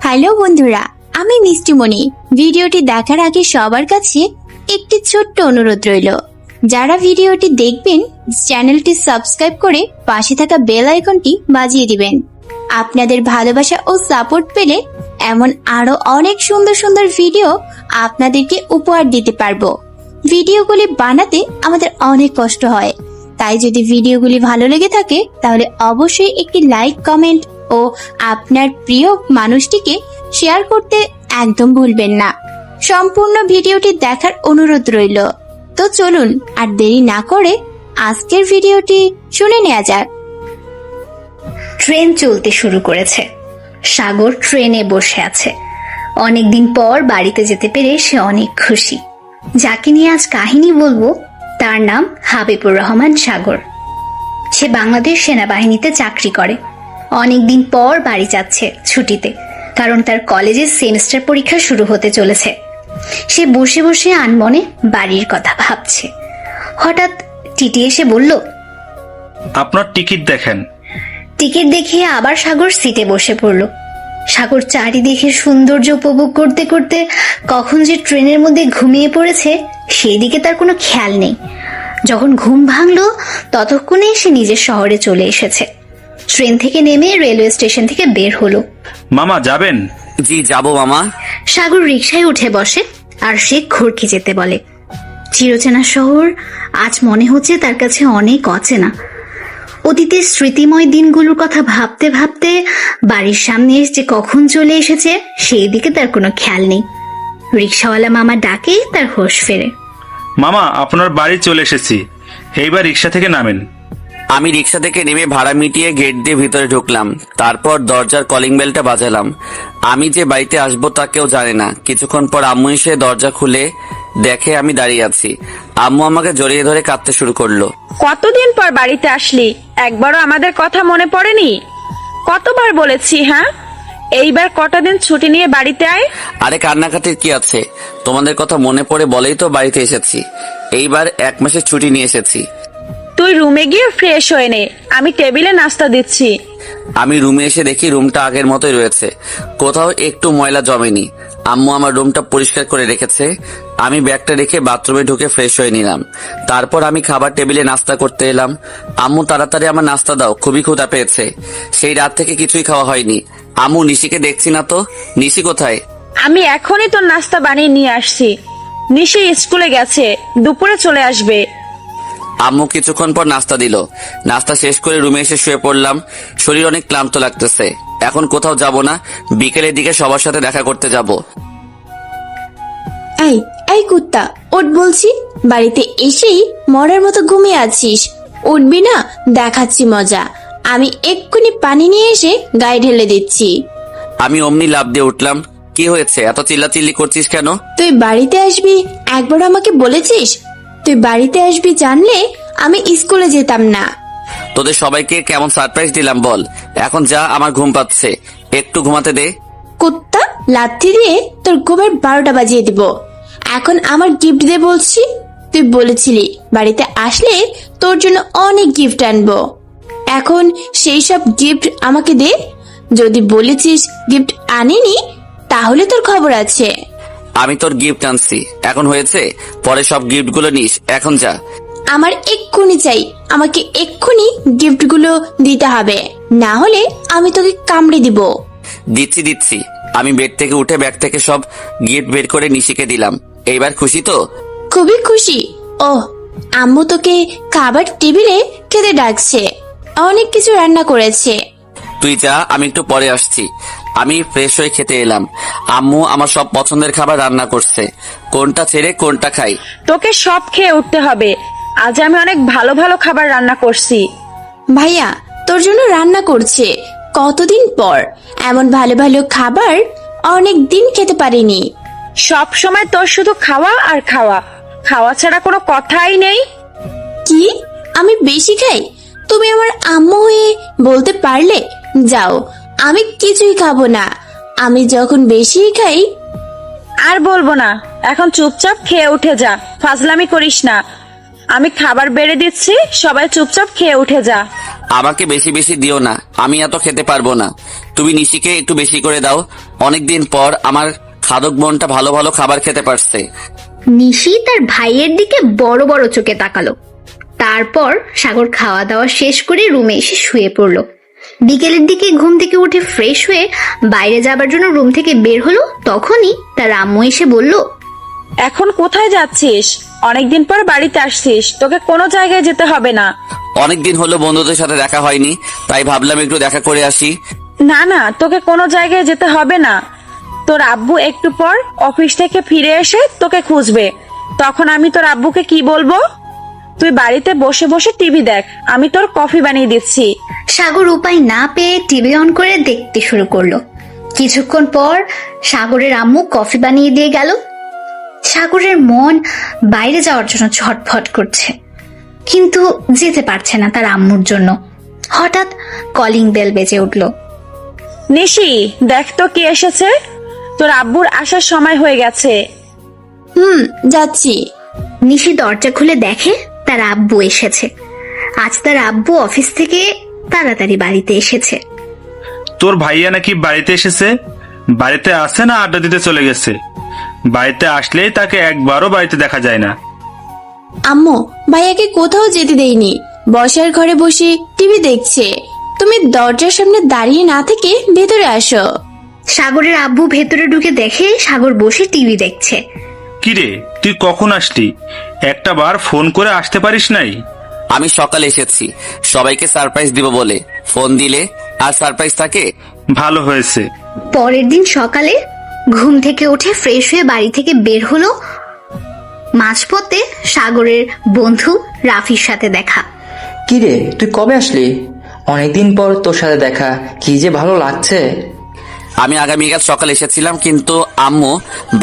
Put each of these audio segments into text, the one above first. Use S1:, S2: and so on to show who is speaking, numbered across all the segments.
S1: Hello বন্ধুরা, আমি মিষ্টিমণি। ভিডিওটি দেখার আগে সবার কাছে একটি ছোট্ট অনুরোধ রইল, যারা ভিডিওটি দেখবেন চ্যানেলটি সাবস্ক্রাইব করে পাশে থাকা বেল আইকনটি বাজিয়ে দিবেন। আপনাদের ভালোবাসা ও সাপোর্ট পেলে এমন আরো অনেক সুন্দর সুন্দর ভিডিও আপনাদেরকে উপহার দিতে পারবো। ভিডিওগুলি বানাতে আমাদের অনেক কষ্ট হয়, তাই যদি ভিডিওগুলি ভালো লেগে থাকে তাহলে অবশ্যই একটি লাইক, কমেন্ট ও আপনার প্রিয় মানুষটিকে শেয়ার করতে একদম ভুলবেন না। সম্পূর্ণ ভিডিওটি দেখার অনুরোধ রইল। তো চলুন আর দেরি না করে আজকের ভিডিওটি শুনে নেওয়া যাক।
S2: ট্রেন চলতে শুরু করেছে। সাগর ট্রেনে বসে আছে। অনেকদিন পর বাড়িতে যেতে পেরে সে অনেক খুশি। যাকে নিয়ে আজ কাহিনী বলবো তার নাম হাবিবুর রহমান সাগর। সে বাংলাদেশ সেনাবাহিনীতে চাকরি করে। অনেকদিন পর বাড়ি যাচ্ছে ছুটিতে, কারণ তার কলেজের সেমিস্টার পরীক্ষা শুরু হতে চলেছে। সে বসে বসে আনমনে বাড়ির কথা ভাবছে। হঠাৎ টিটি এসে বলল,
S3: আপনার টিকিট দেখেন।
S2: টিকিট দেখিয়ে আবার সাগর সিটে বসে পড়ল। সাগর চারিদিকে সৌন্দর্য উপভোগ করতে করতে কখন যে ট্রেনের মধ্যে ঘুমিয়ে পড়েছে সেই দিকে তার কোনো খেয়াল নেই। যখন ঘুম ভাঙলো ততক্ষণে সে নিজের শহরে চলে এসেছে। ট্রেন থেকে নেমে রেলওয়ে স্টেশন থেকে বের হলো।
S3: মামা যাবেন?
S4: জি যাবো মামা।
S2: সাগর রিকশায় উঠে বসে আর সে ঘুরকি যেতে বলে। চিরচেনা শহর আজ মনে হচ্ছে তার কাছে অনেক অচেনা। অতীতের স্মৃতিময় দিনগুলোর কথা ভাবতে ভাবতে বাড়ির সামনে যে কখন চলে এসেছে সেই দিকে তার কোনো খেয়াল নেই। রিকশাওয়ালা মামা ডাকে তার হোশ ফেরে।
S3: মামা, আপনার বাড়ি চলে এসেছি, এইবার রিক্সা থেকে নামেন।
S4: আমি রিক্সা থেকে নেমে ভাড়া মিটিয়ে গেট দিয়ে ভিতরে ঢুকলাম। তারপর দরজার কলিং বেলটা বাজালাম। আমি যে বাড়িতে আসবো তা কেউ জানে না। কিছুক্ষণ পর আম্মু এসে দরজা খুলে দেখে আমি দাঁড়িয়ে আছি। আম্মু আমাকে জড়িয়ে ধরে কাঁদতে শুরু করলো।
S5: কতদিন পর বাড়িতে আসলি, একবারও আমাদের কথা মনে পড়েনি? কতবার বলেছি, হ্যাঁ এইবার কটা দিন ছুটি নিয়ে বাড়িতে আয়।
S4: আরে কান্নাকাটির কি আছে, তোমাদের কথা মনে পড়ে বলেই তো বাড়িতে এসেছি। এইবার 1 মাসের ছুটি নিয়ে এসেছি।
S5: তুই রুমে গিয়ে ফ্রেশ হয়ে নে, আমি টেবিলে নাস্তা দিচ্ছি।
S4: আমি রুমে এসে দেখি রুমটা আগের মতোই রয়েছে, কোথাও একটু ময়লা জমেনি। আম্মু আমার রুমটা পরিষ্কার করে রেখেছে। আমি ব্যাগটা রেখে বাথরুমে ঢুকে ফ্রেশ হয়ে নিলাম। তারপর আমি খাবার টেবিলে নাস্তা করতে এলাম। আম্মু তাড়াতাড়ি আমার নাস্তা দাও, খুবই ক্ষুধা পেয়েছে। সেই রাত থেকে কিছুই খাওয়া হয়নি। আম্মু, নিশিকে দেখছি না তো, নিশি কোথায়?
S5: আমি এখনই তোর নাস্তা বানিয়ে নিয়ে আসছি। নিশি স্কুলে গেছে, দুপুরে চলে আসবে।
S4: আম্মু কিছুক্ষণ পর নাস্তা দিল। নাস্তা শেষ করে রুমে এসে শুয়ে পড়লাম। শরীর অনেক ক্লান্ত লাগতেছে। এখন কোথাও যাব না, বিকেলের দিকে সবার সাথে দেখা করতে যাব।
S1: এই এই কুত্তা, ওঠ বলছি। বাড়িতে এসেই মরার মতো ঘুমিয়ে আছিস, উঠবি না? দেখাচ্ছি মজা। আমি এক্ষুনি পানি নিয়ে এসে গায়ে ঢেলে দিচ্ছি।
S4: আমি অমনি লাফ দিয়ে উঠলাম। কি হয়েছে, এত চিল্লাচিল্লি করছিস কেন?
S1: তুই বাড়িতে আসবি একবার আমাকে বলেছিস? তুই বাড়িতে আসবি জানলে আমি স্কুলে যেতাম না।
S4: তোদের সবাইকে কেমন সারপ্রাইজ দিলাম বল। এখন যা, আমার ঘুম পাচ্ছে, একটু ঘুমাতে দে।
S1: কুত্তা, লাথি দিয়ে তোর ঘুমের 12টা বাজিয়ে দিব। এখন আমার গিফট দে বলছি। তুই বলেছিলি বাড়িতে আসলে তোর জন্য অনেক গিফট আনবো। এখন সেই সব গিফট আমাকে দে। যদি বলেছিস গিফট আনিনি তাহলে তোর খবর আছে।
S4: আমি তোর গিফট আনছি, এখন হয়েছে, পরে সব গিফট গুলো নিস। এখন যা।
S1: আমার এক্ষুনি চাই, আমাকে এক্ষুনি গিফট গুলো দিতে হবে, না হলে আমি তোকে কামড়ে দিব।
S4: দিচ্ছি দিচ্ছি। আমি বেড থেকে উঠে ব্যাগ থেকে সব গিফট বের করে নিশিকে দিলাম। এইবার খুশি তো?
S1: খুবই খুশি। ওহ, আম্মু তোকে খাবার টেবিলে খেতে ডাকছে, অনেক কিছু রান্না করেছে।
S4: তুই যা, আমি একটু পরে আসছি। আমি ফ্রেশ হয়ে খেতে এলাম। আম্মু আমার সব পছন্দের খাবার রান্না করছে, কোনটা ছেড়ে কোনটা খাই।
S5: তোকে সব খেয়ে উঠতে হবে। আজ আমি অনেক ভালো ভালো খাবার রান্না করছি।
S1: ভাইয়া তোর জন্য রান্না করছে, কতদিন পর এমন ভালো ভালো খাবার অনেক দিন খেতে পারিনি।
S5: সব সময় তোর শুধু খাওয়া আর খাওয়া, খাওয়া ছাড়া কোনো কথাই নেই।
S1: কি আমি বেশি খাই? তুমি আমার আম্মু হয়ে বলতে পারলে? যাও, আমি কিছুই খাবো না। আমি যখন বেশি খাই।
S5: আর বলবো না, এখন চুপচাপ খেয়ে উঠে যা, ফাজলামি করিস না। আমি খাবার বেড়ে দিচ্ছি, সবাই চুপচাপ খেয়ে উঠে যা।
S4: আমাকে বেশি বেশি দিও না, আমি এত খেতে পারবো না। তুমি নিশিকে একটু বেশি করে দাও। অনেকদিন পর আমার খাদক বোনটা ভালো ভালো খাবার খেতে পারছে।
S2: নিশি তার ভাইয়ের দিকে বড় বড় চোখে তাকালো। তারপর সাগর খাওয়া দাওয়া শেষ করে রুমে এসে শুয়ে পড়লো। বিকেলের দিকে ঘুম থেকে উঠে ফ্রেশ হয়ে বাইরে যাবার জন্য রুম থেকে বের হলো। তখনই তার আম্মু এসে বলল,
S5: এখন কোথায় যাচ্ছিস? অনেকদিন পর বাড়িতে আসছিস, তোকে কোনো জায়গায় যেতে হবে না।
S4: অনেকদিন হলো বন্ধুদের সাথে দেখা হয়নি, তাই ভাবলাম একটু দেখা করে আসি।
S5: না না, তোকে কোনো জায়গায় যেতে হবে না। তোর আব্বু একটু পর অফিস থেকে ফিরে এসে তোকে খুঁজবে। তখন আমি তোর আব্বুকে কি বলবো? তুই বাড়িতে বসে বসে টিভি দেখ, আমি তোর কফি বানিয়ে দিচ্ছি।
S2: সাগর উপায় না পেয়ে টিভি অন করে দেখতে শুরু করলো। কিছুক্ষণ পর সাগরের আম্মু কফি বানিয়ে দিয়ে গেল। সাগরের মন বাইরে যাওয়ার জন্য ছটফট করছে, কিন্তু যেতে পারছে না তার আম্মুর জন্য। হঠাৎ কলিং বেল বেজে উঠল।
S5: নিশি, দেখ তো কে এসেছে। তোর আব্বুর আসার সময় হয়ে গেছে।
S1: যাচ্ছি।
S2: নিশি দরজা খুলে দেখে তার আব্বু এসেছে। আজ তার আব্বু অফিস থেকে তাড়াতাড়ি বাড়িতে এসেছে।
S3: তোর ভাইয়া নাকি বাড়িতে এসেছে? বাড়িতে আসে না আড্ডা দিতে চলে গেছে? বাড়িতে আসলেই তাকে একবারও বাড়িতে দেখা যায় না।
S1: আম্মু, ভাইয়াকে কোথাও যেতে দেইনি, বসার ঘরে বসে টিভি দেখছে। তুমি দরজার সামনে দাঁড়িয়ে না থেকে ভেতরে আসো।
S2: সাগরের আব্বু ভেতরে ঢুকে দেখে সাগর বসে টিভি দেখছে।
S3: কিরে, তুই কখন আসলি? একটা বার ফোন করে আসতে পারিস নাই?
S4: আমি সকালে এসেছি সবাইকে সারপ্রাইজ দিব বলে। ফোন দিলে আর সারপ্রাইজ থাকে?
S3: ভালো হয়েছে।
S2: পরের দিন সকালে ঘুম থেকে উঠে ফ্রেশ হয়ে বাড়ি থেকে বের হলো। মাঝপথে সাগরের বন্ধু রাফির সাথে দেখা।
S6: কিরে, তুই কবে আসলি? অনেকদিন পর তোর সাথে দেখা, কি যে ভালো লাগছে।
S4: আমি আগামীকাল সকালে এসেছিলাম, কিন্তু আম্মু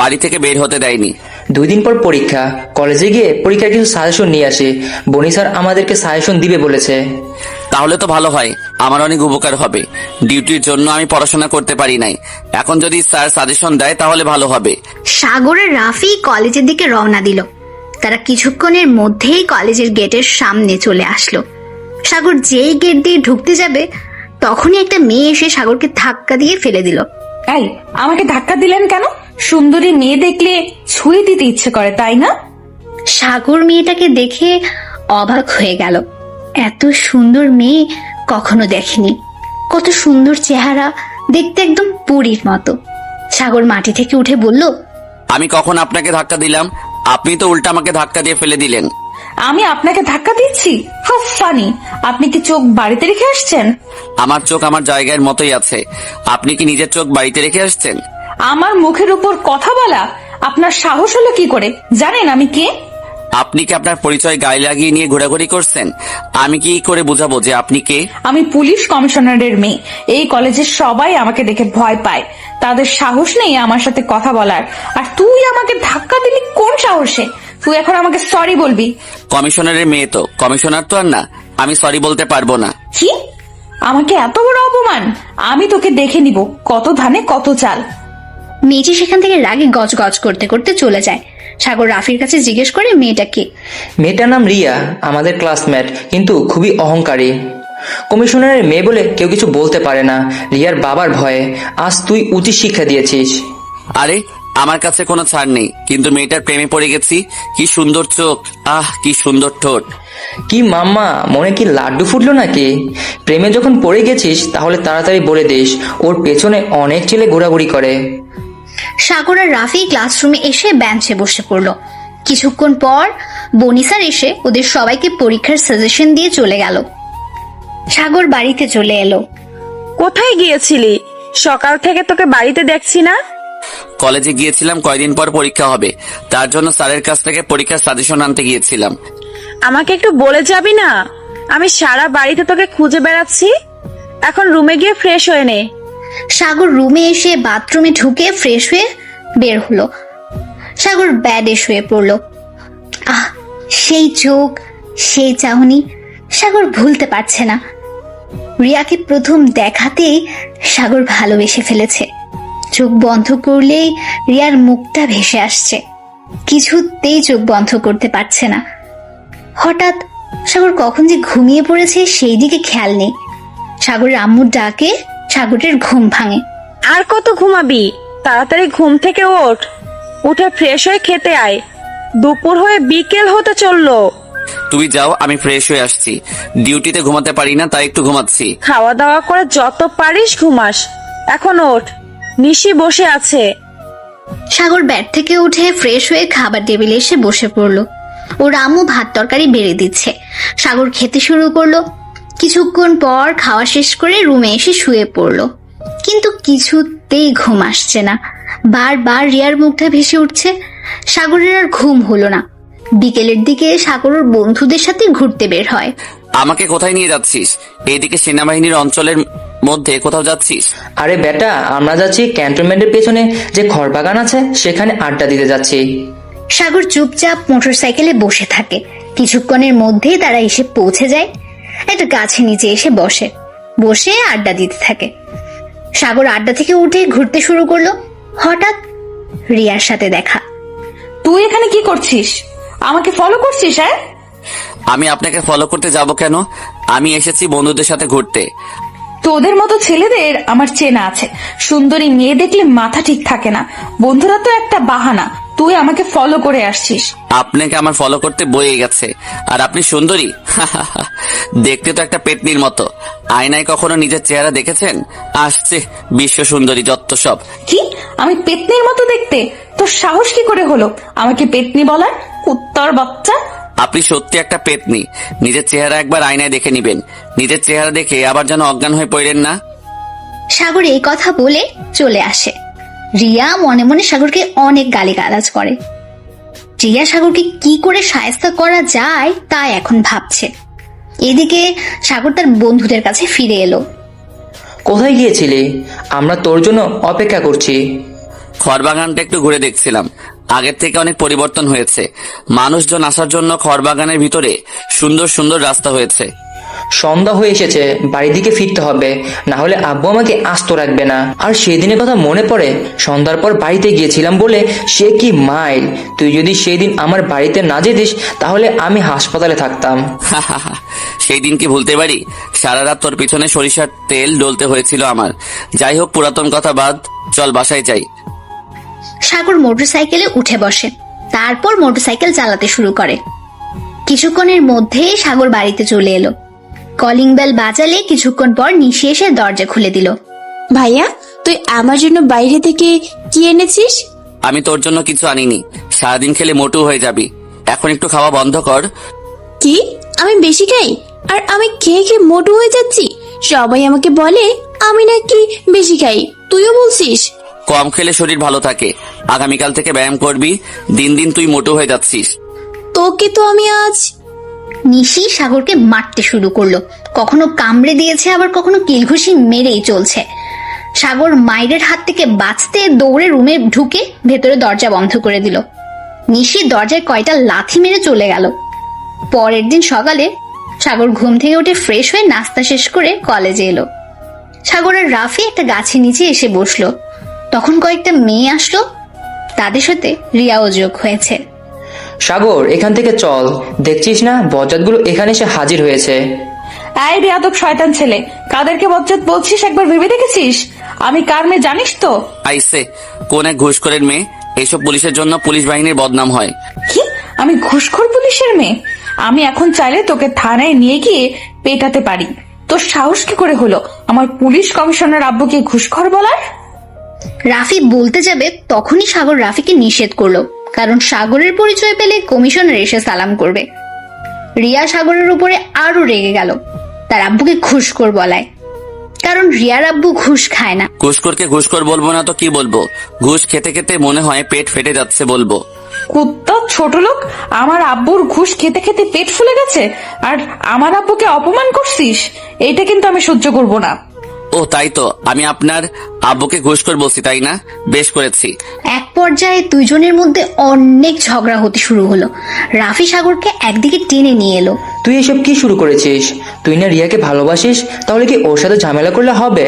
S4: বাড়ি থেকে বের হতে দেয়নি।
S6: 2 দিন পর পরীক্ষা, কলেজে গিয়ে পরীক্ষার কিছু সাজেশন নিয়ে আসি। বনি স্যার আমাদেরকে সাজেশন দিবে বলেছে।
S4: তাহলে তো ভালো হয়, আমার অনেক উপকার হবে। ডিউটির জন্য আমি পড়াশোনা করতে পারি নাই, এখন যদি স্যার সাজেশন দেয় তাহলে ভালো হবে।
S2: সাগরের রাফি কলেজের দিকে রওনা দিল। তারা কিছুক্ষণের মধ্যেই কলেজের গেটের সামনে চলে আসলো। সাগর যেই গেট দিয়ে ঢুকতে যাবে তখনই একটা মেয়ে এসে সাগরকে ধাক্কা দিয়ে ফেলে দিল।
S7: এই, আমাকে ধাক্কা দিলেন কেন? সুন্দরী মেয়ে দেখলে ছুঁয়ে দিতে ইচ্ছে করে, তাই না?
S2: সাগর মেয়েটাকে দেখে অবাক হয়ে গেল। এত সুন্দর মেয়ে কখনো দেখেনি। কত সুন্দর চেহারা, দেখতে একদম পরীর মতো। সাগর মাটি থেকে উঠে বলল,
S4: আমি কখন আপনাকে ধাক্কা দিলাম? আপনি তো উল্টা আমাকে ধাক্কা দিয়ে ফেলে দিলেন।
S7: আমি আপনাকে ধাক্কা দিচ্ছি? How funny! আপনি কি চোখ বাড়িতে রেখে আসছেন?
S4: আমার চোখ আমার জায়গার মতোই আছে। আপনি কি নিজের চোখ বাড়িতে রেখে আসছেন?
S7: আমার মুখের উপর কথা বলা আপনার সাহস হলো কি করে? জানেন আমি কে?
S4: আপনি কি আপনার পরিচয় গায়ে লাগিয়ে নিয়ে ঘোরাঘুরি করছেন? আমি কি করে বুঝাবো যে আপনি কে?
S7: আমি পুলিশ কমিশনারের মেয়ে। এই কলেজের সবাই আমাকে দেখে ভয় পায়, তাদের সাহস নেই আমার সাথে কথা বলার। আর তুই আমাকে ধাক্কা দিলি কোন সাহসে? তুই এখন আমাকে সরি বলবি।
S4: কমিশনারের মেয়ে তো, কমিশনার তো আর না। আমি সরি বলতে পারবো না।
S7: কি? আমাকে এত বড় অপমান? আমি তোকে দেখে নিব কত ধানে কত চাল।
S2: মেয়েটি সেখান থেকে রাগে গজগজ করতে করতে চলে যায়। সাগর রাফির কাছে জিজ্ঞেস করে মেয়েটা কে।
S6: মেয়েটার নাম রিয়া, আমাদের ক্লাসমেট, কিন্তু খুবই অহংকারী। কমিশনারের মেয়ে বলে কেউ কিছু বলতে পারে না, রিয়ার বাবার ভয়ে। আজ তুই উচিত শিক্ষা দিয়েছিস।
S4: আরে, আমার কাছে কোনো ছাড় নেই, কিন্তু মেয়েটার প্রেমে পড়ে গেছি। কি সুন্দর চোখ, আহ কি সুন্দর ঠোঁট।
S6: কি মাম্মা, মনে কি লাড্ডু ফুটলো নাকি? প্রেমে যখন পড়ে গেছিস তাহলে তাড়াতাড়ি বলে দিস, ওর পেছনে অনেক ছেলে ঘোরাঘুরি করে।
S2: সাগর আর রাফি ক্লাসরুমে এসে বেঞ্চে বসে পড়ল। কিছুক্ষণ পর বনি স্যার এসে ওদের সবাইকে পরীক্ষার সাজেশন দিয়ে চলে গেল। সাগর বাড়িতে চলে এলো।
S5: কোথায় গিয়েছিলি? সকাল থেকে তোকে বাড়িতে দেখছি না।
S4: কলেজে গিয়েছিলাম, কয়দিন পর পরীক্ষা হবে, তার জন্য স্যারের কাছ থেকে পরীক্ষার সাজেশন আনতে গিয়েছিলাম।
S5: আমাকে একটু বলে যাবি না? আমি সারা বাড়িতে তোকে খুঁজে বেড়াচ্ছি। এখন রুমে গিয়ে ফ্রেশ হয়ে নে।
S2: সাগর রুমে এসে বাথরুমে ঢুকে ফ্রেশ হয়ে বের হলো। সাগর ব্যাডে শুয়ে পড়ল। আহ, সেই চোখ, সেই চাহনি সাগর ভুলতে পারছে না। রিয়াকে প্রথম দেখাতেই সাগর ভালোবেসে ফেলেছে। চোখ বন্ধ করলেই রিয়ার মুখটা ভেসে আসছে, কিছুতেই চোখ বন্ধ করতে পারছে না। হঠাৎ সাগর কখন যে ঘুমিয়ে পড়েছে সেই দিকে খেয়াল নেই। সাগরের আম্মুর ডাকে সাগরের ঘুম ভাঙে।
S5: আর কত ঘুমাবি? তাড়াতাড়ি ঘুম থেকে ওঠ, উঠে ফ্রেশ হয়ে খেতে আয়। দুপুর হয়ে বিকেল হতে চললো।
S4: তুমি যাও, আমি ফ্রেশ হয়ে আসছি। ডিউটিতে ঘুমাতে পারি না, তাই একটু ঘুমাচ্ছি।
S5: খাওয়া দাওয়া করে যত পারিস ঘুমাস। এখন ওঠ, নিশি বসে আছে।
S2: সাগর বেড থেকে উঠে ফ্রেশ হয়ে খাবার টেবিলে এসে বসে পড়লো। ওর আম্মু ভাত তরকারি বেড়ে দিচ্ছে। সাগর খেতে শুরু করলো। কিছুক্ষণ পর খাওয়া শেষ করে রুমে এসে শুয়ে পড়লো, কিন্তু কিছুতেই ঘুম আসছে না। বারবার রিয়ার মুখটা ভেসে উঠছে। সাগরের আর ঘুম হলো না। বিকেলের দিকে সাগর ওর বন্ধুদের সাথে ঘুরতে বের হয়।
S4: আমাকে কোথায় নিয়ে যাচ্ছিস? এইদিকে সেনাবাহিনীর অঞ্চলের মধ্যে কোথাও যাচ্ছিস?
S6: আরে বেটা, আমরা যাচ্ছি ক্যান্টনমেন্টের পেছনে যে খড়বাগান আছে সেখানে আড্ডা দিতে যাচ্ছি।
S2: সাগর চুপচাপ মোটরসাইকেলে বসে থাকে। কিছুক্ষণের মধ্যেই তারা এসে পৌঁছে যায়। একটা গাছের নিচে এসে বসে আড্ডা দিতে থাকে। সাগর আড্ডা থেকে উঠে ঘুরতে শুরু করলো। হঠাৎ রিয়ার সাথে দেখা।
S7: তুই এখানে কি করছিস? আমাকে ফলো করছিস? হ্যাঁ,
S4: আমি আপনাকে ফলো করতে যাব কেন? আমি এসেছি বন্ধুদের সাথে ঘুরতে।
S7: তোদের মতো ছেলেদের আমার চেনা আছে। সুন্দরী মেয়ে দেখলে মাথা ঠিক থাকে না। বন্ধুরা তো একটা বাহানা। তুই আমাকে ফলো করে আসছিস।
S4: আপনাকে আমার ফলো করতে বয়ে গেছে। আর আপনি সুন্দরী? দেখতে তো একটা পেতনির মতো। আয়নায় কখনো নিজের চেহারা দেখেছেন? আসছে বিশ্ব সুন্দরী যত সব।
S7: কি? আমি পেতনির মতো দেখতে? তোর সাহস কি করে হলো আমাকে পেতনি বলার? কুত্তার বাচ্চা!
S4: আপনি সত্যি একটা পেতনি। নিজের চেহারা একবার আয়নায় দেখে নিবেন। নিজের চেহারা দেখে আবার যেন অজ্ঞান হয়ে পড়েন না।
S2: সাগর এই কথা বলে চলে আসে। রিয়া মনে মনে সাগরকে অনেক গালিগালাজ করে। রিয়া সাগরকে কি করে শায়েস্তা করা যায় তা এখন ভাবছে। এদিকে সাগর তার বন্ধুদের কাছে ফিরে এলো।
S6: কোথায় গিয়েছিলি? আমরা তোর জন্য অপেক্ষা করছি।
S4: খড়বাগানটা একটু ঘুরে দেখছিলাম। আগের থেকে অনেক পরিবর্তন হয়েছে। মানুষজন আসার জন্য খড়বাগানের ভিতরে সুন্দর সুন্দর রাস্তা হয়েছে।
S6: সন্ধ্যা হয়ে এসেছে, বাড়ির দিকে ফিরতে হবে, না হলে আব্বু আমাকে আস্ত রাখবে না। আর সেদিনের কথা মনে পড়ে, সন্ধ্যার পর বাড়িতে গিয়েছিলাম বলে সে কি মাইল। তুই যদি সেই দিন আমার বাড়িতে না যেতিস তাহলে আমি হাসপাতালে থাকতাম।
S4: সেই দিন কি ভুলতে পারি? সারা রাত তোর পিছনে সরিষার তেল ডলতে হয়েছিল আমার। যাই হোক, পুরাতন কথা বাদ, চল বাসায় যাই।
S2: সাগর মোটরসাইকেলে উঠে বসে। তারপর মোটরসাইকেল চালাতে শুরু করে। কিছুক্ষণের মধ্যে সাগর বাড়িতে চলে এলো। কলিং বেল বাজালে কিছুক্ষণ পর নিশি এসে দরজা খুলে দিল।
S1: ভাইয়া, তুই আমার জন্য বাইরে থেকে কি এনেছিস?
S4: আমি তোর জন্য কিছু আনিনি। সারাদিন খেলে মোটু হয়ে যাবি। এখন একটু খাওয়া বন্ধ কর।
S1: কি? আমি বেশি খাই আর আমি খেয়ে খেয়ে মোটু হয়ে যাচ্ছি? সবাই আমাকে বলে আমি নাকি বেশি খাই, তুইও বলছিস?
S4: কম খেলে শরীর ভালো থাকে। আগামীকাল থেকে ব্যায়াম করবি। দিন দিন তুই মোটু হয়ে যাচ্ছিস।
S1: তোকে তো আমি আজ...
S2: নিশি সাগরকে মারতে শুরু করলো। কখনো কামড়ে দিয়েছে, আবার কখনো কিলঘুষি মেরেই চলছে। সাগর মায়ের হাত থেকে বাঁচতে দৌড়ে রুমে ঢুকে ভেতরে দরজা বন্ধ করে দিল। নিশি দরজায় কয়টা লাথি মেরে চলে গেল। পরের দিন সকালে সাগর ঘুম থেকে উঠে ফ্রেশ হয়ে নাস্তা শেষ করে কলেজে এলো। সাগর আর রাফি একটা গাছের নিচে এসে বসলো। তখন কয়েকটা মেয়ে আসলো, তাদের সাথে রিয়াও যোগ হয়েছে।
S6: সাগর, এখান থেকে চল। দেখছিস না বজ্জাতগুলো এখানে এসে হাজির হয়েছে।
S7: এই বেয়াদব শয়তান ছেলে, কাদেরকে বজ্জাত বলছিস একবার ভেবে দেখেছিস? আমি কার মেয়ে জানিস তো?
S4: আইসে, কোন এক ঘুষখোরের মেয়ে। এইসব পুলিশের জন্য পুলিশ বাহিনীর বদনাম হয়।
S7: কি? আমি ঘুষখোর পুলিশের মেয়ে? আমি এখন চাইলে তোকে থানায় নিয়ে গিয়ে পেটাতে পারি। তোর সাহস কি করে হলো আমার পুলিশ কমিশনার আব্বুকে ঘুষখোর বলার?
S2: রাফি বলতে যাবে তখনই সাগর রাফিকে নিষেধ করলো, কারণ সাগরের পরিচয় পেলে কমিশনার এসে সালাম করবে। রিয়া সাগরের উপরে আরো রেগে গেল। তার আব্বুকে ঘুষখোর বলায়, কারণ রিয়ার আব্বু ঘুষ খায় না।
S4: ঘুষখোরকে ঘুষখোর বলবো না তো কি বলবো? ঘুষ খেতে খেতে মনে হয় পেট ফেটে যাচ্ছে বলবো।
S7: কুত্তা ছোট লোক, আমার আব্বুর ঘুষ খেতে খেতে পেট ফুলে গেছে আর আমার আব্বুকে অপমান করছিস? এইটা কিন্তু আমি সহ্য করব না।
S4: ও তাই তো, আমি আপনার আব্বুকে ঘুষখোর বলছি তাই না? বেশ করেছি।
S2: এক পর্যায়ে দুইজনের মধ্যে অনেক ঝগড়া হতে শুরু হলো। রাফি সাগরকে একদিকে টেনে নিয়ে এলো।
S6: তুই এসব কি শুরু করেছিস? তুই না রিয়াকে ভালোবাসিস, তাহলে কি ওর সাথে ঝামেলা করলে হবে?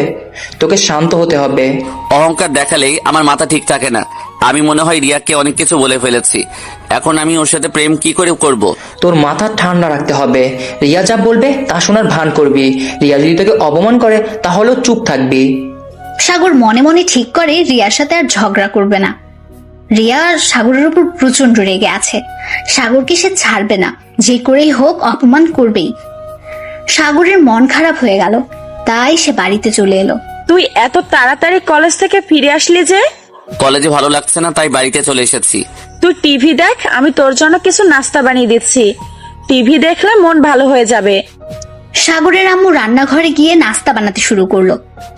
S6: তোকে শান্ত হতে হবে।
S4: অহংকার দেখালেই আমার মাথা ঠিক থাকে না। আমি মনে হয় রিয়াকে অনেক কিছু বলে ফেলেছি। এখন আমি ওর সাথে প্রেম কি করে করব?
S6: তোর মাথা ঠান্ডা রাখতে হবে। রিয়া যা বলবে তা শোনার ভান করবি। রিয়া যদি তোকে অপমান করে তাহলেও চুপ থাকবি।
S2: সাগর মনে মনে ঠিক করে রিয়ার সাথে আর ঝগড়া করবে না। রিয়া সাগরের উপর প্রচন্ড রেগে আছে। সাগরকে সে ছাড়বে না, যে করেই হোক অপমান করবেই। সাগরের মন খারাপ হয়ে গেল, তাই সে বাড়িতে চলে এলো।
S5: তুই এত তাড়াতাড়ি কলেজ থেকে ফিরে আসলি যে?
S4: কলেজে ভালো লাগছে না তাই বাড়িতে চলে এসেছি।
S5: তুই টিভি দেখ, আমি তোর জন্য কিছু নাস্তা বানিয়ে দিচ্ছি। টিভি দেখলে মন ভালো হয়ে যাবে।
S2: সাগরের আম্মু রান্নাঘরে গিয়ে নাস্তা বানাতে শুরু করলো।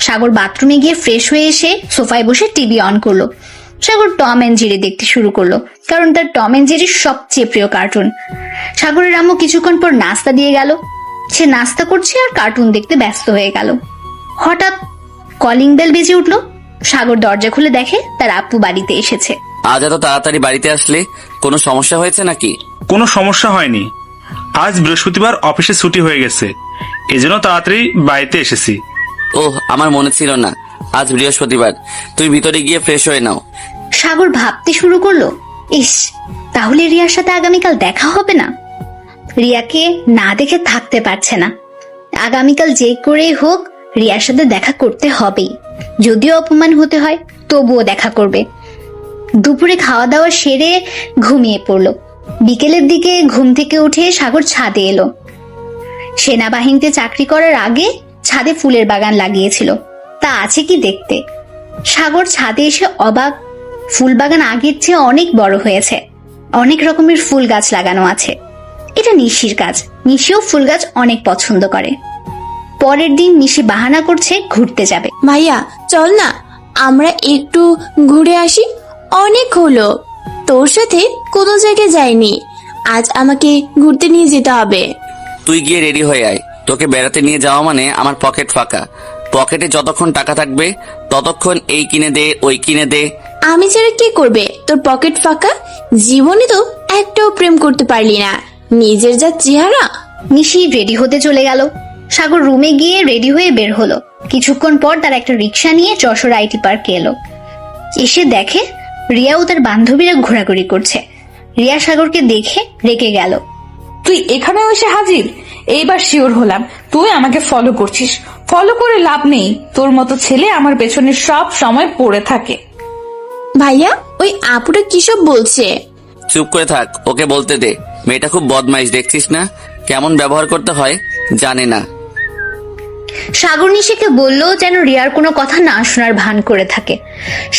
S2: সাগর বাথরুমে গিয়ে ফ্রেশ হয়ে এসে সোফায় বসে টিভি অন করলো। সাগর টম এন্ড জেরি দেখতে শুরু করলো, কারণ তার টম এন্ড জেরি সবচেয়ে প্রিয় কার্টুন। সাগরের আম্মু কিছুক্ষণ পর নাস্তা দিয়ে গেল। সে নাস্তা করছে আর কার্টুন দেখতে ব্যস্ত হয়ে গেল। হঠাৎ কলিং বেল বেজে উঠলো। সাগর দরজা খুলে দেখে তার আব্বু বাড়িতে এসেছে।
S4: আজ এত তাড়াতাড়ি বাড়িতে আসলে কোনো সমস্যা হয়েছে নাকি?
S3: কোনো সমস্যা হয়নি, আজ বৃহস্পতিবার অফিসে ছুটি হয়ে গেছে, এজন্য তাড়াতাড়ি বাড়িতে এসেছি।
S4: ওহ, আমার মনে ছিল না আজ বৃহস্পতিবার। তুই ভিতরে গিয়ে ফ্রেশ হয়ে নাও।
S2: সাগর ভাবতে শুরু করলো, ইস, তাহলে রিয়ার সাথে আগামীকাল দেখা হবে না। রিয়াকে না দেখে থাকতে পারছে না। আগামীকাল যে করেই হোক রিয়ার সাথে দেখা করতে হবেই। যদিও অপমান হতে হয় তবুও দেখা করবে। দুপুরে খাওয়া দাওয়া সেরে ঘুমিয়ে পড়লো। বিকেলের দিকে ঘুম থেকে উঠে সাগর ছাদে এলো। সেনাবাহিনীতে চাকরি করার আগে ছাদে ফুলের বাগান লাগিয়েছিল, তা আছে কি দেখতে। সাগর ছাদে এসে অবাক, ফুল বাগান আগের চেয়ে অনেক বড় হয়েছে। অনেক রকমের ফুল গাছ লাগানো আছে। এটা নিশির কাজ। নিশিও ফুল গাছ অনেক পছন্দ করে। পরের দিন নিশি বাহানা করছে ঘুরতে যাবে।
S1: ভাইয়া চল না, আমরা একটু ঘুরে আসি। অনেক হলো তোর সাথে কোনো জায়গায় যাইনি, আজ আমাকে ঘুরতে নিয়ে যেতে হবে।
S4: তুই গিয়ে রেডি হয়ে আয়। তোকে বেড়াতে নিয়ে যাওয়া মানে আমার পকেট ফাঁকা। পকেটে যতক্ষণ টাকা থাকবে ততক্ষণ এই কিনে দে, ওই কিনে দে।
S1: আমি ছাড়া কি করবে তোর পকেট ফাঁকা? জীবনে তো একটাও প্রেম করতে পারলি না, নিজের যা চেহারা।
S2: নিশি রেডি হতে চলে গেল। সাগর রুমে গিয়ে রেডি হয়ে বের হলো। কিছুক্ষণ পর তার একটা রিক্সা নিয়ে যশোর আইটি পার্কে এলো। এসে দেখে রিয়া ও তার বান্ধবীরা ঘোরাঘুরি করছে। রিয়া সাগরকে দেখে রেগে গেল।
S7: তুই এখানেও এসে হাজির? এইবার শিওর হলাম তুই আমাকে ফলো করছিস। ফলো করে লাভ নেই, তোর মতো ছেলে আমার পেছনে সব সময় পড়ে থাকে।
S1: ভাইয়া ওই আপুটা কিসব বলছে?
S4: চুপ করে থাক, ওকে বলতে দে। মেয়েটা খুব বদমাইশ, দেখছিস না কেমন ব্যবহার করতে হয়, জানে না।
S2: সাগর নিশিকে বলল যেন রিয়ার কোনো কথা না শোনার ভান করে থাকে।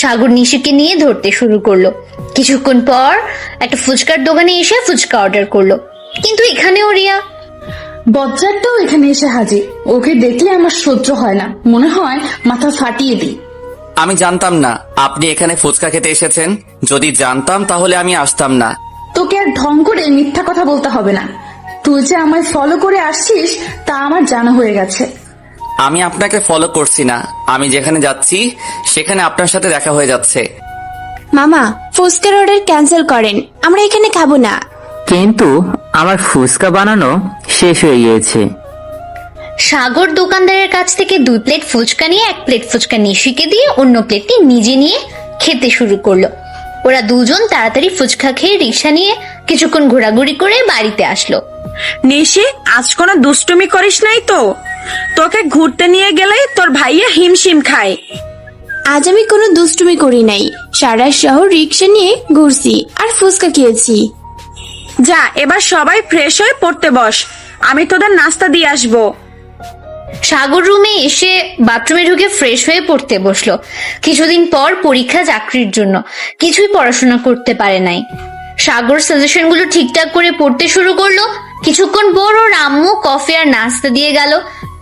S2: সাগর নিশিকে নিয়ে ধরতে শুরু করলো। কিছুক্ষণ পর একটা ফুচকার দোকানে এসে ফুচকা অর্ডার করলো, কিন্তু এখানেও রিয়া।
S7: বজ্জারটাও এখানে এসে হাজির। ওকে দেখলে আমার সহ্য হয় না, মনে হয় মাথা ফাটিয়ে দিই।
S4: আমি জানতাম না আপনি এখানে ফুচকা খেতে এসেছেন। যদি জানতাম তাহলে আমি আসতাম না।
S7: তোকে আর ঢং করে মিথ্যা কথা বলতে হবে না। তুই যে আমায় ফলো করে আসছিস তা আমার জানা হয়ে গেছে।
S4: আমি আপনাকে ফলো করছি না, আমি যেখানে যাচ্ছি সেখানে আপনার সাথে দেখা হয়ে যাচ্ছে।
S1: মামা ফুচকার অর্ডার ক্যান্সেল করেন, আমরা এখানে খাবো না।
S8: কিন্তু আমার ফুচকা বানানো শেষ হয়ে গিয়েছে।
S2: সাগর দোকানদারের কাছ থেকে 2 প্লেট ফুচকা নিয়ে 1 প্লেট ফুচকা নিশিকে দিয়ে অন্য প্লেটটি নিজে নিয়ে খেতে শুরু করলো। ওরা দুজন তাড়াতাড়ি ফুচকা খেয়ে রিক্সা নিয়ে কিছুক্ষণ ঘোরাঘুরি করে বাড়িতে আসলো।
S5: নিশি, আজ কোনো দুষ্টুমি করিস নাই তো? তোকে ঘুরতে নিয়ে গেলেই তোর ভাইয়া হিমশিম খায়।
S1: আজ আমি কোনো দুষ্টুমি করি নাই, সারা শহর রিক্সা নিয়ে ঘুরছি আর ফুচকা খেয়েছি।
S5: যা, এবার সবাই ফ্রেশ হয়ে পড়তে বস, আমি তোদের নাস্তা দিয়ে আসবো।
S2: সাগর রুমে এসে বাথরুমে ঢুকে ফ্রেশ হয়ে পড়তে বসলো। কিছুদিন পর পরীক্ষা, চাকরির জন্য কিছুই পড়াশোনা করতে পারে নাই। সাগর সাজেশনগুলো ঠিকঠাক করে পড়তে শুরু করলো। কিছুক্ষণ পর ওর আম্মু কফি আর নাস্তা দিয়ে গেল।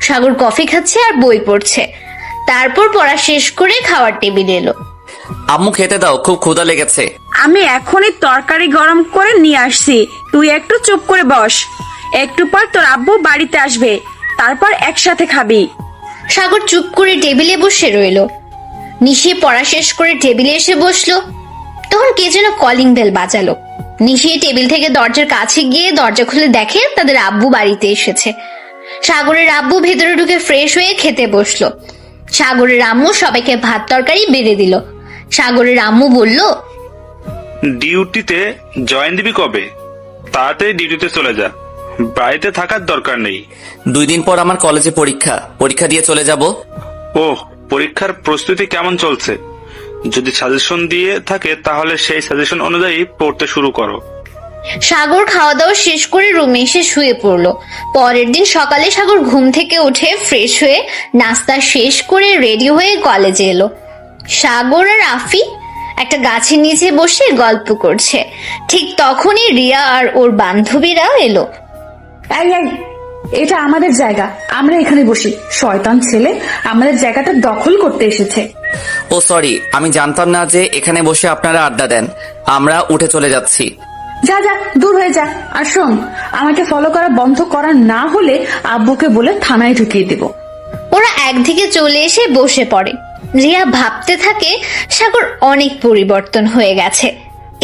S2: সাগর কফি খাচ্ছে আর বই পড়ছে। তারপর পড়া শেষ করে খাওয়ার টেবিলে এলো।
S4: আম্মু খেতে দাও, খুব ক্ষুধা লেগেছে।
S5: আমি এখনই তরকারি গরম করে নিয়ে আসছি, তুই একটু চুপ করে বস। একটু পর তোর আব্বু বাড়িতে আসবে, তারপর একসাথে খাবি।
S2: সাগর চুপ করে টেবিলে বসে রইল। নিশি পড়া শেষ করে টেবিলে এসে বসলো। তখন কে যেন কলিং বেল বাজালো। নিশি টেবিল থেকে দরজার কাছে গিয়ে দরজা খুলে দেখে তাদের আব্বু বাড়িতে এসেছে। সাগরের আব্বু ভেতরে ঢুকে ফ্রেশ হয়ে খেতে বসলো। সাগরের আম্মু সবাইকে ভাত তরকারি বেড়ে দিল। সাগরের আম্মু বলল,
S3: ডিউটিতে জয়েন দিবি কবে? তাড়াতাড়ি ডিউটিতে চলে যা, বাড়িতে থাকার দরকার নেই।
S4: 2 দিন পর আমার কলেজে পরীক্ষা দিয়ে চলে যাব।
S3: ওহ, পরীক্ষার প্রস্তুতি কেমন চলছে? যদি সাজেশন দিয়ে থাকে তাহলে সেই সাজেশন অনুযায়ী পড়তে শুরু করো।
S2: সাগর খাওয়া দাওয়া শেষ করে রুমে এসে শুয়ে পড়লো। পরের দিন সকালে সাগর ঘুম থেকে উঠে ফ্রেশ হয়ে নাস্তা শেষ করে রেডি হয়ে কলেজে এলো। সাগর আর আফি একটা গাছের নিচে বসে গল্প করছে। ঠিক তখনই রিয়া আর ওর বান্ধবীরা এলো।
S7: এই এই, এটা আমাদের জায়গা, আমরা এখানে বসি। শয়তান ছেলে আমাদের জায়গাটা দখল করতে এসেছে।
S4: ও সরি, আমি জানতাম না যে এখানে বসে আপনারা আড্ডা দেন। আমরা উঠে চলে যাচ্ছি।
S7: যা যা, দূর হয়ে যা। আর শোন, আমাকে ফলো করা বন্ধ করা না হলে আব্বুকে বলে থানায় ঢুকিয়ে দেব।
S2: ওরা একদিকে চলে এসে বসে পড়ে। রিয়া ভাবতে থাকে সাগর অনেক পরিবর্তন হয়ে গেছে,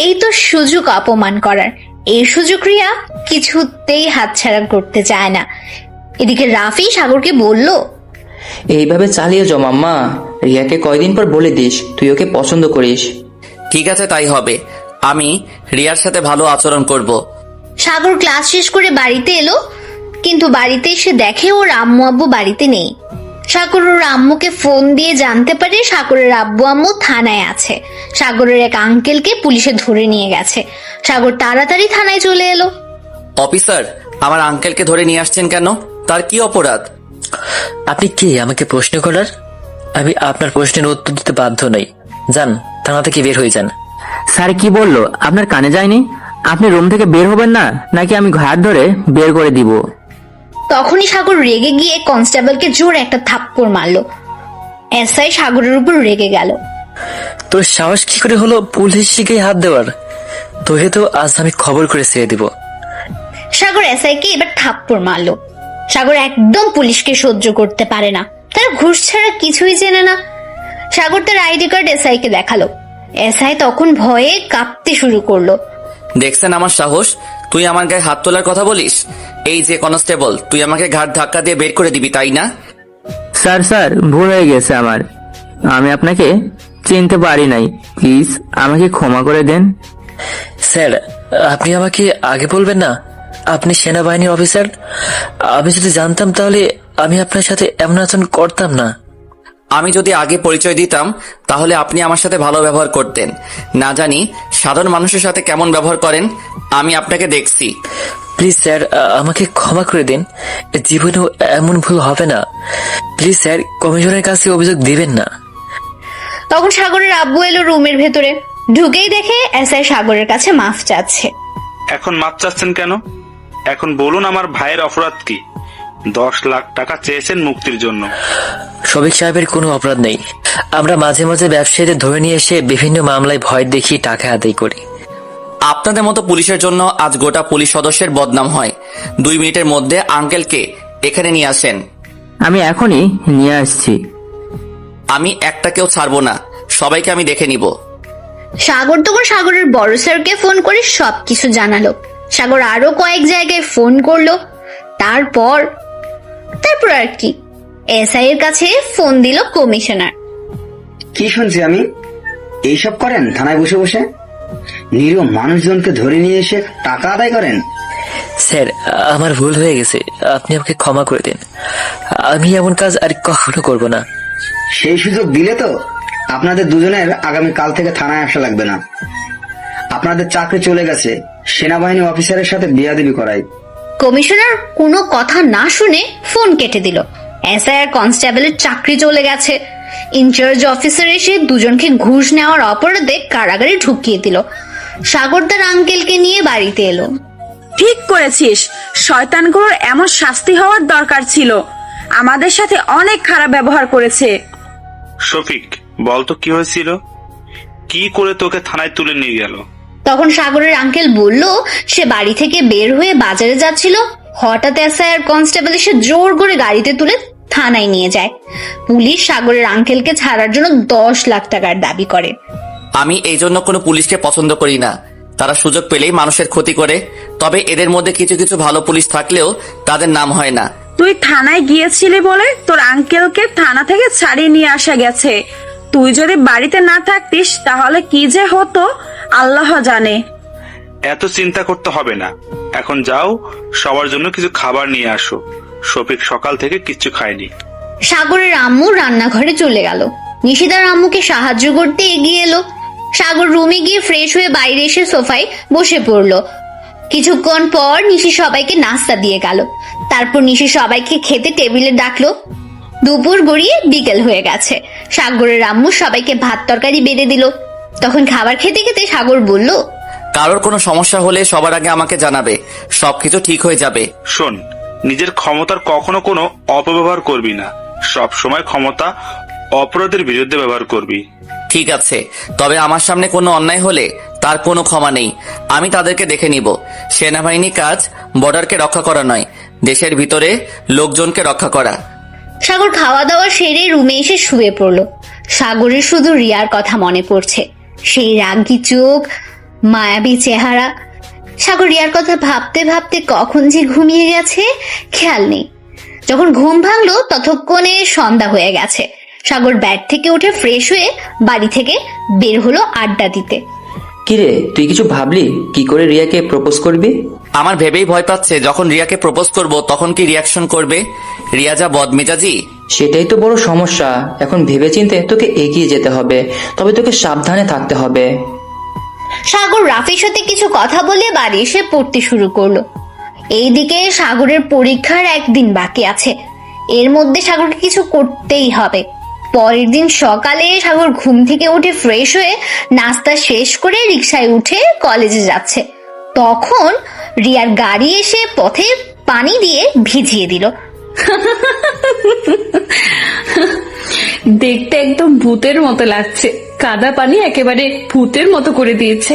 S2: এই তো সুযোগ অপমান করার। এই সুযোগ রিয়া কিছুতেই হাতছাড়া করতে চায় না। এদিকে রাফি সাগরকে বলল,
S6: এইভাবে চালিয়ে যাও মাম্মা। রিয়াকে কয়দিন পর বলে দিস তুই ওকে পছন্দ করিস।
S4: ঠিক আছে, তাই হবে। আমি রিয়ার সাথে ভালো আচরণ করব।
S2: সাগর ক্লাস শেষ করে বাড়িতে এলো, কিন্তু বাড়িতে এসে দেখে ওর আম্মু আব্বু বাড়িতে নেই। সাগর ওর আম্মুকে ফোন দিয়ে জানতে পারে সাগরের আব্বু আম্মু থানায় আছে। সাগরের এক আঙ্কেলকে পুলিশে ধরে নিয়ে গেছে। সাগর তাড়াতাড়ি থানায় চলে এলো।
S4: অফিসার, আমার আঙ্কেলকে ধরে নিয়ে আসছেন কেন? তার কি অপরাধ?
S9: আপনি কে আমাকে প্রশ্ন করার? আমি আপনার প্রশ্নের উত্তর দিতে বাধ্য নই। যান, থানা থেকে বের হয়ে যান।
S8: স্যার কি বললো আপনার কানে যায়নি? আপনি রুম থেকে বের হবেন না, নাকি আমি ঘাট ধরে বের করে দিব?
S2: তখনই সাগর রেগে গিয়ে কনস্টেবলকে জোরে একটা থাপ্পড় মারলো। এসআই সাগরের উপর রেগে গেল।
S9: তোর সাহস কি করে হলো পুলিশকে হাত দেওয়ার? তোকে তো আজ আমি খবর করে ছেড়ে দিব।
S2: সাগর এসআইকে এবার থাপ্পড় মারলো। সাগর একদম পুলিশকে সহ্য করতে পারে না, তার ঘুষ ছাড়া কিছুই চেনে না। সাগর তার আইডি কার্ড এসআইকে দেখালো। এসআই তখন ভয়ে কাঁপতে শুরু করলো।
S4: দেখছেন আমার সাহস? তুই আমার গায়ে হাত তোলার কথা বলিস? এই যে কনস্টেবল, তুই আমাকে ঘাট ধাক্কা দিয়ে বের করে দিবি, তাই না?
S8: স্যার ভুল হয়ে গেছে আমার, আমি আপনাকে চিনতে পারি নাই, প্লিজ আমাকে ক্ষমা করে দেন।
S9: স্যার, আপনি আমাকে আগে বলবেন না? আপনি সেনাবাহিনীর অফিসার। আমি যদি জানতাম তাহলে আমি আপনার সাথে এমন আচরণ করতাম না।
S4: আমি যদি আগে পরিচয় দিতাম তাহলে আপনি আমার সাথে ভালো ব্যবহার করতেন। না জানি সাধারণ মানুষের সাথে কেমন ব্যবহার করেন, আমি আপনাকে দেখছি।
S9: প্লিজ স্যার, আমাকে ক্ষমা করে দিন। জীবনেও এমন ভুল হবে না। প্লিজ স্যার, কমিশনের কাছে অভিযোগ দিবেন না।
S2: তখন সাগরের আব্বু এলো রুমের ভেতরে। ঢুকেই দেখে এসআই সাগরের কাছে মাফ চাচ্ছে।
S3: এখন মাপ চাচ্ছেন কেন? এখন বলুন আমার ভাইয়ের অপরাধ কি? 10 লাখ টাকা চেয়েছেন মুক্তির জন্য।
S9: শফিক সাহেবের কোনো অপরাধ নেই। আমরা মাঝে মাঝে ব্যবসায়ীদের ধরে নিয়ে এসে বিভিন্ন মামলায় ভয় দেখিয়ে টাকা আদায় করি।
S4: আপনাদের মতো পুলিশের জন্য আজ গোটা পুলিশ সদস্যের বদনাম হয়। 2 মিনিটের মধ্যে আঙ্কেলকে এখানে নিয়ে আসেন।
S8: আমি এখনই নিয়ে আসছি।
S4: আমি একটাকেও ছাড়বো না, সবাইকে আমি দেখে নিব।
S2: সাগর তখন সাগরের বড় স্যারকে ফোন করে সবকিছু জানালো। সাগর আরো কয়েক জায়গায় ফোন করলো। তারপর আর কি, এসআই এর কাছে ফোন দিল কমিশনার।
S10: কি শুনছি আমি? এইসব করেন থানায় বসে বসে? নিরীহ মানুষজনকে ধরে নিয়ে এসে টাকা আদায় করেন?
S9: স্যার, আমার ভুল হয়ে গেছে, আপনি আমাকে ক্ষমা করে দিন। আমি এমন কাজ আর কখনো করব না।
S10: সেই সুযোগ দিলে তো আপনাদের দুজনের আগামী কাল থেকে থানায় আসা লাগবে না। আপনাদের চাকরি চলে গেছে, সেনাবাহিনী অফিসারের সাথে বিয়াদবি করাই।
S2: কমিশনার কোনো কথা না শুনে ফোন কেটে দিল। এসআই আর কনস্টেবলের চাকরি চলে গেছে। ইনচার্জ অফিসার এসে দুজনকে ঘুষ নেওয়ার অপরাধে কারাগারে ঢুকিয়ে দিল। সাগর তার আঙ্কেলকে নিয়ে বাড়িতে এলো।
S5: ঠিক করেছিস, শয়তানগুলোর এমন শাস্তি হওয়ার দরকার ছিল। আমাদের সাথে অনেক খারাপ ব্যবহার করেছে।
S3: শফিক, বলতো কি হয়েছিল? কি করে তোকে থানায় তুলে নিয়ে গেল?
S2: তখন সাগরের আঙ্কেল বলল সে বাড়ি থেকে বের হয়ে বাজারে যাচ্ছিল। হঠাৎ এসআই আর কনস্টেবল এসে জোর করে গাড়িতে তুলে থানায় নিয়ে যায়। পুলিশ সাগরের আঙ্কেলকে ছাড়ার জন্য 10 লাখ টাকার দাবি করে।
S4: আমি এই জন্য কোনো পুলিশকে পছন্দ করি না। তারা সুযোগ পেলেই মানুষের ক্ষতি করে। তবে এদের মধ্যে কিছু কিছু ভালো পুলিশ থাকলেও তাদের নাম হয় না।
S5: তুই থানায় গিয়েছিলি বলে তোর আঙ্কেলকে থানা থেকে ছাড়িয়ে নিয়ে আসা গেছে। তুই যদি বাড়িতে না থাকতিস তাহলে কি যে হতো আল্লাহ জানে।
S3: এত চিন্তা করতে হবে না, এখন যাও সবার জন্য কিছু খাবার নিয়ে আসো। শফিক সকাল থেকে কিচ্ছু খায়নি।
S2: সাগরের আম্মু রান্নাঘরে চলে গেল। নিশিদার আম্মুকে সাহায্য করতে এগিয়ে এলো। সাগর রুমে গিয়ে ফ্রেশ হয়ে বাইরে এসে সোফায় বসে পড়লো। কিছুক্ষণ পর নিশি সবাইকে নাস্তা দিয়ে গেল। তারপর নিশি সবাইকে খেতে টেবিলে ডাকলো। দুপুর গড়িয়ে বিকেল হয়ে গেছে। সাগরের আম্মু সবাইকে ভাত তরকারি বেড়ে দিল। তখন খাবার খেতে খেতে সাগর বলল,
S4: কারোর কোনো সমস্যা হলে সবার আগে আমাকে জানাবে, সবকিছু ঠিক হয়ে যাবে।
S3: শোন, নিজের ক্ষমতার কখনো কোনো অপব্যবহার করবি না। সব সময় ক্ষমতা অপরাধের বিরুদ্ধে ব্যবহার করবি।
S4: ঠিক আছে, তবে আমার সামনে কোনো অন্যায় হলে তার কোনো ক্ষমা নেই। আমি তাদেরকে দেখে নিব। সেনাবাহিনী কাজ বর্ডারকে রক্ষা করা নয়, দেশের ভিতরে লোকজনকে রক্ষা করা।
S2: সাগর খাওয়া দাওয়া সেরে রুমে এসে শুয়ে পড়ল। সাগরের শুধু রিয়ার কথা মনে পড়ছে, সেই রাগী চোখ, মায়াবী চেহারা। সাগর রিয়ার কথা ভাবতে ভাবতে কখন যে ঘুমিয়ে গেছে খেয়াল নেই। যখন ঘুম ভাঙলো ততক্ষণে সন্ধ্যা হয়ে গেছে। সাগর ব্যাড থেকে উঠে ফ্রেশ হয়ে বাড়ি থেকে বের হলো আড্ডা দিতে।
S6: কিরে, তুই কিছু ভাবলি কি করে রিয়াকে প্রপোজ করবি?
S4: আমার ভেবেই ভয় পাচ্ছে, যখন রিয়াকে প্রপোজ করব তখন কি রিয়াকশন করবে। রিয়া যা বদমেজাজি।
S6: সেটাই তো বড় সমস্যা। এখন ভেবেচিন্তে তোকে এগিয়ে যেতে হবে, তবে তোকে সাবধানে থাকতে হবে।
S2: সাগর রাফির সাথে কিছু কথা বলে বাড়ি এসে পড়তে শুরু করলো। এইদিকে সাগরের পরীক্ষার একদিন বাকি আছে। এর মধ্যে সাগরকে কিছু করতেই হবে। পরের দিন সকালে সাগর ঘুম থেকে উঠে ফ্রেশ হয়ে নাস্তা শেষ করে রিকশায় উঠে কলেজে যাচ্ছে। তখন রিয়ার গাড়ি এসে পথে পানি দিয়ে ভিজিয়ে দিল।
S7: দেখতে একদম ভূতের মতো লাগছে। কাদা পানি একেবারে ভূতের মতো করে দিয়েছে।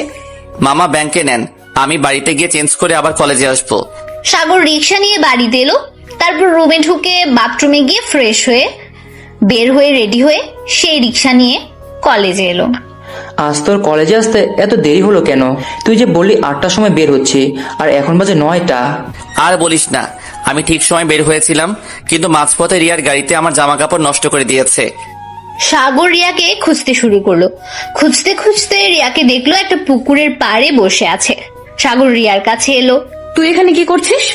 S4: মামা ব্যাংকে নেন, আমি বাড়িতে গিয়ে চেঞ্জ করে আবার কলেজে আসবো।
S2: সাগর রিকশা নিয়ে বাড়িতে এলো। তারপর রুমে ঢুকে বাথরুমে গিয়ে ফ্রেশ হয়ে বের হয়ে রেডি হয়ে সেই রিকশা নিয়ে কলেজে এলো।
S6: আজ তোর কলেজে আসতে এত দেরি হলো কেন? তুই যে বললি 8টার সময় বের হচ্ছি, আর এখন বাজে 9টা।
S4: আর বলিস না, আমি ঠিক সময় বের হয়েছিলাম, কিন্তু মাঝপথে রিয়ার গাড়িতে আমার জামা কাপড় নষ্ট করে দিয়েছে।
S2: সাগর রিয়াকে খুঁজতে শুরু করলো। খুঁজতে খুঁজতে রিয়াকে দেখলো একটা পুকুরের পাড়ে বসে আছে। সাগর রিয়ার কাছে এলো।
S7: তুই এখানে কি করছিস?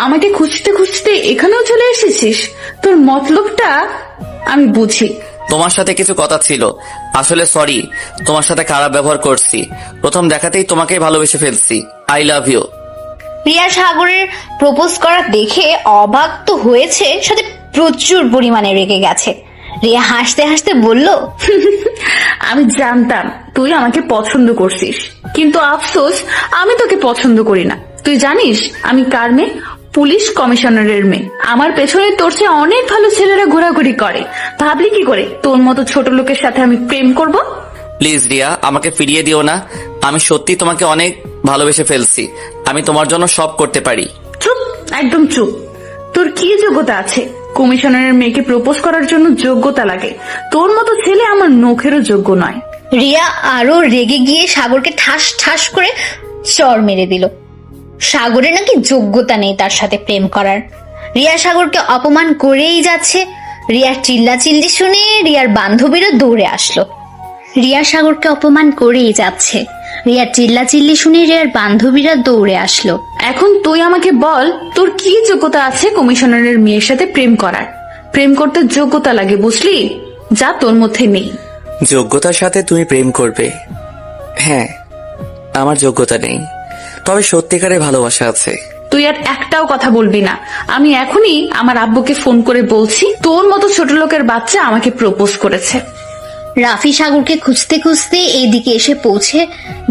S7: আমাকে খুঁজতে খুঁজতে এখানেও চলে এসেছিস? তোর মতলবটা আমি বুঝি।
S4: তোমার সাথে কিছু কথা ছিল। আসলে সরি, তোমার সাথে খারাপ ব্যবহার করছি। প্রথম দেখাতেই তোমাকে ভালোবেসে ফেলছি। I love you.
S2: রিয়া সাগরের প্রপোজ করা দেখে অবাক তো হয়েছে, সাথে প্রচুর পরিমাণে রেগে গেছে। রিয়া হাসতে হাসতে বলল,
S7: আমি জানতাম তুই আমাকে পছন্দ করছিস, কিন্তু আফসোস আমি তোকে পছন্দ করি না। তুই জানিস আমি কার মেয়ে? পুলিশ কমিশনারের মেয়ে। আমার পেছনে তোর চেয়ে অনেক ভালো ছেলেরা ঘোরাঘুরি করে। ভাবলি কি করে তোর মতো ছোট লোকের সাথে আমি প্রেম করব?
S4: প্লিজ রিয়া, আমাকে ফিরিয়ে দিও না। আমি সত্যি তোমাকে অনেক ভালোবেসে ফেলছি। আমি তোমার জন্য সব করতে পারি।
S7: চুপ, একদম চুপ। তোর কি যোগ্যতা আছে? কমিশনারের মেয়েকে প্রপোজ করার জন্য যোগ্যতা লাগে। তোর মতো ছেলে আমার নখেরও যোগ্য নয়।
S2: রিয়া আরো রেগে গিয়ে সাগরকে ঠাস ঠাস করে চড় মেরে দিল। সাগরের নাকি যোগ্যতা নেই তার সাথে প্রেম করার। রিয়া সাগরকে অপমান করেই যাচ্ছে। রিয়ার চিল্লাচিল্লি শুনে রিয়ার বান্ধবীরা দৌড়ে আসলো। রিয়া সাগরকে অপমান করেই যাচ্ছে। রিয়ার চিল্লাচিল্লি শুনে রিয়ার বান্ধবীরা দৌড়ে আসলো।
S7: এখন তুই আমাকে বল, তোর কি যোগ্যতা আছে কমিশনারের মেয়ের সাথে প্রেম করার? প্রেম করতে যোগ্যতা লাগে, বুঝলি? যা তোর মধ্যে নেই।
S4: যোগ্যতার সাথে তুমি প্রেম করবে? হ্যাঁ, আমার যোগ্যতা নেই, তবে সত্যিকারের ভালোবাসা আছে।
S7: তুই আর একটাও কথা বলবি না। আমি এখনই আমার আব্বুকে ফোন করে বলছি তোর মতো ছোট লোকের বাচ্চা আমাকে প্রপোজ করেছে।
S2: রাফি সাগরকে খুঁজতে খুঁজতে এইদিকে এসে পৌঁছে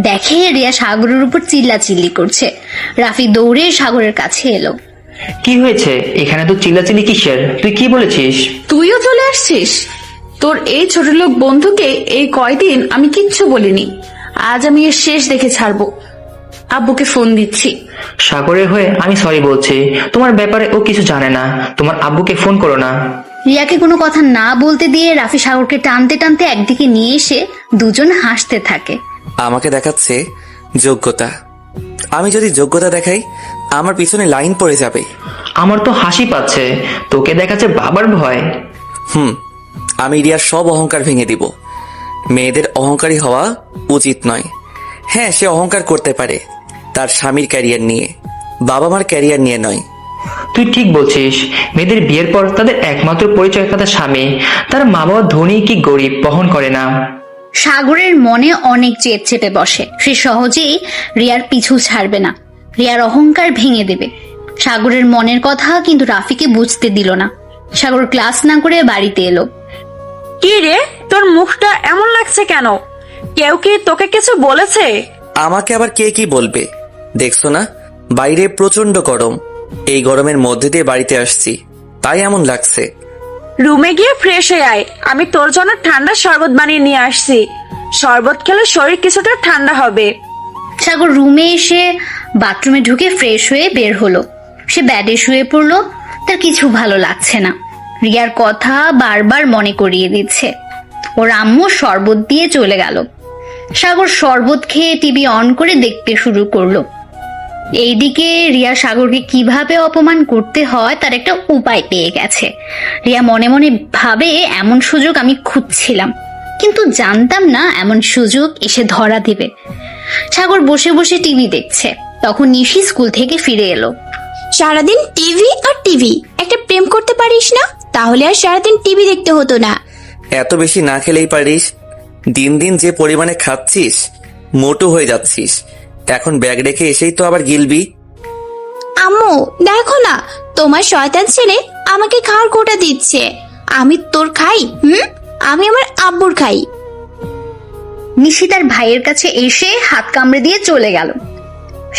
S2: দেখে রিয়া সাগরের উপর চিল্লাচিল্লি করছে। রাফি দৌড়ে সাগরের কাছে এলো।
S6: কি হয়েছে? এখানে তো চিল্লাচিল্লি কিসের? তুই কি বলেছিস?
S7: তুইও চলে আসছিস? তোর এই ছোট লোক বন্ধুকে এই কয়দিন আমি কিচ্ছু বলিনি। আজ আমি এর শেষ দেখে ছাড়বো। আব্বুকে ফোন দিচ্ছি।
S6: সাগরের হয়ে আমি সরি বলছি। তোমার ব্যাপারে ও কিছু জানে না। তোমার আব্বুকে ফোন করো না।
S2: রিয়াকে কোনো কথা না বলতে দিয়ে রাফি সাগরকে টানতে টানতে একদিকে নিয়ে এসে দুজন হাসতে থাকে।
S4: আমাকে দেখাচ্ছে যোগ্যতা। আমি যদি যোগ্যতা দেখাই, আমার পিছনে লাইন পড়ে যাবে।
S6: আমার তো হাসি পাচ্ছে, তোকে দেখাচ্ছে বাবার ভয়।
S4: আমি রিয়ার সব অহংকার ভেঙে দিব। মেয়েদের অহংকারী হওয়া উচিত নয়। হ্যাঁ, সে অহংকার করতে পারে তার স্বামীর ক্যারিয়ার নিয়ে, বাবা মার ক্যারিয়ার নিয়ে নয়।
S6: তুই ঠিক বলছিস, মেয়েদের বিয়ের পর তাদের একমাত্র পরিচয় তাদের স্বামী, তার মা বাবা ধনী কি গরিব বহন করে না।
S2: সাগরের মনে অনেক জেদ চেপে বসে। সে সহজেই রিয়ার পিছু ছাড়বে না, রিয়ার অহংকার ভেঙে দেবে। সাগরের মনের কথা কিন্তু রাফিকে বুঝতে দিল না। সাগর ক্লাস না করে বাড়িতে এলো।
S5: কি রে, তোর মুখটা এমন লাগছে কেন? কেউ কি তোকে কিছু বলেছে?
S4: আমাকে আবার কে কি বলবে? দেখছো না বাইরে প্রচন্ড গরম, এই গরমের মধ্যে দিয়ে বাড়িতে আসছি, তাই এমন লাগছে।
S5: রুমে গিয়ে ফ্রেশ হয়ে আয়, আমি তোর জন্য ঠান্ডা শরবত বানিয়ে নিয়ে আসছি। শরবত খেলে শরীর কিছুটা ঠান্ডা হবে।
S2: সাগর রুমে এসে বাথরুমে ঢুকে ফ্রেশ হয়ে বের হলো। সে বেডে শুয়ে পড়লো। তার কিছু ভালো লাগছে না। রিয়ার কথা বারবার মনে করিয়ে দিচ্ছে। ওর আম্মু শরবত দিয়ে চলে গেল। সাগর শরবত খেয়ে টিভি অন করে দেখতে শুরু করলো। এইদিকে রিয়া সাগরকে কিভাবে অপমান করতে হয় তার একটা উপায় পেয়ে গেছে। রিয়া মনে মনে ভাবে, এমন সুযোগ আমি খুঁজছিলাম, কিন্তু জানতাম না এমন সুযোগ এসে ধরা দিবে। সাগর বসে বসে টিভি দেখছে। তখন নিশি স্কুল থেকে ফিরে এলো।
S1: সারাদিন টিভি আর টিভি, একটা প্রেম করতে পারিস না? তাহলে আর সারাদিন টিভি দেখতে হতো না।
S4: এত বেশি না খেলেই পারিস? দিন দিন যে পরিমাণে খাচ্ছিস, মোটু হয়ে যাচ্ছিস। এখন ব্যাগ রেখে এসেই তো আবার গিলবি।
S1: আম্মু দেখো না, তোমার শয়তান ছেলে আমাকে খাওয়ার কোটা দিচ্ছে। আমি তোর খাই? আমি আমার আব্বুর খাই।
S2: নিশি তার ভাইয়ের কাছে এসে হাত কামড়ে দিয়ে চলে গেল।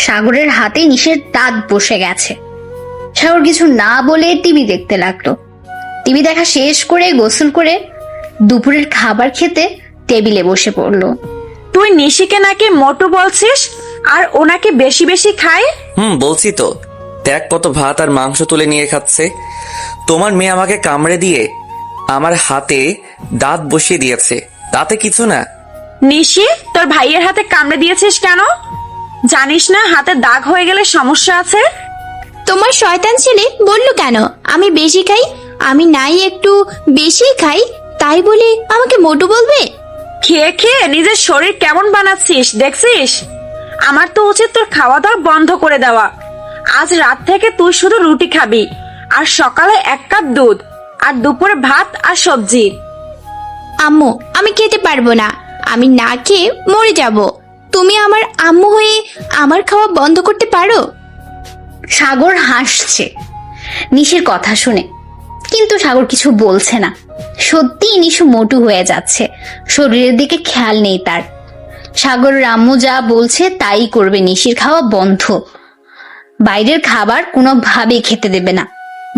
S2: সাগরের হাতে নিশের দাঁত বসে গেছে। সাগর কিছু না বলে টিভি দেখতে লাগলো। টিভি দেখা শেষ করে গোসল করে দুপুরের খাবার খেতে টেবিলে বসে পড়লো।
S5: তুই নিশিকে নাকি মোটু বলছিস, আর ও নাকি বেশি বেশি খায়?
S4: বলছি তো, দেখ কত ভাত আর মাংস তুলে নিয়ে খাচ্ছে। তোমার মেয়ে আমাকে কামড়ে দিয়ে আমার হাতে দাঁত বসিয়ে দিয়েছে, তাতে কিছু না।
S5: নিশি, তোর ভাইয়ের হাতে কামড়ে দিয়েছিস কেন? জানিস না হাতে দাগ হয়ে গেলে সমস্যা আছে?
S1: তোমার শয়তান ছেলে বললো কেন আমি বেশি খাই? আমি নাই একটু বেশি খাই, তাই বলে আমাকে মোটু বলবে?
S5: খেয়ে খেয়ে নিজের শরীর কেমন বানাচ্ছিস দেখছিস? আমার তো উচিত তোর খাওয়া দাওয়া বন্ধ করে দেওয়া। আজ রাত থেকে তুই শুধু রুটি খাবি, আর সকালে 1 কাপ দুধ, আর দুপুরে ভাত আর সবজি।
S1: আম্মু আমি খেতে পারবো না, আমি না খেয়ে মরে যাব। তুমি আমার আম্মু হয়ে আমার খাওয়া বন্ধ করতে পারো?
S2: সাগর হাসছে নিশির কথা শুনে, কিন্তু সাগর কিছু বলছে না। সত্যি নিশু মোটু হয়ে যাচ্ছে, শরীরের দিকে খেয়াল নেই তার। সাগর আম্মু যা বলছে তাই করবে, নিশির খাওয়া বন্ধ। বাইরের খাবার কোনোভাবেই খেতে দেবে না।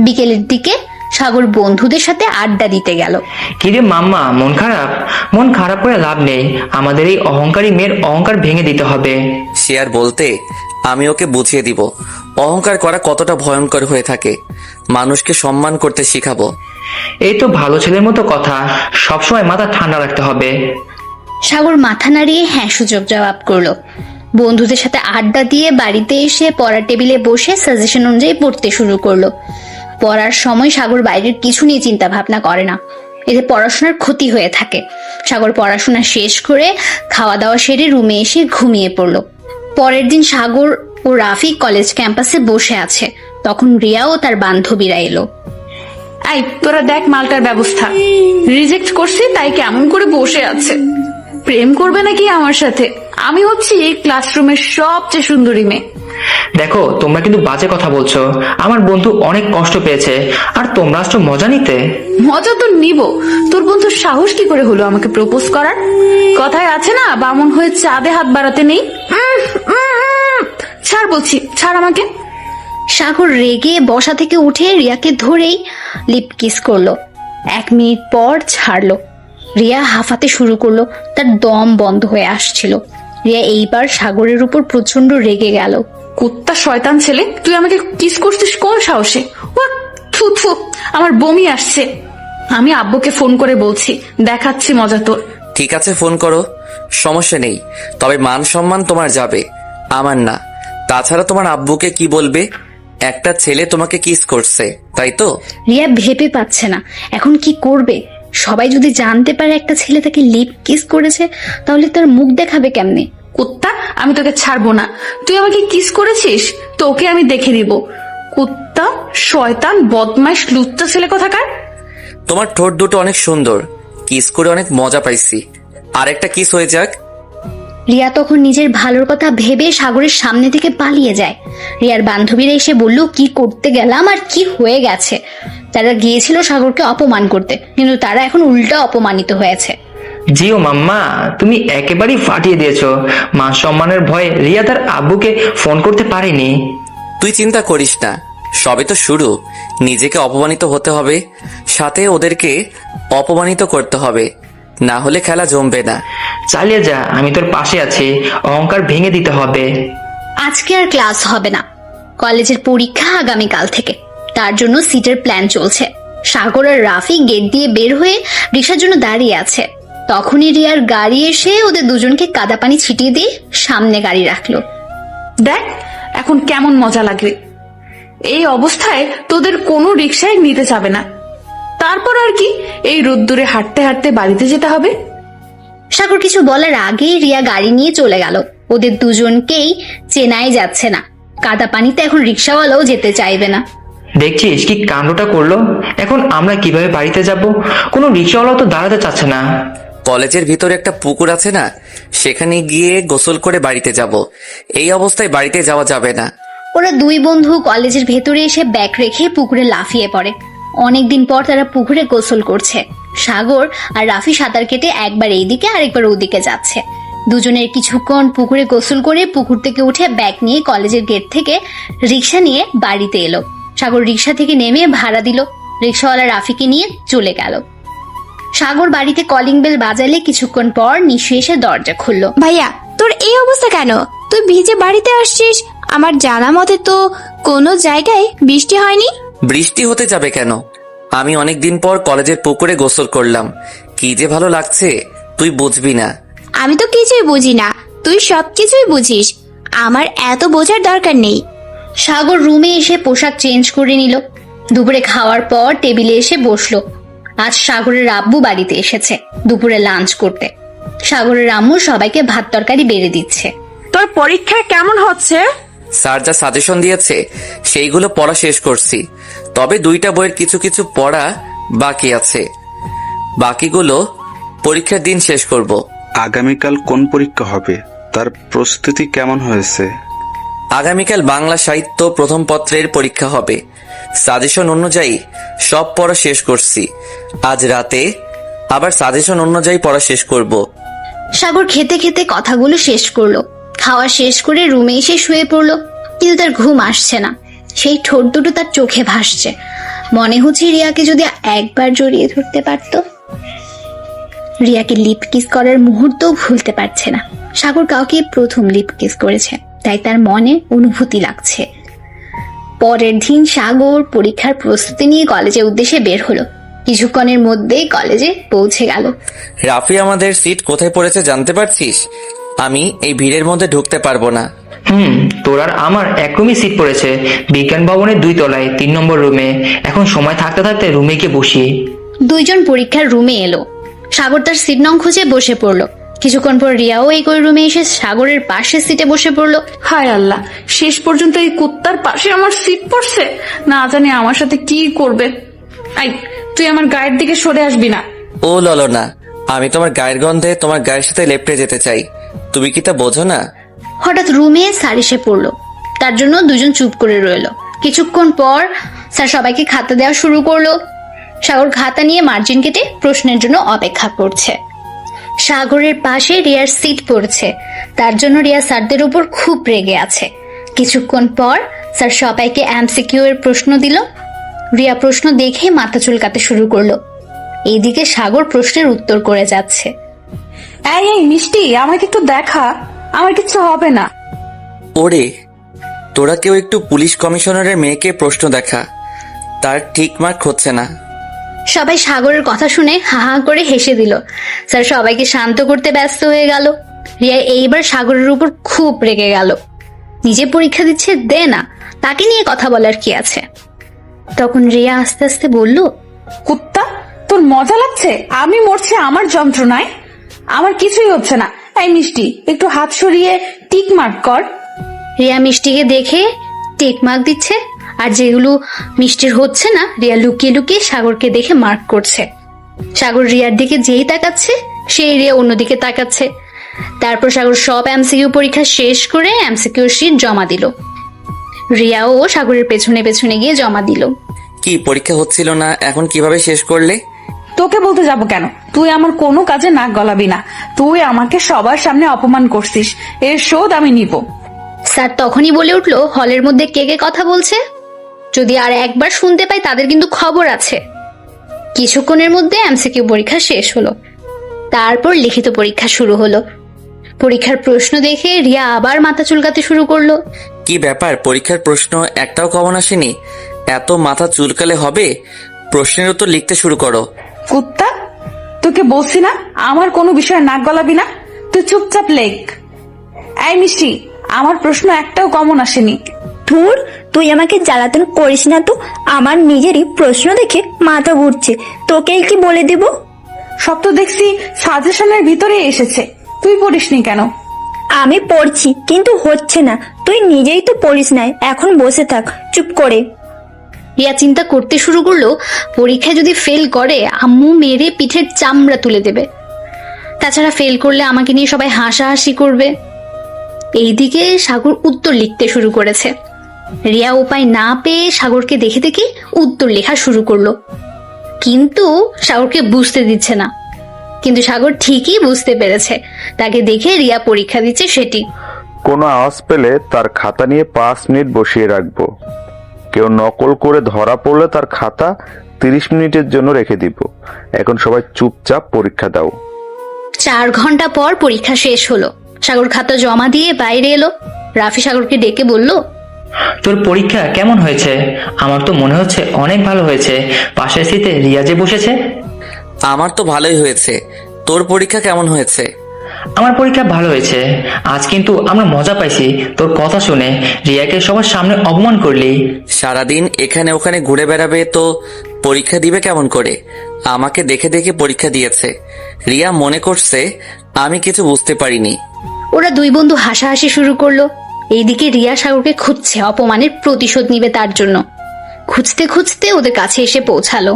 S2: বিকেলের দিকে সাগর বন্ধুদের সাথে আড্ডা দিতে গেল।
S6: কিরে মাম্মা, মন খারাপ? মন খারাপ করে লাভ নেই, আমাদের এই অহংকারী মেয়ের অহংকার ভেঙে দিতে হবে।
S4: সে আর বলতে, আমি ওকে বুঝিয়ে দিব অহংকার করা কতটা ভয়ঙ্কর হয়ে থাকে। মানুষকে সম্মান করতে শিখাবো।
S6: এই তো ভালো ছেলের মতো কথা, সবসময় মাথা ঠান্ডা রাখতে হবে।
S2: সাগর মাথা নাড়িয়ে হ্যাঁ সুযোগ জবাব করলো। বন্ধুদের সাথে আড্ডা দিয়ে বাড়িতে এসে পড়ার টেবিলে বসে সাজেশন অনুযায়ী পড়তে শুরু করলো। পড়ার সময় সাগর বাইরের কিছু নিয়ে চিন্তা ভাবনা করে না, এতে পড়াশোনার ক্ষতি হয়ে থাকে। সাগর পড়াশোনা শেষ করে খাওয়া দাওয়া সেরে রুমে এসে ঘুমিয়ে পড়লো। পরের দিন সাগর ও রাফি কলেজ ক্যাম্পাসে বসে আছে। তখন রিয়া ও তার বান্ধবীরা এলো।
S7: এই তোরা দেখ মালটার ব্যবস্থা, রিজেক্ট করছি তাই কেমন করে বসে আছে। প্রেম করবে নাকি আমার সাথে? আমি হচ্ছি এই ক্লাসরুমের সবচেয়ে সুন্দরী মেয়ে।
S6: দেখো, তোমরা কিন্তু বাজে কথা বলছো। আমার বন্ধু অনেক কষ্ট পেয়েছে, আর তোমরা আসছো মজা নিতে।
S7: মজা তো নিব, তোর বন্ধুর সাহস কি করে হলো আমাকে প্রপোজ করার? কথায় আছে না, বামন হয়ে চাঁদে হাত বাড়াতে নেই। ছাড় বলছি, ছাড় আমাকে।
S2: সাগর রেগে বসা থেকে উঠে রিয়াকে ধরেই লিপ কিস করলো। 1 মিনিট পর ছাড়লো। রিয়া হাঁফাতে শুরু করলো, তার দম বন্ধ হয়ে আসছিল। রিয়া এইবার সাগরের উপর প্রচন্ড রেগে গেল।
S7: কুত্তা শয়তান ছেলে, তুই আমাকে কিস করছিস কোন সাহসে? থু থু, আমার বমি আসছে। আমি আব্বুকে ফোন করে বলছি, দেখাচ্ছি মজা তোর।
S4: ঠিক আছে, ফোন করো, সমস্যা নেই। তবে মান সম্মান তোমার যাবে, আমার না। তাছাড়া তোমার আব্বুকে কি বলবে? একটা ছেলে তোমাকে কিস করছে, তাই তো?
S2: রিয়া ভেবে পাচ্ছে না এখন কি করবে। সবাই যদি জানতে পারে একটা ছেলে তাকে লিপ কিস করেছে, তাহলে তার মুখ দেখাবে কেমনে?
S7: কুত্তা, আমি তোকে ছাড়বো না। তুই আমাকে কিস করেছিস, তোকে আমি দেখে নিব। কুত্তা, শয়তান, বদমাইশ, লুচ্চা ছেলে কোথাকার।
S4: তোমার ঠোঁট দুটো অনেক সুন্দর, কিস করে অনেক মজা পাইছি। আর একটা কিস হয়ে যাক।
S2: রিয়া তখন নিজের ভালোর কথা ভেবে সাগরের সামনে থেকে পালিয়ে যায়। রিয়ার বান্ধবীরা এসে বলল, কি করতে গেলাম আর কি হয়ে গেছে। তারা গিয়েছিল সাগরকে অপমান করতে, কিন্তু তারা এখন উল্টা অপমানিত হয়েছে।
S6: জিও মাম্মা, তুমি একেবারেই ফাটিয়ে দিয়েছো। মান সম্মানের ভয়ে রিয়া তার আব্বুকে ফোন করতে পারেনি।
S4: তুই চিন্তা করিস না, সবে তো শুরু। নিজেকে অপমানিত হতে হবে, সাথে ওদেরকে অপমানিত করতে হবে, না হলে খেলা জমবে না।
S6: চালিয়ে যা, আমি তোর পাশে আছি। অহংকার ভেঙে দিতে হবে।
S2: আজকে আর ক্লাস হবে না, কলেজের পরীক্ষা আগামীকাল থেকে। তার জন্য সিটের প্ল্যান চলছে। সাগর আর রাফি গেট দিয়ে বের হয়ে রিক্সার জন্য দাঁড়িয়ে আছে। তখনই রিয়ার গাড়ি এসে ওদের দুজনকে কাদা পানি ছিটিয়ে দিয়ে সামনে গাড়ি রাখলো।
S7: দেখ এখন কেমন মজা লাগবে। এই অবস্থায় তোদের কোনো রিক্সায় নিতে যাবে না। তারপর আর কি, এই রোদ্দুরে হাঁটতে হাঁটতে বাড়িতে যেতে হবে।
S2: সাগর কিছু বলার আগেই রিয়া গাড়ি নিয়ে চলে গেল। ওদের দুজনকেই চেনাই যাচ্ছে না। কাদা পানিতে এখন রিক্সাওয়ালাও যেতে চাইবে না।
S6: দেখছিস কি কাণ্ডটা করলো? এখন আমরা কিভাবে বাড়িতে যাব? কোনো রিক্সাওয়ালা তো দাঁড়াতে চাচ্ছে না।
S4: কলেজের ভিতরে একটা পুকুর আছে না, সেখানে গিয়ে গোসল করে বাড়িতে যাব। এই অবস্থায় বাড়িতে যাওয়া যাবে না।
S2: ওরা দুই বন্ধু কলেজের ভেতরে এসে ব্যাগ রেখে পুকুরে লাফিয়ে পড়ে। অনেকদিন পর তারা পুকুরে গোসল করছে। সাগর আর রাফি সাঁতার কেটে একবার এইদিকে আরেকবার ওদিকে যাচ্ছে। দুজনের কিছুক্ষণ পুকুরে গোসল করে পুকুর থেকে উঠে ব্যাগ নিয়ে কলেজের গেট থেকে রিক্সা নিয়ে বাড়িতে এলো। সাগর রিক্সা থেকে নেমে ভাড়া দিল। রিক্সাওয়ালা রাফিকে নিয়ে চলে গেল। সাগর বাড়িতে কলিং বেল বাজালে কিছুক্ষণ পর নিশু এসে দরজা খুললো।
S1: ভাইয়া, তোর এই অবস্থা কেন? তুই ভিজে বাড়িতে আসছিস? আমার জানা মতে তো কোনো জায়গায় বৃষ্টি হয়নি।
S4: বৃষ্টি হতে যাবে কেন? আমি অনেকদিন পর কলেজের পুকুরে গোসল করলাম, কি যে ভালো লাগছে তুই বুঝবি না।
S1: আমি তো কিছুই বুঝি না, তুই সবকিছুই বুঝিস। আমার এত বোঝার দরকার নেই।
S2: সাগর রুমে এসে পোশাক চেঞ্জ করে নিল। দুপুরে খাওয়ার পর টেবিলে এসে বসলো। আজ সাগরের আব্বু বাড়িতে এসেছে দুপুরে লাঞ্চ করতে। সাগরের আম্মু সবাইকে ভাত তরকারি বেড়ে দিচ্ছে।
S5: তোর পরীক্ষা কেমন হচ্ছে?
S4: স্যার যা সাজেশন দিয়েছে সেইগুলো পড়া শেষ করছি, তবে 2টা বইয়ের কিছু কিছু পড়া বাকি আছে। বাকিগুলো পরীক্ষার দিন শেষ করব।
S3: আগামীকাল কোন পরীক্ষা হবে, তার প্রস্তুতি কেমন হয়েছে?
S4: আগামীকাল বাংলা সাহিত্য প্রথম পত্রের পরীক্ষা হবে। সাজেশন অনুযায়ী সব পড়া শেষ করছি। আজ রাতে আবার সাজেশন অনুযায়ী পড়া শেষ করব।
S2: সাগর খেতে খেতে কথাগুলো শেষ করলো। খাওয়া শেষ করে রুমে এসে শুয়ে পড়লো, কিন্তু তার ঘুম আসছে না। সেই ঠোঁট দুটো তার চোখে ভাসছে। মনে হচ্ছে রিয়াকে যদি একবার জড়িয়ে ধরতে পারত। রিয়াকে লিপ কিস করার মুহূর্তও ভুলতে পারছে না। সাগর কাউকে প্রথম লিপ কিস করেছে, তাই তার মনে অনুভূতি লাগছে। পরের দিন সাগর পরীক্ষার প্রস্তুতি নিয়ে কলেজের উদ্দেশ্যে বের হলো। কিছুক্ষণের মধ্যেই কলেজে পৌঁছে গেল।
S4: রাফি, আমাদের সিট কোথায় পড়েছে জানতে পারছিস? আমি এই ভিড়ের মধ্যে ঢুকতে পারবো না।
S6: তোর আর আমার এক রুমে সিট পড়েছে, বিজ্ঞান ভবনের 2 তলায় 3 নম্বর রুমে। এখন সময় থাকতে থাকতে রুমে গিয়ে বসি।
S2: দুইজন পরীক্ষার রুমে এলো। সাগর তার সিট নং খুঁজে বসে পড়লো। কিছুক্ষণ পর রিয়াও এই রুমে এসে সাগরের পাশের সিটে বসে পড়লো।
S7: হায় আল্লাহ, শেষ পর্যন্ত এই কুত্তার পাশে আমার সিট পড়ছে। না জানি আমার সাথে কি করবে। আই, তুই আমার গায়ের দিকে সরে আসবি না।
S4: ও ললনা, আমি তোমার গায়ের গন্ধে তোমার গায়ের সাথে লেপটে যেতে চাই, তুমি কি তা বোঝো না?
S2: হঠাৎ রুমে স্যার এসে পড়লো। তার জন্য দুজন চুপ করে রইলো। কিছুক্ষণ পর স্যার সবাইকে খাতা দেওয়া শুরু করলো। সাগর খাতা নিয়ে মার্জিন কেটে প্রশ্নের জন্য অপেক্ষা করছে। সাগরের পাশে রিয়ার সিট পড়ছে, তার জন্য রিয়া স্যারদের উপর খুব রেগে আছে। কিছুক্ষণ পর স্যার সবাইকে এমসিকিউ এর প্রশ্ন দিল। রিয়া প্রশ্ন দেখে মাথা চুলকাতে শুরু করলো। এইদিকে সাগর প্রশ্নের উত্তর করে যাচ্ছে।
S7: এই এই মিষ্টি, আমাকে একটু দেখা, আমার কিছু হবে না।
S4: ওরে, তোরা কেউ একটু পুলিশ কমিশনারের মেয়েকে প্রশ্ন দেখা, তার ঠিক মার্ক হচ্ছে না।
S2: সবাই সাগরের কথা শুনে হা হা করে হেসে দিল। স্যার সবাইকে শান্ত করতে ব্যস্ত হয়ে গেল। রিয়া এইবার সাগরের উপর খুব রেগে গেল। নিজে পরীক্ষা দিচ্ছে, দে না, তাকে নিয়ে কথা বলার কি আছে। তখন রিয়া আস্তে আস্তে বলল,
S7: কুত্তা, তোর মজা লাগছে? আমি মরছি আমার যন্ত্রণায়, আমার কিছুই হচ্ছে না। এই মিষ্টি, একটু হাত সরিয়ে টিক মার্ক কর।
S2: রিয়া মিষ্টিকে দেখে টিক মার্ক দিচ্ছে, আর যেগুলো মিষ্টির হচ্ছে না রিয়া লুকিয়ে লুকিয়ে সাগরকে দেখে মার্ক করছে। সাগর রিয়ার দিকে যেই তাকাচ্ছে সেই রিয়া অন্যদিকে তাকাচ্ছে। তারপর সাগর সব এমসিকিউ পরীক্ষা শেষ করে এমসিকিউ শিট জমা দিল। রিয়াও সাগরের পেছনে পেছনে গিয়ে জমা দিল।
S4: কি পরীক্ষা হচ্ছিল না, এখন কিভাবে শেষ করলে?
S7: তোকে বলতে যাব কেন? তুই আমার কোনো কাজে নাক গলাবি না। তুই আমাকে সবার সামনে অপমান করছিস, এর শোধ আমি নিব।
S2: স্যার তখনই বলে উঠলো, হলের মধ্যে কে কে কথা বলছে, যদি আর একবার শুনতে পাই তাদের কিন্তু খবর আছে। কিছুক্ষণের মধ্যে এমসিকিউ পরীক্ষা শেষ হলো। তারপর লিখিত পরীক্ষা শুরু হলো। পরীক্ষার প্রশ্ন দেখে রিয়া আবার মাথা চুলকাতে শুরু করলো।
S4: কি ব্যাপার, পরীক্ষার প্রশ্ন একটাও কমন আসেনি? এত মাথা চুলকালে হবে? প্রশ্নের উত্তর লিখতে শুরু করো।
S7: কুত্তা, তোকে বলছি না আমার কোনো বিষয়ে নাক গলাবি না, তুই চুপচাপ লেখ। এই মিষ্টি, আমার প্রশ্ন একটাও কমন আসেনি।
S11: ধুর, তুই আমাকে জ্বালাতন করিস না তো, আমার নিজেরই প্রশ্ন দেখে মাথা ঘুরছে, তোকে কি বলে দেব?
S7: সব তো দেখছি সাজেশনের ভিতরে এসেছে, তুই পড়িসনি কেন?
S11: আমি পড়ছি কিন্তু হচ্ছে না, তুই নিজেই তো পড়িস না, এখন বসে থাক চুপ করে।
S2: রিয়া চিন্তা করতে শুরু করলো, পরীক্ষায় যদি ফেল করে আম্মু মেরে পিঠের চামড়া তুলে দেবে। তাছাড়া ফেল করলে আমাকে নিয়ে সবাই হাসাহাসি করবে। এইদিকে সাগর উত্তর লিখতে শুরু করেছে। রিয়া উপায় না পেয়ে সাগরকে দেখে দেখে উত্তর লেখা শুরু করলো, কিন্তু সাগরকে বুঝতে দিচ্ছে না। কিন্তু সাগর ঠিকই বুঝতে পেরেছে, তাকে দেখে রিয়া পরীক্ষা দিচ্ছে সেটি।
S3: কোনো আওয়াজ পেলে তার খাতা নিয়ে 5 মিনিট বসিয়ে রাখবো। কেউ নকল করে ধরা পড়লে তার খাতা 30 মিনিটের জন্য রেখে দিব। এখন সবাই চুপচাপ পরীক্ষা দাও।
S2: 4 ঘন্টা পর পরীক্ষা শেষ হলো। সাগর খাতা জমা দিয়ে বাইরে এলো। রাফি সাগরকে ডেকে বলল,
S6: তোর পরীক্ষা কেমন হয়েছে? আমার তো মনে হচ্ছে অনেক ভালো হয়েছে। পাশের সিটে রিয়া যে বসেছে।
S4: আমার তো ভালোই হয়েছে, তোর পরীক্ষা কেমন হয়েছে?
S6: আমার পরীক্ষা ভালো হয়েছে। আজ কিন্তু আমরা মজা পাইছি তোর কথা শুনে। রিয়াকে সবার সামনে অপমান করলি।
S4: সারাদিন এখানে ওখানে ঘুরে বেড়াবে তো পরীক্ষা দিবে কেমন করে? আমাকে দেখে দেখে পরীক্ষা দিয়েছে। রিয়া মনে করছে আমি কিছু বুঝতে পারিনি।
S2: ওরা দুই বন্ধু হাসাহাসি শুরু করলো। এইদিকে রিয়া সাগরকে খুঁজছে, অপমানের প্রতিশোধ নিবে তার জন্য। খুঁজতে খুঁজতে ওদের কাছে এসে পৌঁছালো।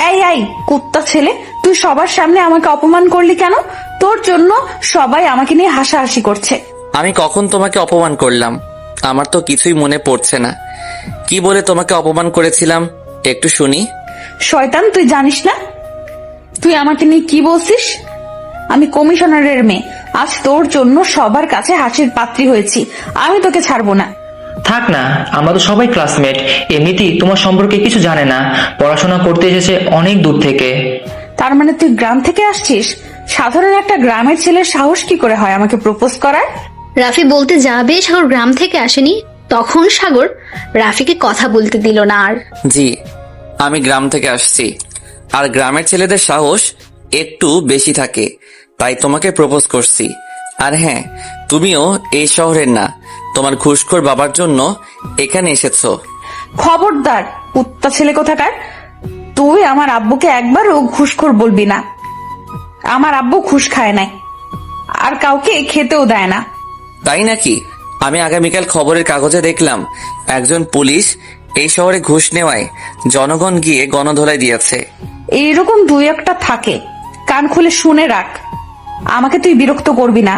S7: এই এই কুত্তা ছেলে, তুই সবার সামনে আমাকে অপমান করলি কেন? তোর জন্য সবাই আমাকে নিয়ে হাসাহাসি করছে।
S4: আমি কখন তোমাকে অপমান করলাম? আমার তো কিছুই মনে পড়ছে না। কি বলে তোমাকে অপমান করেছিলাম একটু শুনি।
S7: শয়তান, তুই জানিস না তুই আমাকে নিয়ে কি বলছিস? আমি কমিশনারের মেয়ে, আজ তোর জন্য সবার কাছে হাসির পাত্রী হয়েছি। আমি তোকে ছাড়বো না।
S6: থাক না, আমরা তো সবাই ক্লাসমেট। এমনিতেই তোমার সম্পর্কে কিছু জানে না, পড়াশোনা করতে এসেছে অনেক দূর থেকে।
S7: তার মানে তুই গ্রাম থেকে আসছিস? সাধারণ একটা গ্রামের ছেলের সাহস কি করে হয় আমাকে প্রপোজ করার?
S2: রাফি বলতে যাবে সাগর গ্রাম থেকে আসেনি, তখন সাগর রাফিকে কথা বলতে দিল না আর।
S4: জি, আমি গ্রাম থেকে আসছি, আর গ্রামের ছেলেদের সাহস একটু বেশি থাকে, তাই তোমাকে প্রপোজ করছি। আর হ্যাঁ, তুমিও এই শহরের না, তোমার ঘুষখোর বাবার জন্য এখানে এসেছো।
S7: খবরদার কুত্তা ছেলে কোথাকার, তুই আমার আব্বুকে একবারও ঘুষখোর বলবি না। আমার আব্বু ঘুষ খায় নাই, আর কাউকে খেতেও দেয় না।
S4: তাই নাকি? আমি আগামীকাল খবরের কাগজে দেখলাম একজন পুলিশ এই শহরে ঘুষ নেওয়ায় জনগণ গিয়ে গণধোলাই দিয়েছে।
S7: এইরকম দুই একটা থাকে, কান খুলে শুনে রাখ। আমাকে তুই বিরক্ত করবি না।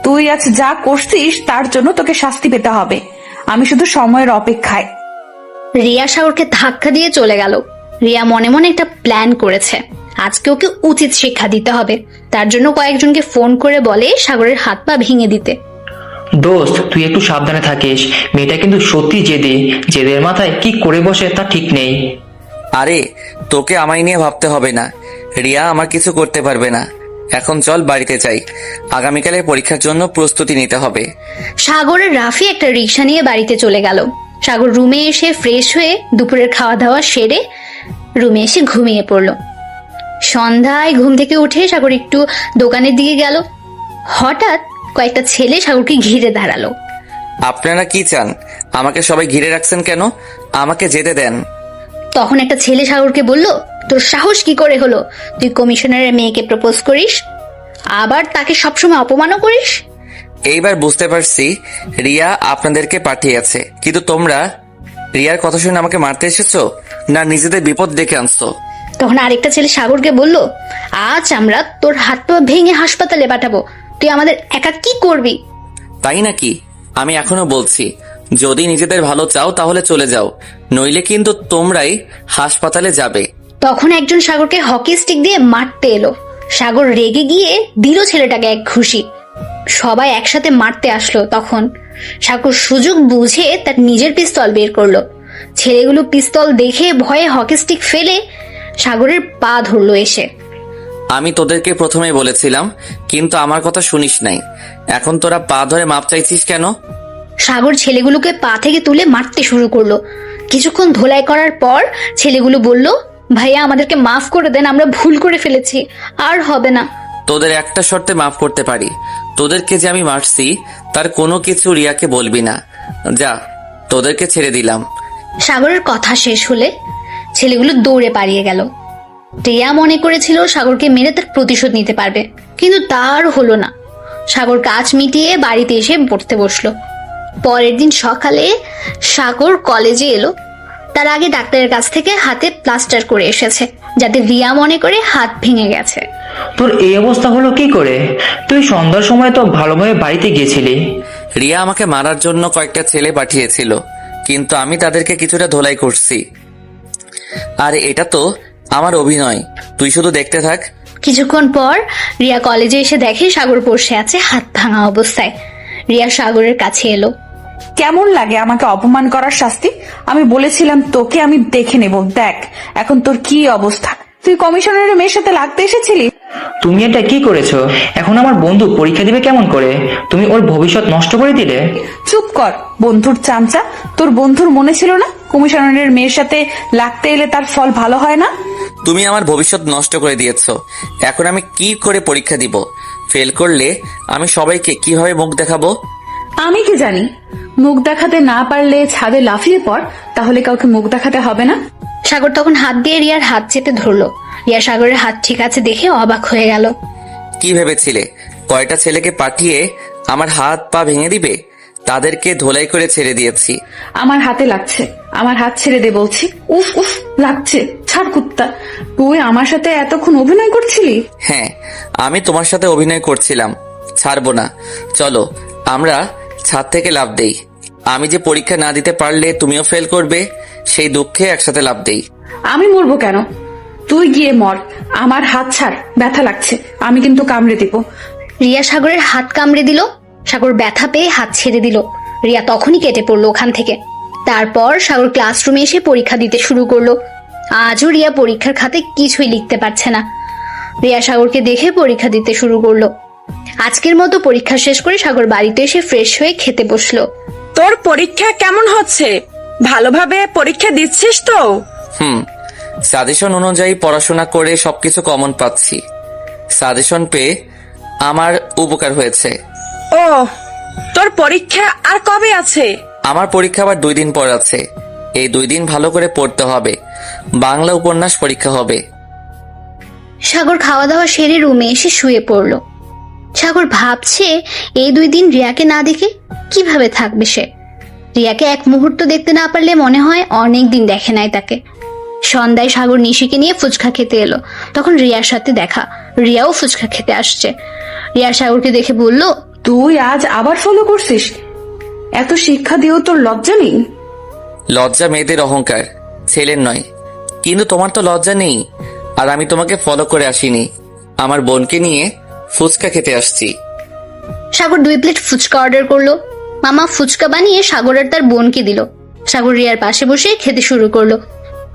S7: তুই আজ যা করছিস তার জন্য তোকে শাস্তি পেতে হবে। আমি শুধু সময়ের অপেক্ষায়।
S2: রিয়া সাগরকে ধাক্কা দিয়ে চলে গেল। রিয়া মনে মনে একটা প্ল্যান করেছে, আজকে ওকে উচিত শিক্ষা দিতে হবে। তার জন্য কয়েকজনকে ফোন করে বলে সাগরের হাত পা ভেঙে দিতে।
S6: দোস্ত, তুই একটু সাবধানে থাকিস। মেয়েটা কিন্তু সত্যি জেদি, জেদের মাথায় কি করে বসে তা ঠিক নেই।
S4: আরে, তোকে আমায় নিয়ে ভাবতে হবে না, রিয়া আমার কিছু করতে পারবে না। এখন চল বাড়িতে যাই, আগামীকালের পরীক্ষার জন্য প্রস্তুতি নিতে হবে।
S2: সাগরের রাফি একটা রিক্সা নিয়ে বাড়িতে চলে গেল। সাগর রুমে এসে ফ্রেশ হয়ে দুপুরের খাওয়া দাওয়া সেরে রুমে এসে ঘুমিয়ে পড়ল। সন্ধ্যায় ঘুম থেকে উঠে সাগর একটু দোকানের দিকে গেল। হঠাৎ কয়েকটা ছেলে সাগরকে ঘিরে দাঁড়ালো।
S4: আপনারা কি চান? আমাকে সবাই ঘিরে রাখছেন কেন? আমাকে যেতে দেন।
S2: তখন একটা ছেলে সাগরকে বলল, তোর সাহস কি করে হলো তুই কমিশনারের মেয়েকে প্রপোজ করিস, আবার তাকে সবসময় অপমানও করিস?
S4: এইবার বুঝতে পারছি রিয়া আপনাদেরকে পাঠিয়েছে, কিন্তু তোমরা রিয়ার কথা শুনে আমাকে মারতে এসেছো না নিজেদের বিপদ ডেকে আনছো?
S2: তখন আরেকটা ছেলে সাগরকে বলল, আজ আমরা তোর হাত পা ভেঙে হাসপাতালে পাঠাবো, তুই আমাদের একা কি করবি?
S4: তাই নাকি? আমি এখনো বলছি, যদি নিজেদের ভালো চাও তাহলে চলে যাও, নইলে কিন্তু তোমরাই হাসপাতালে যাবে।
S2: তখন একজন সাগরকে হকি স্টিক দিয়ে মারতে এলো। সাগর রেগে গিয়ে দিল ছেলেটাকে এক ঘুষি। সবাই একসাথে মারতে আসলো। তখন সাগর সুযোগ বুঝে তার নিজের পিস্তল বের করলো। ছেলেগুলো পিস্তল দেখে ভয়ে হকি স্টিক ফেলে সাগরের পা ধরলো এসে।
S4: আমি তোদেরকে প্রথমে বলেছিলাম, কিন্তু আমার কথা শুনিস নাই। এখন তোরা পা ধরে মাপ চাইছিস কেন?
S2: সাগর ছেলেগুলোকে পা থেকে তুলে মারতে শুরু করলো। কিছুক্ষণ ধোলাই করার পর ছেলেগুলো বলল, ভাইয়া আমাদেরকে মাফ করে দেন, আমরা ভুল করে ফেলেছি, আর হবে না।
S4: তোদের একটা শর্তে মাফ করতে পারি, তোদেরকে যে আমি মারছি তার কোনো কিছু রিয়াকে বলবি না। যা, তোদেরকে ছেড়ে দিলাম।
S2: সাগরের কথা শেষ হলে ছেলেগুলো দৌড়ে পালিয়ে গেল। রিয়া মনে করেছিল সাগরকে মেরে তার প্রতিশোধ নিতে পারবে, কিন্তু তার হলো না। সাগর কাজ মিটিয়ে বাড়িতে এসে পড়তে বসলো। পরের দিন সকালে সাগর কলেজে এলো। তার আগে ডাক্তারের কাছ থেকে হাতে প্লাস্টার করে এসেছে, যাতে রিয়া মনে করে হাত ভেঙে গেছে।
S6: তোর এই অবস্থা হলো কি করে? তুই সন্ধ্যার সময় তো ভালোভাবে বাড়িতে গিয়েছিলি।
S4: রিয়া আমাকে মারার জন্য কয়েকটা ছেলে পাঠিয়েছিল, কিন্তু আমি তাদেরকে কিছুটা ধোলাই করছি। আর এটা তো আমার অভিনয়, তুই শুধু দেখতে থাক।
S2: কিছুক্ষণ পর রিয়া কলেজে এসে দেখে সাগর বসে আছে হাত ভাঙা অবস্থায়। রিয়া সাগরের কাছে এলো।
S7: কেমন লাগে আমাকে অপমান করার শাস্তি? আমি বলেছিলাম তোকে আমি দেখে নেব, দেখ এখন তোর কি অবস্থা। তুই কমিশনারের মেয়ের সাথে লাগতে এসেছিলি।
S6: তুমি এটা কি করেছো? এখন আমার বন্ধু পরীক্ষা দিবে কেমন করে? তুমি ওর ভবিষ্যৎ নষ্ট করে দিলে।
S7: চুপ কর বন্ধুর চামচা। তোর বন্ধুর মনে ছিল না কমিশনারের মেয়ের সাথে লাগতে এলে তার ফল ভালো হয় না?
S4: তুমি আমার ভবিষ্যৎ নষ্ট করে দিয়েছো। এখন আমি কি করে পরীক্ষা দিব? ফেল করলে আমি সবাইকে কিভাবে মুখ দেখাবো?
S7: আমি কি জানি, মুখ দেখাতে না পারলে ছাদে লাফিয়ে পড়, তাহলে কাউকে মুখ দেখাতে হবে না।
S2: সাগর তখন হাত দিয়ে রিয়ার হাত চেপে ধরলো। রিয়া সাগরের হাত ঠিক আছে দেখে অবাক হয়ে গেল।
S4: কি ভেবেছিলে কয়টা ছেলেকে পাঠিয়ে আমার হাত পা ভেঙে দিবে? তাদেরকে ধোলাই করে ছেড়ে দিয়েছি।
S7: আমার হাতে লাগছে, আমার হাত ছেড়ে দে বলছি। উফ উফ লাগছে, ছাড় কুত্তা। তুই আমার সাথে এতক্ষণ অভিনয় করছিলি?
S4: হ্যাঁ, আমি তোমার সাথে অভিনয় করছিলাম, ছাড়বো না। চলো আমরা ছাদ থেকে লাফ দেই। আমি যে পরীক্ষা না দিতে পারলে তুমিও ফেল করবে, সেই দুঃখে একসাথে লাফ দেই।
S7: আমি মরবো কেন? তুই গিয়ে মর, আমার হাত ছাড়, ব্যথা লাগছে, আমি কিন্তু কামড়ে দিব।
S2: রিয়া সাগরের হাত কামড়ে দিল। সাগর ব্যথা পেয়ে হাত ছেড়ে দিল। রিয়া তখনই কেটে পড়লো ওখান থেকে। তারপর সাগর ক্লাসরুমে এসে পরীক্ষা দিতে শুরু করলো। আজও রিয়া পরীক্ষার খাতে কিছুই লিখতে পারছে না। রিয়া সাগরকে দেখে পরীক্ষা দিতে শুরু করলো। আজকের মতো পরীক্ষা শেষ করে সাগর বাড়িতে এসে ফ্রেশ হয়ে খেতে বসলো।
S5: তোর পরীক্ষা কেমন হচ্ছে? ভালোভাবে পরীক্ষা দিচ্ছিস তো?
S4: সাজেশন অনুযায়ী পড়াশোনা করে সবকিছু কমন পাচ্ছি। সাজেশন পেয়ে আমার উপকার হয়েছে।
S5: ও, তোর পরীক্ষা আর কবে আছে?
S4: আমার পরীক্ষা আবার 2 দিন পর আছে। এই 2 দিন ভালো করে পড়তে হবে। বাংলা উপন্যাস পরীক্ষা হবে।
S2: সাগর খাওয়া দাওয়া সেরে রুমে এসে শুয়ে পড়লো। সাগর ভাবছে এই 2 দিন রিয়াকে না দেখে কিভাবে থাকবে সে। রিয়াকে এক মুহূর্ত দেখতে না পারলে মনে হয় অনেক দিন দেখে নাই তাকে। সন্ধ্যায় সাগর নিশিকে নিয়ে ফুচকা খেতে এলো। তখন রিয়ার সাথে দেখা। রিয়াও ফুচকা খেতে আসছে। রিয়া সাগরকে দেখে বলল,
S7: তুই আজ আবার ফলো করছিস? এত শিক্ষা দিয়েও তোর লজ্জা নেই?
S4: লজ্জা মেয়েদের অহংকার, ছেলের নয়। কিন্তু তোমার তো লজ্জা নেই। আর আমি তোমাকে ফলো করে আসিনি, আমার বোনকে নিয়ে ফুচকা খেতে আসছি।
S2: সাগর 2 প্লেট ফুচকা অর্ডার করলো। মামা ফুচকা বানিয়ে সাগর আর তার বোনকে দিল। সাগর রিয়ার পাশে বসে খেতে শুরু করলো।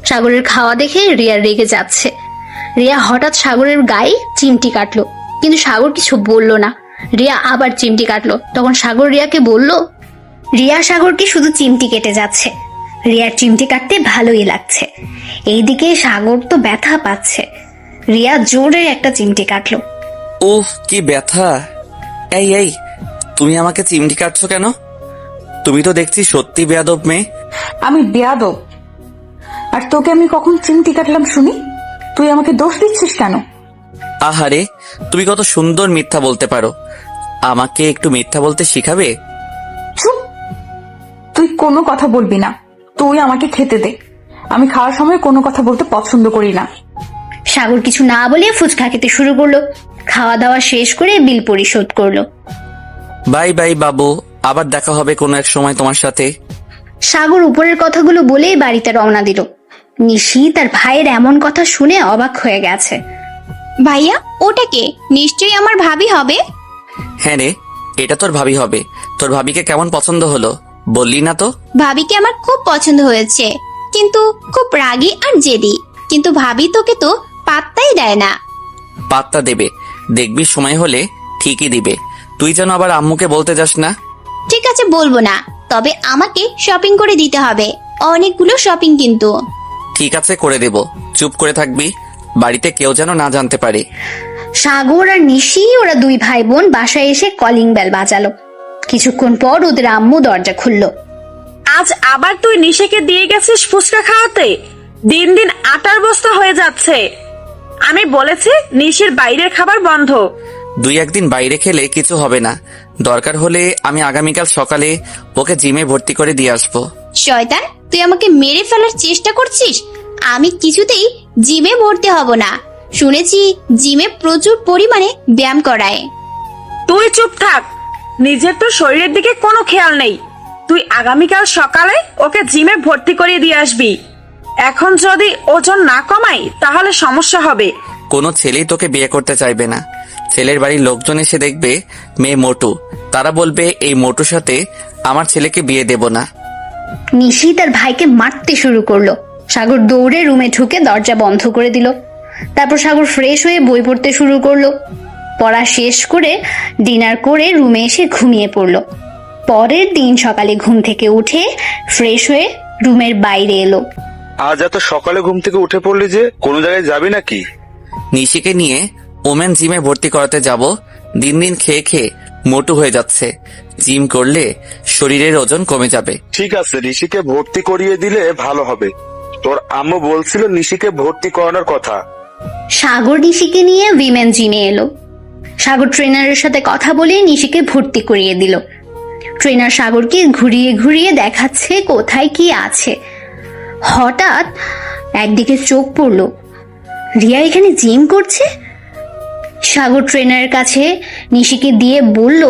S2: সাগরের খাওয়া দেখে রিয়া রেগে যাচ্ছে। রিয়া হঠাৎ সাগরের গায়ে চিমটি কাটলো, কিন্তু সাগর কিছু বলল না। রিয়া আবার চিমটি কাটলো। তখন সাগর রিয়াকে বলল, রিয়া সাগরকে শুধু চিমটি কেটে যাচ্ছে। রিয়ার চিমটি কাটতে ভালোই লাগছে, এইদিকে সাগর তো ব্যথা পাচ্ছে। রিয়া জোরে একটা চিমটি কাটলো।
S4: উফ, কি ব্যথা! এই এই, তুমি আমাকে চিমটি কাটছো কেন? তুমি তো দেখছি সত্যি বেয়াদব মেয়ে।
S7: আমি বেয়াদব? আর তোকে আমি কখন চিমটি কাটলাম শুনি? তুই আমাকে দোষ দিচ্ছিস কেন?
S4: আহারে, তুমি কত সুন্দর মিথ্যা বলতে পারো। আমাকে একটু মিথ্যা বলতে শিখাবে?
S7: চুপ, তুই কোনো কথা বলবি না। তুই আমাকে খেতে দে, আমি খাওয়ার সময় কোনো কথা বলতে পছন্দ করি না।
S2: সাগর কিছু না বলে ফুচকা খেতে শুরু করলো। খাওয়া দাওয়া শেষ করে বিল পরিশোধ করলো।
S4: বাই বাই বাবু, আবার দেখা হবে কোনো এক সময় তোমার সাথে।
S2: সাগর উপরের কথাগুলো বলেই বাড়িতে রওনা দিল। নিশি তার ভাইয়ের এমন কথা শুনে অবাক হয়ে গেছে।
S1: ভাইয়া, ওটা কে? নিশ্চয়ই আমার ভাবি হবে।
S4: হ্যাঁ রে, এটা তোর ভাবি হবে। তোর ভাবিকে কেমন পছন্দ হলো বললি না তো?
S1: ভাবিকে আমার খুব পছন্দ হয়েছে, কিন্তু খুব রাগী আর জেদি। কিন্তু ভাবি তোকে তো পাত্তাই দেয় না।
S4: পাত্তা দেবে, দেখবি সময় হলে ঠিকই দিবে। তুই যেন আবার আম্মুকে বলতে যাস না।
S1: ঠিক আছে, বলবো না, তবে আমাকে শপিং করে দিতে হবে, অনেকগুলো শপিং কিন্তু।
S4: ঠিক আছে, করে দেব। চুপ করে থাকবি, বাড়িতে কেউ যেন না জানতে পারে।
S2: সাগর আর নিশি ওরা দুই ভাই বোন বাসায় এসে কলিং বেল বাজালো। কিছুক্ষণ পর ওদের আম্মু দরজা খুললো।
S5: আজ আবার তুই নিশিকে দিয়ে গেছিস ফুচকা খাওয়াতে? দিন দিন আটার বস্তা হয়ে যাচ্ছে। আমি বলেছি নিশির বাইরের খাবার বন্ধ।
S4: দুই একদিন বাইরে খেলে কিছু হবে না। দরকার হলে আমি আগামীকাল সকালে ওকে জিমে ভর্তি করে দিয়ে আসবো।
S1: শয়তান, তুই আমাকে মেরে ফেলার চেষ্টা করছিস? আমি কিছুতেই জিমে ভর্তি হব না। শুনেছি জিমে প্রচুর পরিমাণে ব্যায়াম করায়।
S5: তুই চুপ থাক, নিজের তো শরীরের দিকে কোনো খেয়াল নেই। তুই আগামীকাল সকালে ওকে জিমে ভর্তি করিয়ে দিয়ে আসবি। এখন যদি ওজন না কমাই তাহলে সমস্যা হবে।
S4: কোনো ছেলেই তোকে বিয়ে করতে চাইবে না। ছেলের বাড়ির লোকজন এসে দেখবে মেয়ে মোটু, তারা বলবে এই মোটুর সাথে আমার ছেলেকে বিয়ে দেব না।
S2: নিশি তার ভাইকে মারতে শুরু করলো। সাগর দৌড়ে রুমে ঢুকে দরজা বন্ধ করে দিল। তারপর সাগর ফ্রেশ হয়ে বই পড়তে শুরু করলো। পড়া শেষ করে ডিনার করে রুমে এসে ঘুমিয়ে পড়লো। পরের দিন সকালে ঘুম থেকে উঠে ফ্রেশ হয়ে রুমের বাইরে এলো।
S3: আজ এত সকালে ঘুম থেকে উঠে পড়লি যে, কোনো জায়গায় যাবি নাকি?
S4: নিশিকে নিয়ে ওমেন জিমে ভর্তি করাতে যাব। দিন দিন খেয়ে খেয়ে মোটু হয়ে যাচ্ছে। জিম করলে শরীরের ওজন কমে যাবে।
S3: ঠিক আছে, ঋষিকে ভর্তি করিয়ে দিলে ভালো হবে। তোর আম্মু বলছিল নিশিকে ভর্তি করানোর কথা।
S2: সাগর নিশিকে নিয়ে উইমেন জিমে এলো। সাগর ট্রেনারের সাথে কথা বলে নিশিকে ভর্তি করিয়ে দিল। ট্রেনার সাগরকে ঘুরিয়ে ঘুরিয়ে দেখাচ্ছে কোথায় কি আছে। হঠাৎ একদিকে চোখ পড়লো, রিয়া এখানে জিম করছে। সাগর ট্রেনারের কাছে নিশিকে দিয়ে বলল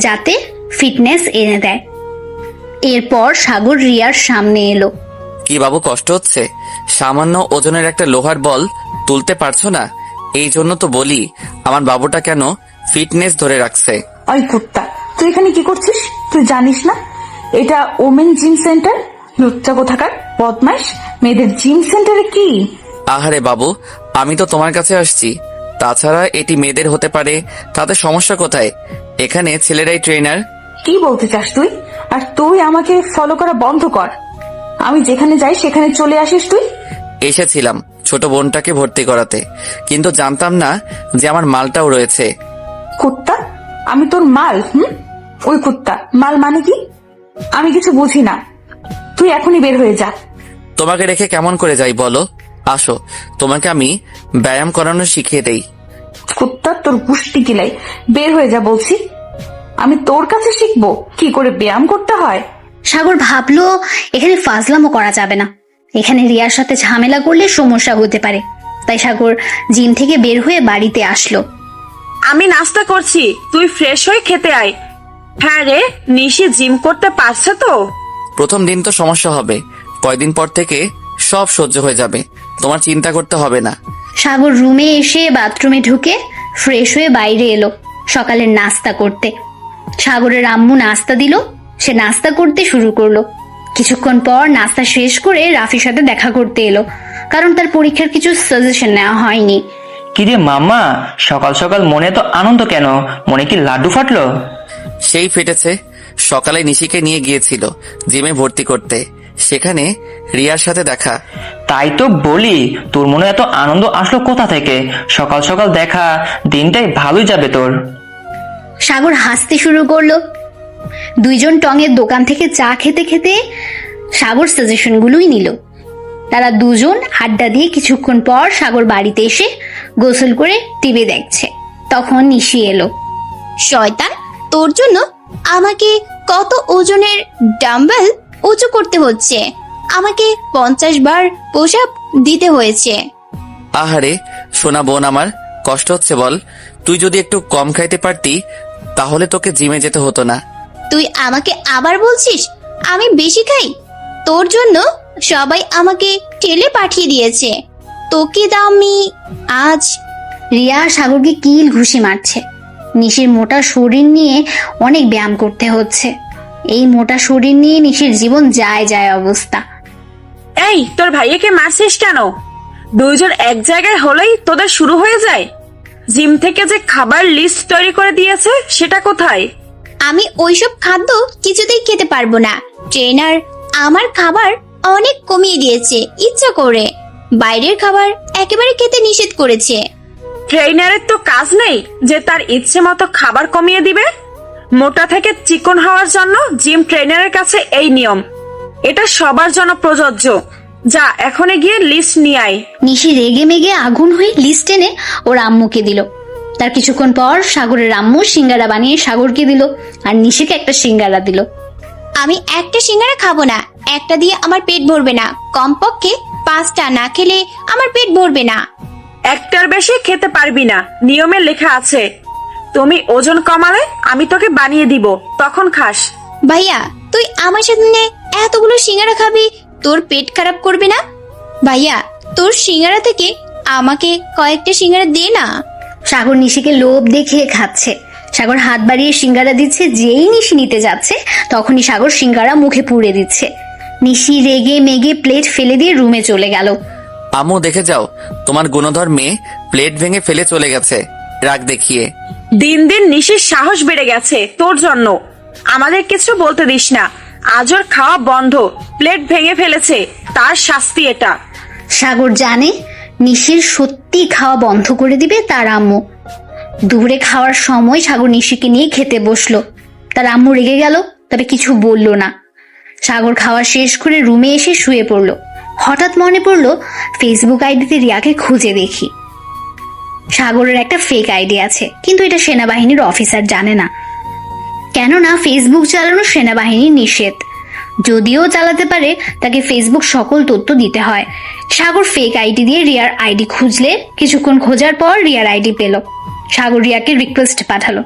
S2: যাতে ফিটনেস এনে দেয়। এরপর সাগর রিয়ার সামনে এলো।
S4: কি বাবু, কষ্ট হচ্ছে? সামান্য ওজনের একটা লোহার বল তুলতে পারছো না? এই জন্য তো বলি আমার বাবুটা কেন ফিটনেস ধরে রাখছে।
S7: ওই কুত্তা, তুই এখানে কি করছিস? তুই জানিস না এটা ওমেন জিম সেন্টার? লুচ্চা কোথাকার বদমাইশ, মেয়েদের জিম সেন্টারে কি?
S4: আহারে বাবু, আমি তো তোমার কাছে আসছি। তাছাড়া এটি মেয়েদের হতে পারে, তাতে সমস্যা কোথায়? এখানে ছেলেরাই ট্রেনার।
S7: কি বলতে চাস তুই? আর তুই আমাকে ফলো করা বন্ধ কর। আমি যেখানে যাই সেখানে চলে আসিস তুই।
S4: এসেছিলাম ছোট বোনটাকে ভর্তি করাতে, কিন্তু জানতাম না যে আমার মালটাও রয়েছে।
S7: কুত্তা, আমি তোর মাল? ওই কুত্তা, মাল মানে কি? আমি কিছু বুঝি না। তুই এখনই বের হয়ে যা।
S4: তোমাকে রেখে কেমন করে যাই বলো? আসো, তোমাকে আমি ব্যায়াম করানো শিখিয়ে দেই।
S7: কুত্তা, তোর গুষ্টি কিলাই, বের হয়ে যা বলছি। আমি তোর কাছে শিখবো কি করে ব্যায়াম করতে হয়?
S2: সাগর ভাবলো এখানে ফাজলামো করা যাবে না। এখানে রিয়ার সাথে ঝামেলা করলে সমস্যা হতে পারে। তাই সাগর জিম থেকে বের হয়ে বাড়িতে আসলো।
S5: আমি নাস্তা করছি, তুই ফ্রেশ হয়ে খেতে আয়। হ্যাঁ রে, নিশি জিম করতে পারছে তো?
S4: প্রথম দিন তো সমস্যা হবে, কয়দিন পর থেকে সব সহ্য হয়ে যাবে, তোমার চিন্তা করতে হবে না।
S2: সাগর রুমে এসে বাথরুমে ঢুকে ফ্রেশ হয়ে বাইরে এলো সকালের নাস্তা করতে। সাগরের আম্মু নাস্তা দিল, সে নাস্তা করতে শুরু করলো। কিছুক্ষণ পর নাস্তা শেষ করে রাফির সাথে দেখা করতে এলো, কারণ তার পরীক্ষার কিছু সাজেশন নেওয়া হয়নি।
S6: কিরে মামা, সকাল সকাল মনে তো আনন্দ কেন? মনে কি লাড্ডু ফাটলো?
S4: সেই ফেটেছে। সকালে নিশিকে নিয়ে গিয়েছিল জিমে ভর্তি করতে, সেখানে রিয়ার সাথে দেখা।
S6: তাই তো বলি, তোর মনে এত আনন্দ আসলো কোথা থেকে? সকাল সকাল দেখা, দিনটাই ভালোই যাবে তোর।
S2: সাগর হাসতে শুরু করলো। দুইজন টঙের দোকান থেকে চা খেতে খেতে সাগর সাজেশনগুলোই নিল। তারা দুজন আড্ডা দিয়ে কিছুক্ষণ পর সাগর বাড়িতে এসে গোসল করে টিভি দেখছে। তখন নিশি এলো।
S1: শয়তান, তোর জন্য আমাকে কত ওজনের ডাম্বেল উঁচু করতে হচ্ছে, আমাকে 50 বার পোশাক দিতে হয়েছে।
S4: আহারে সোনা বোন, আমার কষ্ট হচ্ছে বল। তুই যদি একটু কম খাইতে পারতি তাহলে তোকে জিমে যেতে হতো না।
S1: তুই আমাকে আবার বলছিস আমি বেশি খাই? তোর জন্য সবাই আমাকে ঠেলে পাঠিয়ে দিয়েছে, তোকে দামি আজ।
S2: রিয়া সাগরকে কিল ঘুষি মারছে। নিশির মোটা শরীর নিয়ে অনেক ব্যায়াম করতে হচ্ছে। এই মোটা শরীর নিয়ে নিশির জীবন যায় যায় অবস্থা।
S5: এই, তোর ভাইয়াকে মারছিস কেন? দুইজন এক জায়গায় হলেই তোদের শুরু হয়ে যায়। জিম থেকে যে খাবার লিস্ট তৈরি করে দিয়েছে সেটা কোথায়?
S1: আমি ওইসব খাদ্য কিছুতেই খেতে পারবো না। ট্রেনার আমার খাবার অনেক কমিয়ে দিয়েছে ইচ্ছা করে, বাইরের খাবার একেবারে খেতে নিষেধ করেছে।
S5: ট্রেনারের তো কাজ নেই যে তার ইচ্ছে মতো খাবার কমিয়ে দিবে। মোটা থেকে চিকন হওয়ার জন্য জিম ট্রেনারের কাছে এই নিয়ম, এটা সবার জন্য প্রযোজ্য। যা এখনই গিয়ে লিস্ট নিয়ে আয়।
S2: নিশি রেগে মেগে আগুন হয়ে লিস্ট এনে ওর আম্মুকে দিল। তার কিছুক্ষণ পর সাগরের আম্মু সিঙ্গারা বানিয়ে সাগরকে দিল, আর নিশিকে একটা সিঙ্গারা দিল।
S1: আমি একটা সিঙ্গারা খাবো না, একটা দিয়ে আমার পেট ভরবে না। কমপক্ষে 5টা না খেলে আমার পেট ভরবে না।
S5: একটার বেশি খেতে পারবি না, নিয়মে লেখা আছে। তুমি ওজন কমালে আমি তোকে বানিয়ে দিব, তখন খাস।
S1: ভাইয়া, তুই আমার সামনে এতগুলো সিঙ্গারা খাবি, তোর পেট খারাপ করবে না? ভাইয়া, তোর সিঙ্গারা থেকে আমাকে কয়েকটা সিঙ্গারা দে না।
S2: সাগর নিশিকে লোভ দেখিয়ে খাচ্ছে। সাগর হাত বাড়িয়ে সিঙ্গারা দিচ্ছে, যেই নিশি নিতে যাচ্ছে তখনই সাগর সিঙ্গারা মুখে পুড়ে দিচ্ছে। নিশি রেগে মেগে প্লেট ফেলে দিয়ে রুমে চলে গেল।
S4: আম্মু দেখে যাও, তোমার গুণধর মেয়ে প্লেট ভেঙে ফেলে চলে গেছে রাগ দেখিয়ে।
S5: দিন দিন নিশির সাহস বেড়ে গেছে তোর জন্য। আমাদের কিছু বলতে দিস না, আজ ওর খাওয়া বন্ধ। প্লেট ভেঙে ফেলেছে, তার শাস্তি এটা।
S2: সাগর জানে নিশির সত্যি খাওয়া বন্ধ করে দিবে তার আম্মু। দুপুরে খাওয়ার সময় সাগর নিশিকে নিয়ে খেতে বসলো। তার আম্মু রেগে গেল, তবে কিছু বলল না। সাগর খাওয়া শেষ করে রুমে এসে শুয়ে পড়লো। হঠাৎ মনে পড়লো ফেসবুক আইডিতে রিয়াকে খুঁজে দেখি। সাগরের একটা ফেক আইডি আছে, কিন্তু এটা সেনাবাহিনীর অফিসার জানে না, কেননা ফেসবুক চালানো সেনাবাহিনীর নিষেধ। যদিও চালাতে পারে, তাকে ফেসবুক সকল তথ্য দিতে হয়। সাগর ফেক আইডি দিয়ে রিয়ার আইডি খুঁজলে কিছুক্ষণ খোঁজার পর রিয়ার আইডি পেল। সাগর রিয়াকে রিকোয়েস্ট পাঠালো,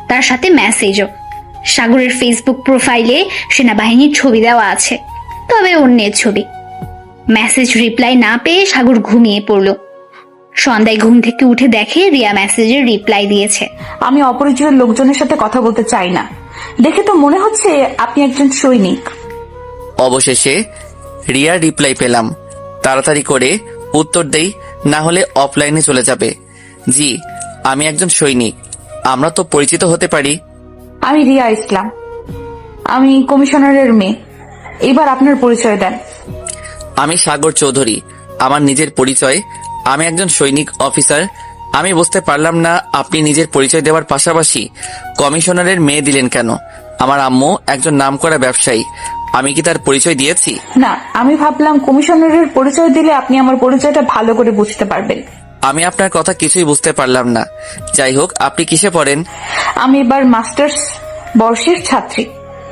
S2: তার সাথে মেসেজও। সাগরের ফেসবুক প্রোফাইলে সেনাবাহিনীর ছবি দেওয়া আছে, তবে অন্যের ছবি। মেসেজ রিপ্লাই না পেয়ে সাগর ঘুমিয়ে পড়লো। সন্ধ্যায় ঘুম থেকে উঠে দেখে রিয়া মেসেজের রিপ্লাই দিয়েছে।
S7: আমি অপরিচিত লোকজনের সাথে কথা বলতে চাই না, দেখে তো মনে হচ্ছে আপনি একজন সৈনিক।
S4: অবশেষে রিয়া রিপ্লাই পেলাম। তাড়াতাড়ি করে উত্তর দেই, না হলে অফলাইনে চলে যাবে। জি, আমি একজন সৈনিক। আমরা তো পরিচিত হতে পারি।
S7: আমি রিয়া ইসলাম, আমি কমিশনারের মেয়ে। এবার আপনার পরিচয় দেন।
S4: আমি সাগর চৌধুরী। আমার নিজের পরিচয়, আমি একজন সৈনিক অফিসার। আমি বুঝতে পারলাম না আপনি নিজের পরিচয় দেওয়ার পাশাপাশি কমিশনারের মেয়ে দিলেন কেন? আমার আম্মু একজন নামকরা ব্যবসায়ী, আমি কি তার পরিচয় দিয়েছি?
S7: না, আমি ভাবলাম কমিশনারের পরিচয় দিলে আপনি আমার পরিচয়টা ভালো করে বুঝতে পারবেন।
S4: আমি আপনার কথা কিছুই বুঝতে পারলাম না। যাই হোক, আপনি কিসে পড়েন?
S7: আমি এবার মাস্টার্স বর্ষের ছাত্রী,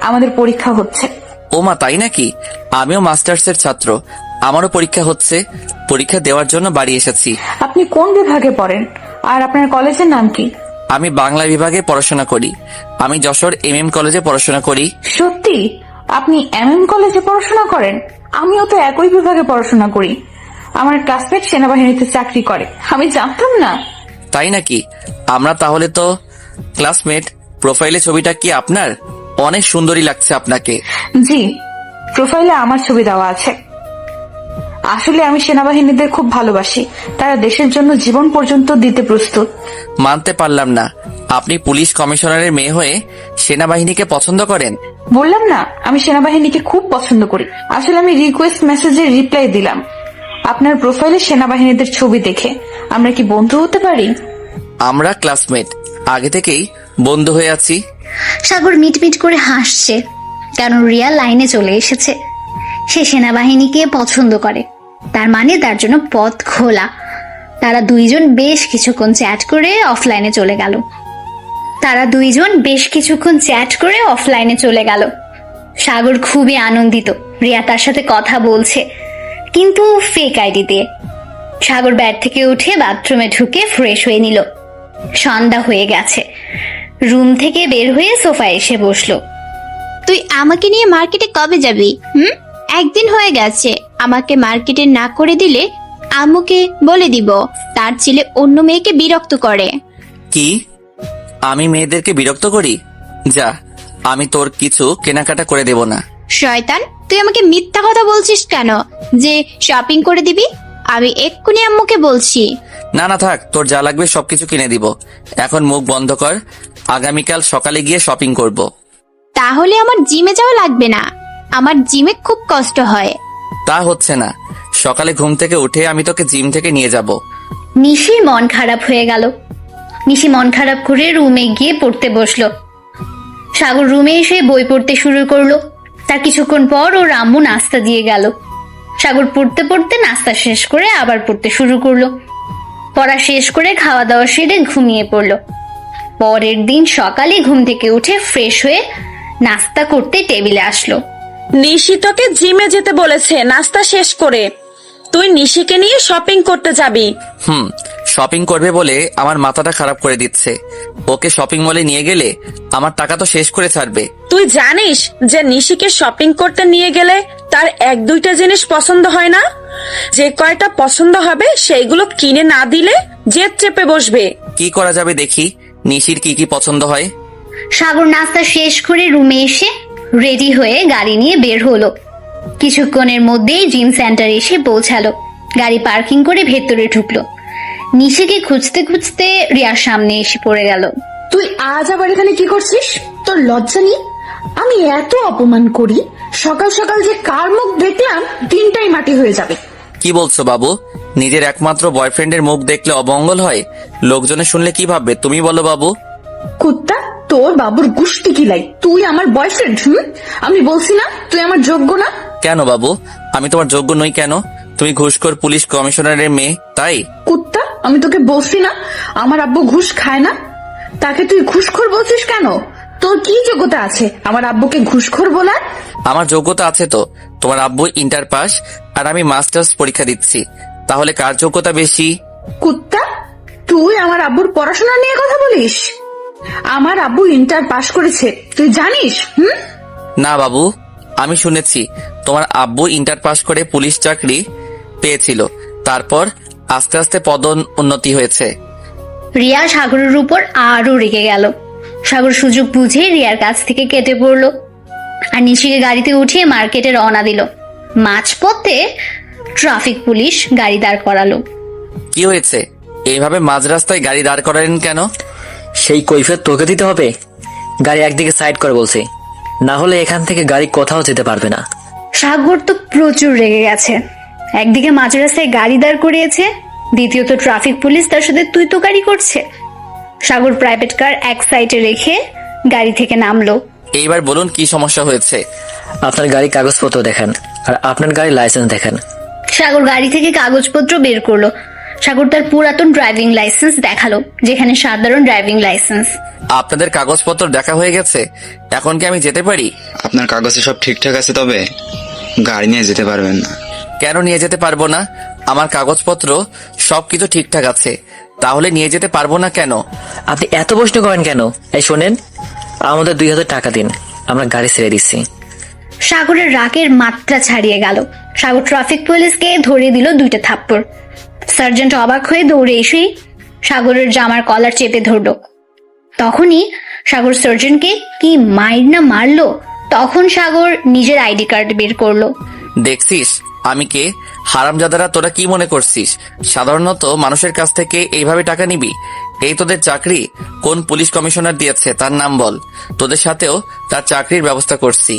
S7: আমাদের পরীক্ষা হচ্ছে।
S4: ও মা, তাই নাকি? আমিও মাস্টার্সের ছাত্র, আমারও পরীক্ষা হচ্ছে। পরীক্ষা দেওয়ার জন্য বাড়ি এসেছি।
S7: আপনি কোন বিভাগে পড়েন আর আপনার কলেজের নাম কি?
S4: আমি বাংলা বিভাগে পড়াশোনা করি। আমি যশোর MM কলেজে পড়াশোনা করি।
S7: সত্যি? আপনি MM কলেজে পড়াশোনা করেন? আমিও তো একই বিভাগে পড়াশোনা করি। আমার ক্লাসমেট সেনাবাহিনীতে চাকরি করে, আমি জানতাম না।
S4: তাই নাকি? আমরা তাহলে তো ক্লাসমেট। প্রোফাইলে ছবিটা কি আপনার? অনেক সুন্দরী লাগছে আপনাকে।
S7: জি, প্রোফাইলে আমার ছবি দেওয়া আছে। আসলে আমি সেনাবাহিনীদের খুব ভালোবাসি, তারা দেশের জন্য জীবন পর্যন্ত দিতে প্রস্তুত।
S4: মানতে পারলাম না, আপনি পুলিশ কমিশনারের মেয়ে হয়ে সেনাবাহিনীকে পছন্দ করেন।
S7: বললাম না, আমি সেনাবাহিনীকে খুব পছন্দ করি। আসলে আমি রিকোয়েস্ট মেসেজের রিপ্লাই দিলাম আপনার প্রোফাইলে সেনাবাহিনীদের ছবি দেখে। আমরা কি বন্ধু হতে পারি?
S4: আমরা ক্লাসমেট, আগে থেকেই বন্ধু হয়ে আছি।
S2: সাগর মিটমিট করে হাসছে, কারণ রিয়া লাইনে চলে এসেছে। সে সেনাবাহিনীকে পছন্দ করে। তার মানে তার জন্য পথ খোলা। তারা দুইজন বেশ কিছুক্ষণ চ্যাট করে অফলাইনে চলে গেল। সাগর খুবই আনন্দিত, রিয়া তার সাথে কথা বলছে, কিন্তু ফেক আইডি দিয়ে। সাগর বেড থেকে উঠে বাথরুমে ঢুকে ফ্রেশ হয়ে নিল। সন্ধ্যা হয়ে গেছে। রুম থেকে বের হয়ে সোফায় এসে বসলো।
S1: তুই আমাকে নিয়ে মার্কেটে কবে যাবি? একদিন হয়ে গেছে। আমাকে মার্কেটে না করে দিলে আম্মুকে বলে দিব তার ছেলে অন্য মেয়েকে বিরক্ত করে।
S4: কি? আমি মেয়েদেরকে বিরক্ত করি? যা, আমি তোর কিছু কেনাকাটা করে দেব না।
S1: শয়তান, তুই আমাকে মিথ্যা কথা বলছিস কেন যে শপিং করে দিবি? আমি এক্ষুনি আম্মুকে বলছি।
S4: না না থাক, তোর যা লাগবে সবকিছু কিনে দিব। এখন মুখ বন্ধ কর, আগামীকাল সকালে গিয়ে শপিং করব।
S1: তাহলে আমার জিমে যাওয়া লাগবে না, আমার জিমে খুব কষ্ট হয়।
S4: তা হচ্ছে না, সকালে ঘুম থেকে উঠে আমি তোকে জিম থেকে নিয়ে যাব।
S2: নিশির মন খারাপ হয়ে গেল। নিশি মন খারাপ করে রুমে গিয়ে পড়তে বসলো। সাগর রুমে এসে বই পড়তে শুরু করলো। তার কিছুক্ষণ পর ওর আম্মু নাস্তা দিয়ে গেল। সাগর পড়তে পড়তে নাস্তা শেষ করে আবার পড়তে শুরু করলো। পড়া শেষ করে খাওয়া দাওয়া সেরে ঘুমিয়ে পড়লো। পরের দিন সকালে ঘুম থেকে উঠে ফ্রেশ হয়ে নাস্তা করতে টেবিলে আসলো।
S5: নিশি তোকে জিমে যেতে বলেছে নাস্তা শেষ করে। তুই নিশিকে নিয়ে শপিং করতে যাবি।
S4: শপিং করবে বলে আমার মাথাটা খারাপ করে দিচ্ছে। ওকে শপিং মলে নিয়ে গেলে আমার টাকা তো শেষ করে ছাড়বে।
S5: তুই জানিস যে নিশিকে শপিং করতে নিয়ে গেলে তার এক দুইটা জিনিস পছন্দ হয় না। যে কয়টা পছন্দ হবে সেইগুলো কিনে না দিলে জেদ চেপে বসবে।
S4: কি করা যাবে দেখি, নিশির কি কি পছন্দ হয়।
S2: সাগর নাস্তা শেষ করে রুমে এসে রেডি হয়ে গাড়ি নিয়ে বের হলো। কিছুক্ষণের মধ্যেই জিম সেন্টারে এসে পৌঁছালো। গাড়ি পার্কিং করে ভেতরে ঢুকলো। নিশিকে খুঁজতে খুঁজতে রিয়ার সামনে এসে পড়ে গেল।
S7: তুই আজ আবার এখানে কি করছিস? তোর লজ্জা নেই? আমি এত অপমান করি, সকাল সকাল যে কার মুখ দেখলাম দিনটাই মাটি হয়ে যাবে।
S4: কি বলছো বাবু? নিজের একমাত্র বয়ফ্রেন্ডের মুখ দেখলে অমঙ্গল হয়? লোকজনে শুনলে কি ভাববে তুমি বলো বাবু?
S7: কুত্তা, তোর বাবুর গুষ্টি কিলাই। তুই আমার বয়ফ্রেন্ড? আমি বলছি না তুই আমার যোগ্য না?
S4: কেন বাবু, আমি তোমার যোগ্য নই কেন? তুমি ঘুষখোর পুলিশ কমিশনারের মেয়ে, তাই?
S7: কুত্তা, আমি তোকে বলছি না আমার আব্বু ঘুষ খায় না? তাকে তুই ঘুষখোর বলছিস কেন? তোর কি যোগ্যতা আছে আমার আব্বুকে ঘুষখোর বলার?
S4: আমার যোগ্যতা আছে তো। তোমার আব্বু ইন্টার পাস আর আমি মাস্টার্স পরীক্ষা দিচ্ছি, তাহলে কার যোগ্যতা বেশি?
S7: কুত্তা, তুই আমার আব্বুর পড়াশোনা নিয়ে কথা বলিস? আমার আব্বু ইন্টার পাস করেছে, তুই জানিস?
S4: না বাবু, আমি শুনেছি তোমার আব্বু ইন্টার পাস করে পুলিশ চাকরি পেয়েছিল, তারপর আস্তে আস্তে পদোন্নতি হয়েছে।
S2: রিয়া সাগরের উপর আরো রেগে গেল। সাগর সুযোগ বুঝে রিয়ার কাছ থেকে কেটে পড়লো আর নিশিকে গাড়িতে উঠিয়ে মার্কেটে রওনা দিল। মাঝপথে ট্রাফিক পুলিশ গাড়ি দাঁড় করালো।
S4: কি হয়েছে? এইভাবে মাঝ রাস্তায় গাড়ি দাঁড় করালেন কেন?
S9: সেই কৈফিয়ত তোকে দিতে হবে। গাড়ি একদিকে সাইড করে বলছি, না হলে এখান থেকে গাড়ি কোথাও যেতে পারবে না।
S2: সাগর তো প্রচুর রেগে গেছে। একদিকে মাঝ রাস্তায় গাড়ি দাঁড় করিয়েছে, দ্বিতীয়ত ট্রাফিক পুলিশ তার সাথে তুই তো গাড়ি করছে। সাগর প্রাইভেট কার এক সাইডে রেখে গাড়ি থেকে নামলো।
S4: এইবার বলুন কি সমস্যা হয়েছে?
S9: আপনার গাড়ির কাগজপত্র দেখান আর আপনার গাড়ির লাইসেন্স দেখান।
S2: সাগর গাড়ি থেকে কাগজপত্র বের করলো। সাগর তার পুরাতন ড্রাইভিং লাইসেন্স দেখালো, যেখানে সাধারণ ড্রাইভিং লাইসেন্স।
S4: আপনাদের কাগজপত্র দেখা হয়ে গেছে, এখন কি আমি যেতে পারি?
S10: আপনার কাগজে সব ঠিকঠাক আছে, তবে গাড়ি নিয়ে যেতে পারবেন না।
S4: কেন নিয়ে যেতে পারবো না? আমার কাগজপত্র সবকিছু ঠিকঠাক আছে, তাহলে নিয়ে যেতে পারবো না কেন?
S9: আপনি এত প্রশ্ন করেন কেন? এই শোনেন, আমাদের 2000 টাকা দিন, আমরা গাড়ি ছেড়ে দিচ্ছি।
S2: সাগরের রাগের মাত্রা ছাড়িয়ে গেল। সাগর ট্রাফিক পুলিশকে ধরিয়ে দিল 2টা থাপ্পড়। সার্জেন্ট অবাক হয়ে দৌড়ে এসেই সাগরের জামার কলার চেপে ধরলো। তখনই সাগর সার্জেন্টকে কি মাইর না মারলো। তখন সাগর নিজের আইডি কার্ড বের করলো।
S4: দেখছিস আমি কে? হারামজাদারা, তোরা কি মনে করছিস সাধারণত মানুষের কাছ থেকে এইভাবে টাকা নিবি? এই তোদের চাকরি কোন পুলিশ কমিশনার দিয়েছে তার নাম বল, তোদের সাথেও তার চাকরির ব্যবস্থা করছি।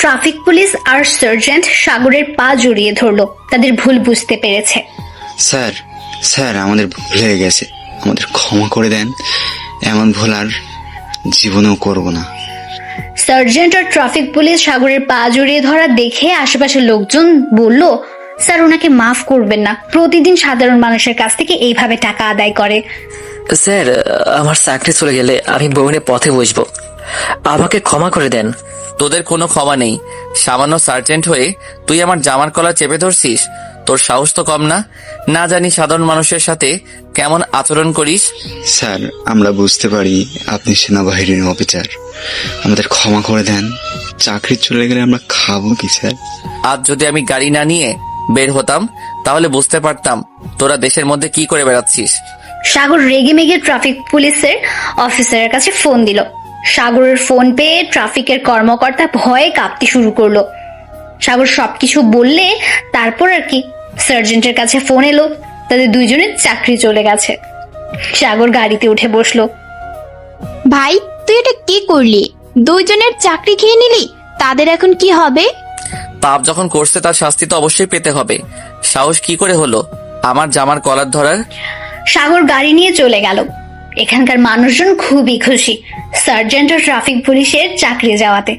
S2: ট্রাফিক পুলিশ আর সার্জেন্ট সাগরের পা জড়িয়ে ধরলো, তাদের ভুল বুঝতে পেরেছে।
S10: স্যার, স্যার আমাদের ভুল হয়ে গেছে, আমাদের ক্ষমা করে দেন, এমন ভুল আর জীবনেও করব না।
S2: সার্জেন্ট আর ট্রাফিক পুলিশ সাগরের পা জড়িয়ে ধরা দেখে আশেপাশের লোকজন বলল, স্যার ওনাকে মাফ করবেন না, প্রতিদিন সাধারণ মানুষের কাছ থেকে এইভাবে টাকা আদায় করে।
S9: স্যার, আমার চাকরি চলে গেলে আমি বউনের পথে বসবো, আমাকে ক্ষমা করে দেন।
S4: তোদের কোনো ক্ষমা নেই। সামান্য সার্জেন্ট হয়ে তুই আমার জামার কলা চেপে ধরছিস? তোর সাহস তো কম না? না জানি সাধারণ মানুষের সাথে কেমন আচরণ করিস।
S12: স্যার, আমরা বুঝতে পারি আপনি সেনাবাহিনীর অফিসার, আমাদের ক্ষমা করে দেন। চাকরি চলে গেলে আমরা খাবো কি স্যার?
S4: আজ যদি আমি গাড়ি না নিয়ে বের হতাম তাহলে বুঝতে পারতাম তোরা দেশের মধ্যে কি করে বেড়াচ্ছিস।
S2: সাগর রেগে মেগে ট্রাফিক পুলিশের অফিসারের কাছে ফোন দিল। সাগরের ফোন পেয়ে ট্রাফিকের কর্মকর্তা ভয়ে কাঁপতে শুরু করলো। সাগর সবকিছু বললে তারপর আর কি সার্জেন্টের কাছে ফোন এলো, তাদের দুইজনের চাকরি চলে গেছে। সাগর গাড়িতে উঠে বসলো।
S1: ভাই তুই এটা কি করলি? দুইজনের চাকরি খেয়ে নিলি, তাদের এখন কি হবে?
S4: পাপ যখন করছে তার শাস্তি তো অবশ্যই পেতে হবে। সাহস কি করে হলো আমার জামার কলার ধরার?
S2: সাগর গাড়ি নিয়ে চলে গেল। এখানকার মানুষজন খুবই খুশি সার্জেন্ট ও ট্রাফিক পুলিশের চাকরি যাওয়াতে,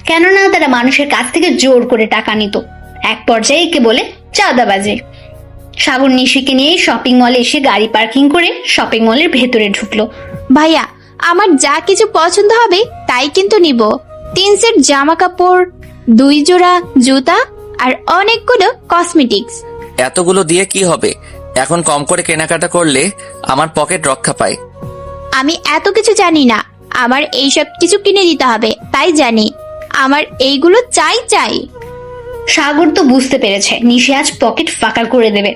S2: কেননা তারা মানুষের কাছ থেকে জোর করে টাকা নিত, এক পর্যায়ে একে বলে চাঁদাবাজি। সাগর নিশিকে নিয়ে শপিং মলে এসে গাড়ি পার্কিং করে শপিং মলের ভেতরে ঢুকলো।
S1: ভাইয়া আমার যা কিছু পছন্দ হবে তাই কিন্তু নিব। 3 সেট জামা কাপড়, 2 জোড়া জুতা আর অনেকগুলো কসমেটিক্স।
S4: এতগুলো দিয়ে কি হবে? এখন কম করে কেনাকাটা করলে আমার পকেট রক্ষা পায়।
S1: আমি এত কিছু জানি না, আমার এইসব কিছু কিনে দিতে হবে তাই জানি। আমার এইগুলো চাই চাই।
S2: সাগর তো বুঝতে পেরেছে নিশি আজ পকেট ফাঁকা করে দেবে,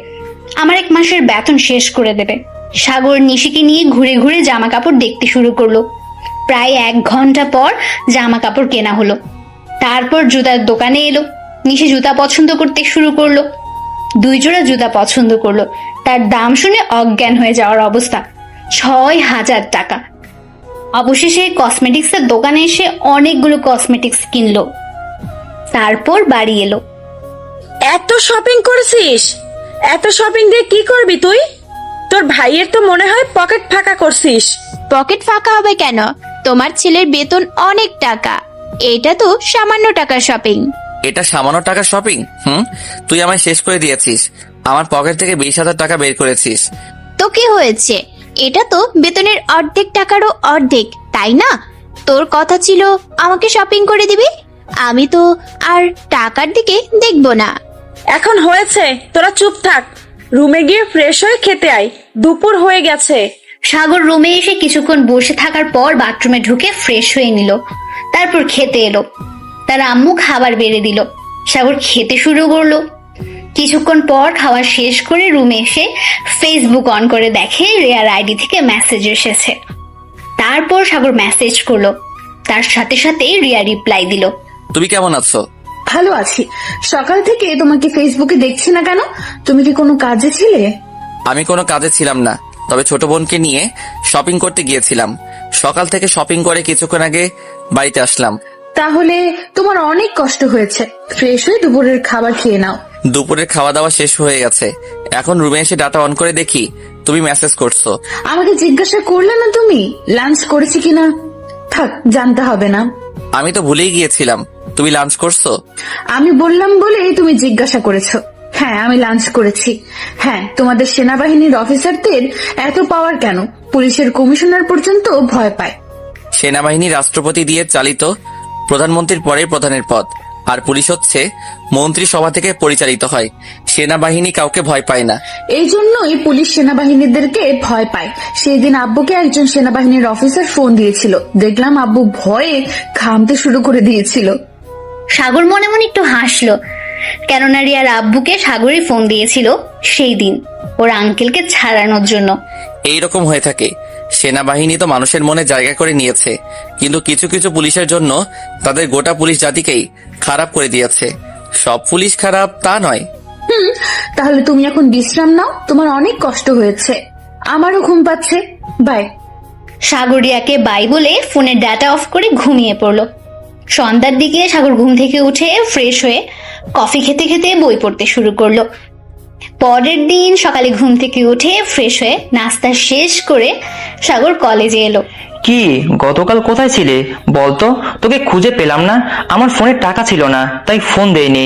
S2: আমার 1 মাসের বেতন শেষ করে দেবে। সাগর নিশিকে নিয়ে ঘুরে ঘুরে জামা কাপড় দেখতে শুরু করলো। প্রায় 1 ঘন্টা পর জামা কাপড় কেনা হলো। তারপর জুতার দোকানে এলো। নিশি জুতা পছন্দ করতে শুরু করলো। 2 জোড়া জুতা পছন্দ করলো। তার দাম শুনে অজ্ঞান হয়ে যাওয়ার অবস্থা, 6000 টাকা। অবশেষে কসমেটিক্সের দোকানে এসে অনেকগুলো কসমেটিক্স কিনলো। তারপর বাড়ি এলো।
S5: এত শপিং করেছিস? এত শপিং দিয়ে কি করবি তুই? তোর ভাইয়ের তো মনে হয় পকেট ফাঁকা করছিস।
S1: পকেট ফাঁকা হবে কেন? তোমার ছেলের বেতন অনেক টাকা, এটা তো সামান্য টাকার শপিং।
S4: এটা সামান্য টাকার শপিং? তুই আমায় শেষ করে দিয়েছিস। আমার পকেট থেকে 20,000 টাকা বের করেছিস।
S1: তো কি হয়েছে? এটা তো বেতনের অর্ধেক টাকারও অর্ধেক, তাই না? তোর কথা ছিল আমাকে শপিং করে দিবি, আমি তো আর টাকার দিকে দেখবো না।
S5: এখন হয়েছে, তোরা চুপ থাক। রুমে গিয়ে ফ্রেশ হয়ে খেতে আয়, দুপুর হয়ে গেছে।
S2: সাগর রুমে এসে কিছুক্ষণ বসে থাকার পর বাথরুমে ঢুকে ফ্রেশ হয়ে নিল। তারপর খেতে এলো। তার আম্মু খাবার বেড়ে দিল। সাগর খেতে শুরু করলো। কিছুক্ষণ পর খাওয়া শেষ করে রুমে এসে ফেসবুক অন করে দেখে রেয়ার আইডি থেকে মেসেজ এসেছে। তারপর সাগর মেসেজ করলো। তার সাথে সাথে রিয়া রিপ্লাই দিল।
S4: তুমি কেমন আছো?
S7: ভালো আছি। সকাল থেকে তোমাকে ফেসবুকে দেখছি না কেন? তুমি কি কোনো কাজে ছিলে?
S4: আমি কোনো কাজে ছিলাম না, তবে ছোট বোনকে নিয়ে শপিং করতে গিয়েছিলাম। সকাল থেকে শপিং করে কিছুক্ষণ আগে বাড়িতে আসলাম।
S7: তাহলে তোমার অনেক কষ্ট হয়েছে। ফ্রেশ হয়ে দুপুরের খাবার খেয়ে নাও।
S4: দুপুরের খাওয়া দাওয়া শেষ হয়ে গেছে। এখন রুমে এসে ডাটা অন করে দেখি তুমি মেসেজ করছো।
S7: আমাকে জিজ্ঞাসা করলে না তুমি লাঞ্চ করেছি কিনা? থাক, জানতে হবে না।
S4: আমি তো ভুলেই গিয়েছিলাম তুমি লাঞ্চ করছো।
S7: আমি বললাম বলে তুমি জিজ্ঞাসা করেছো। হ্যাঁ, আমি লাঞ্চ করেছি। হ্যাঁ, তোমাদের সেনাবাহিনীর অফিসারদের এত পাওয়ার কেন? পুলিশের কমিশনার পর্যন্ত ভয় পায়।
S4: সেনাবাহিনী রাষ্ট্রপতি দিয়ে চালিত, প্রধানমন্ত্রীর পরে প্রধানের পদ, আর পুলিশ হচ্ছে মন্ত্রিসভা থেকে পরিচালিত হয়। সেনাবাহিনী কাউকে ভয় পায় না।
S7: এই জন্যই পুলিশ সেনাবাহিনীদেরকে ভয় পায়। সেই দিন আব্বুকে একজন সেনাবাহিনীর অফিসার ফোন দিয়েছিল, দেখলাম আব্বু ভয়ে ঘামতে শুরু করে দিয়েছিল।
S2: সাগর মনে মনে একটু হাসলো, কেননা রিয়ার আব্বুকে সাগরই ফোন দিয়েছিল সেই দিন ওর আঙ্কেলকে ছাড়ানোর জন্য।
S4: এইরকম হয়ে থাকে। সেনাবাহিনী তো মানুষের মনে জায়গা করে নিয়েছে, কিন্তু কিছু কিছু পুলিশের জন্য তাদের গোটা পুলিশ জাতিকেই খারাপ করে দিয়েছে। সব পুলিশ খারাপ তা নয়।
S7: তাহলে তুমি এখন বিশ্রাম নাও, তোমার অনেক কষ্ট হয়েছে। আমারও ঘুম পাচ্ছে। বাই।
S2: সাগর রিয়াকে বাই বলে ফোনের ডাটা অফ করে ঘুমিয়ে পড়লো। সন্ধ্যার দিকে সাগর ঘুম থেকে উঠে ফ্রেশ হয়ে কফি খেতে খেতে বই পড়তে শুরু করলো। পরের দিন সকালে ঘুম থেকে উঠে ফ্রেশ হয়ে নাস্তা শেষ করে সাগর কলেজে এলো।
S6: কি গতকাল কোথায় ছিলে বলতো? তোকে খুঁজে পেলাম না। আমার ফোনে টাকা ছিল না, তাই ফোন দেইনি।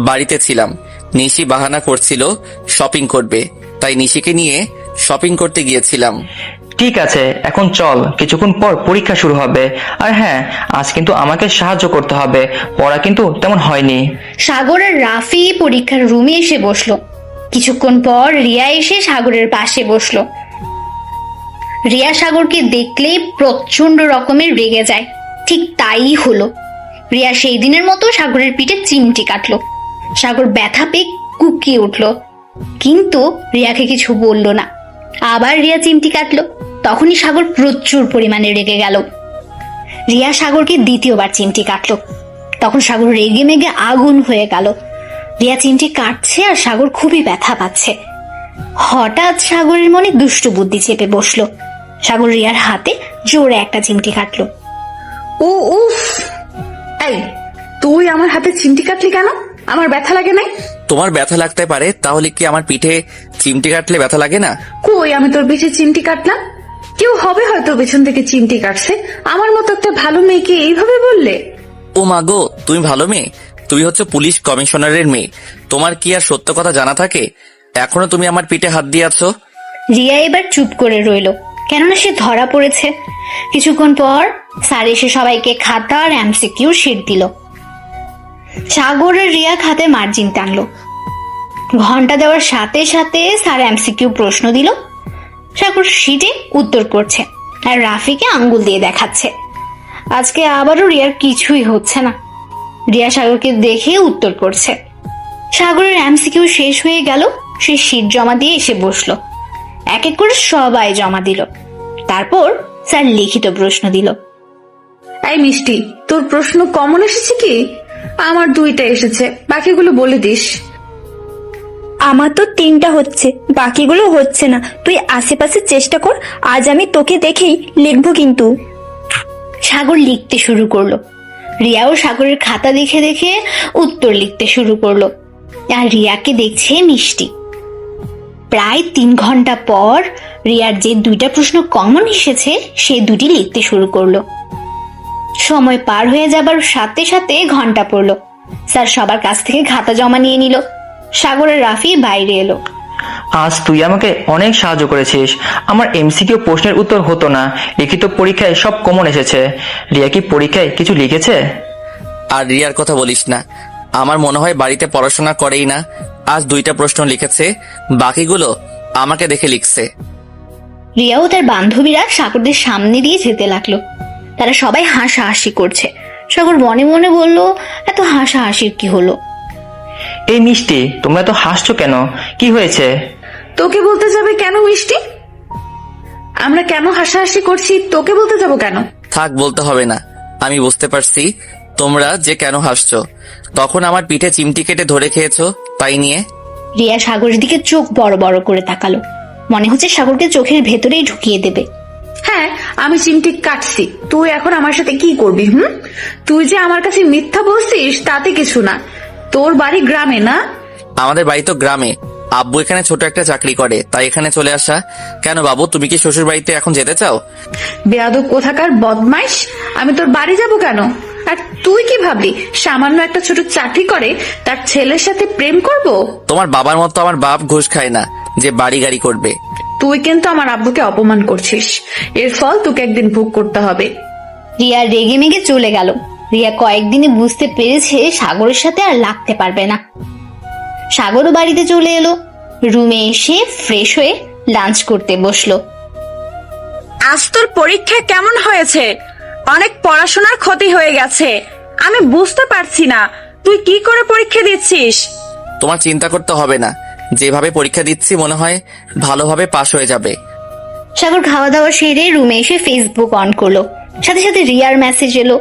S4: বাড়িতে ছিলাম, নিশি বাহানা করছিল শপিং করবে, তাই নিশিকে নিয়ে শপিং করতে গিয়েছিলাম।
S6: ঠিক আছে, এখন চল, কিছুক্ষণ পর পরীক্ষা শুরু হবে। আর হ্যাঁ, আজ কিন্তু আমাকে সাহায্য করতে হবে, পড়া কিন্তু তেমন হয়নি।
S2: সাগর আর রাফি পরীক্ষার রুমে এসে বসলো। কিছুক্ষণ পর রিয়া এসে সাগরের পাশে বসলো। রিয়া সাগরকে দেখলেই প্রচন্ড রকমের রেগে যায়। ঠিক তাই হলো। রিয়া সেই দিনের মতো সাগরের পিঠে চিমটি কাটলো। সাগর ব্যথা পেয়ে কুকিয়ে উঠলো, কিন্তু রিয়াকে কিছু বললো না। আবার রিয়া চিমটি কাটলো, তখনই সাগর প্রচুর পরিমাণে রেগে গেল। রিয়া সাগরকে দ্বিতীয়বার চিমটি কাটলো, তখন সাগর রেগে মেগে আগুন হয়ে গেল। রিয়া চিমটি কাটছে আর সাগর খুবই ব্যথা পাচ্ছে। হঠাৎ সাগরের মনে দুষ্টু বুদ্ধি চেপে বসলো। সাগর রিয়ার হাতে জোরে একটা চিমটি কাটলো।
S7: ও উফ! এই, তুই আমার হাতে চিমটি কাটলি কেন? আমার ব্যথা লাগে নাই?
S4: তোমার ব্যথা লাগতে পারে, তাহলে কি আমার পিঠে চিমটি কাটলে ব্যথা লাগে না?
S7: কই, আমি তোর পিঠে চিমটি কাটলাম? কেউ হবে হয়তো পেছন থেকে চিমটি কাটছে। আমার মতো একটা ভালো মেয়েকে এইভাবে বললে?
S4: ও মা গো, তুমি ভালো মেয়ে? তুমি হচ্ছে পুলিশ কমিশনারের মেয়ে, তোমার কি আর সত্য কথা জানা থাকে? এখনো তুমি আমার পিঠে হাত দিয়ে আছো।
S2: রিয়া এবার চুপ করে রইল, কেননা সে ধরা পড়েছে। কিছুক্ষণ পর স্যার এসে সবাইকে খাতা আর এমসিকিউ শিট দিল। সাগর আর রিয়া খাতে মার্জিন টানলো। ঘন্টা দেওয়ার সাথে সাথে স্যার এমসিকিউ প্রশ্ন দিল। সাগর শিটে উত্তর করছে আর রাফিকে আঙ্গুল দিয়ে দেখাচ্ছে। আজকে আবারও রিয়ার কিছুই হচ্ছে না। রিয়া সাগরকে দেখে উত্তর করছে। সাগরের এমসিকিউ শেষ হয়ে গেল। সে শিট জমা দিয়ে এসে বসলো। এক এক করে সবাই জমা দিল। তারপর স্যার লিখিত প্রশ্ন দিল।
S7: এই মিষ্টি, তোর প্রশ্ন কমন এসেছে কি? আমার 2টা এসেছে, বাকিগুলো বলে দিস।
S11: আমার তো 3টা হচ্ছে, বাকিগুলো হচ্ছে না। তুই আশেপাশে চেষ্টা কর, আজ আমি তোকে দেখেই লিখবো কিন্তু।
S2: সাগর লিখতে শুরু করলো। রিয়াও সাগরের খাতা দেখে দেখে উত্তর লিখতে শুরু করলো। আর রিয়াকে দেখছে মিষ্টি। প্রায় 3 ঘন্টা পর রিয়ার যে 2টা প্রশ্ন কমন এসেছে সে 2টি লিখতে শুরু করলো। সময় পার হয়ে যাবার সাথে সাথে ঘন্টা পড়লো। স্যার সবার কাছ থেকে খাতা জমা নিয়ে নিল। সাগর আর রাফি বাইরে এলো।
S6: আজ তুই আমাকে অনেক সাহায্য করেছিস। আমার এমসিকিউ প্রশ্নের উত্তর হতো না, লিখিত পরীক্ষায় সব কমন এসেছে। রিয়া কি পরীক্ষায় কিছু লিখেছে?
S4: আর রিয়ার কথা বলিস না, আমার মনে হয় বাড়িতে পড়াশোনা করেই না। আজ 2টা প্রশ্ন লিখেছে, বাকিগুলো আমাকে দেখে লিখছে।
S2: রিয়া ও তার বান্ধবীরা সাগরদের সামনে দিয়ে যেতে লাগলো। তারা সবাই হাসাহাসি করছে। সাগর মনে মনে বলল, এত হাসাহাসির কি হলো?
S6: এই মিষ্টি, তোমরা তো হাসছো কেন? কি হয়েছে?
S7: তোকে বলতে যাবে কেন মিষ্টি? আমরা কেন হাসাহাসি করছি তোকে বলতে যাব কেন?
S4: থাক, বলতে হবে না, আমি বুঝতে পারছি তোমরা যে কেন হাসছো। তখন আমার পিঠে চিমটি কেটে ধরে খেয়েছো, তাই নিয়ে।
S2: রিয়া সাগরের দিকে চোখ বড় বড় করে তাকালো। মনে হচ্ছে সাগরকে চোখের ভেতরেই ঢুকিয়ে দেবে।
S7: হ্যাঁ, আমি চিমটি কাটছি, তুই এখন আমার সাথে কি করবি? তুই যে আমার কাছে মিথ্যা বলছিস তাতে কিছু না। তোর বাড়ি গ্রামে না?
S4: আমাদের বাড়ি তো গ্রামে, আব্বু এখানে ছোট একটা চাকরি করে, তাই এখানে চলে আসা। কেন বাবু, তুমি কি শ্বশুর বাড়িতে এখন যেতে চাও?
S7: বেয়াদব কোথাকার বদমাইশ, আমি তোর বাড়ি যাব কেন? আর তুই কি ভাবলি সামান্য একটা ছোট চাকরি করে তার ছেলের সাথে প্রেম করব?
S4: তোমার বাবার মতো আমার বাপ ঘুষ খায় না যে বাড়ি গাড়ি করবে।
S7: তুই কিন্তু আমার আব্বুকে অপমান করছিস, এর ফল তোকে একদিন ভোগ করতে হবে।
S2: রিয়া রেগে মেগে চলে গেল। রিয়া কয়েকদিনে বুঝতে পেরেছে সাগরের সাথে আর লাগতে পারবে না। সাগরও বাড়িতে চলে এলো। রুমে এসে ফ্রেশ হয়ে লাঞ্চ করতে বসলো।
S5: আজ তোর পরীক্ষা কেমন হয়েছে? অনেক পড়াশোনার ক্ষতি হয়ে গেছে। আমি বুঝতে পারছি না তুই কি করে পরীক্ষা দিচ্ছিস।
S4: তোমার চিন্তা করতে হবে না, যেভাবে পরীক্ষা দিচ্ছি মনে হয় ভালোভাবে পাশ হয়ে যাবে।
S2: সাগর খাওয়া দাওয়া সেরে রুমে এসে ফেসবুক অন করলো। সাথে সাথে রিয়ার মেসেজ এলো।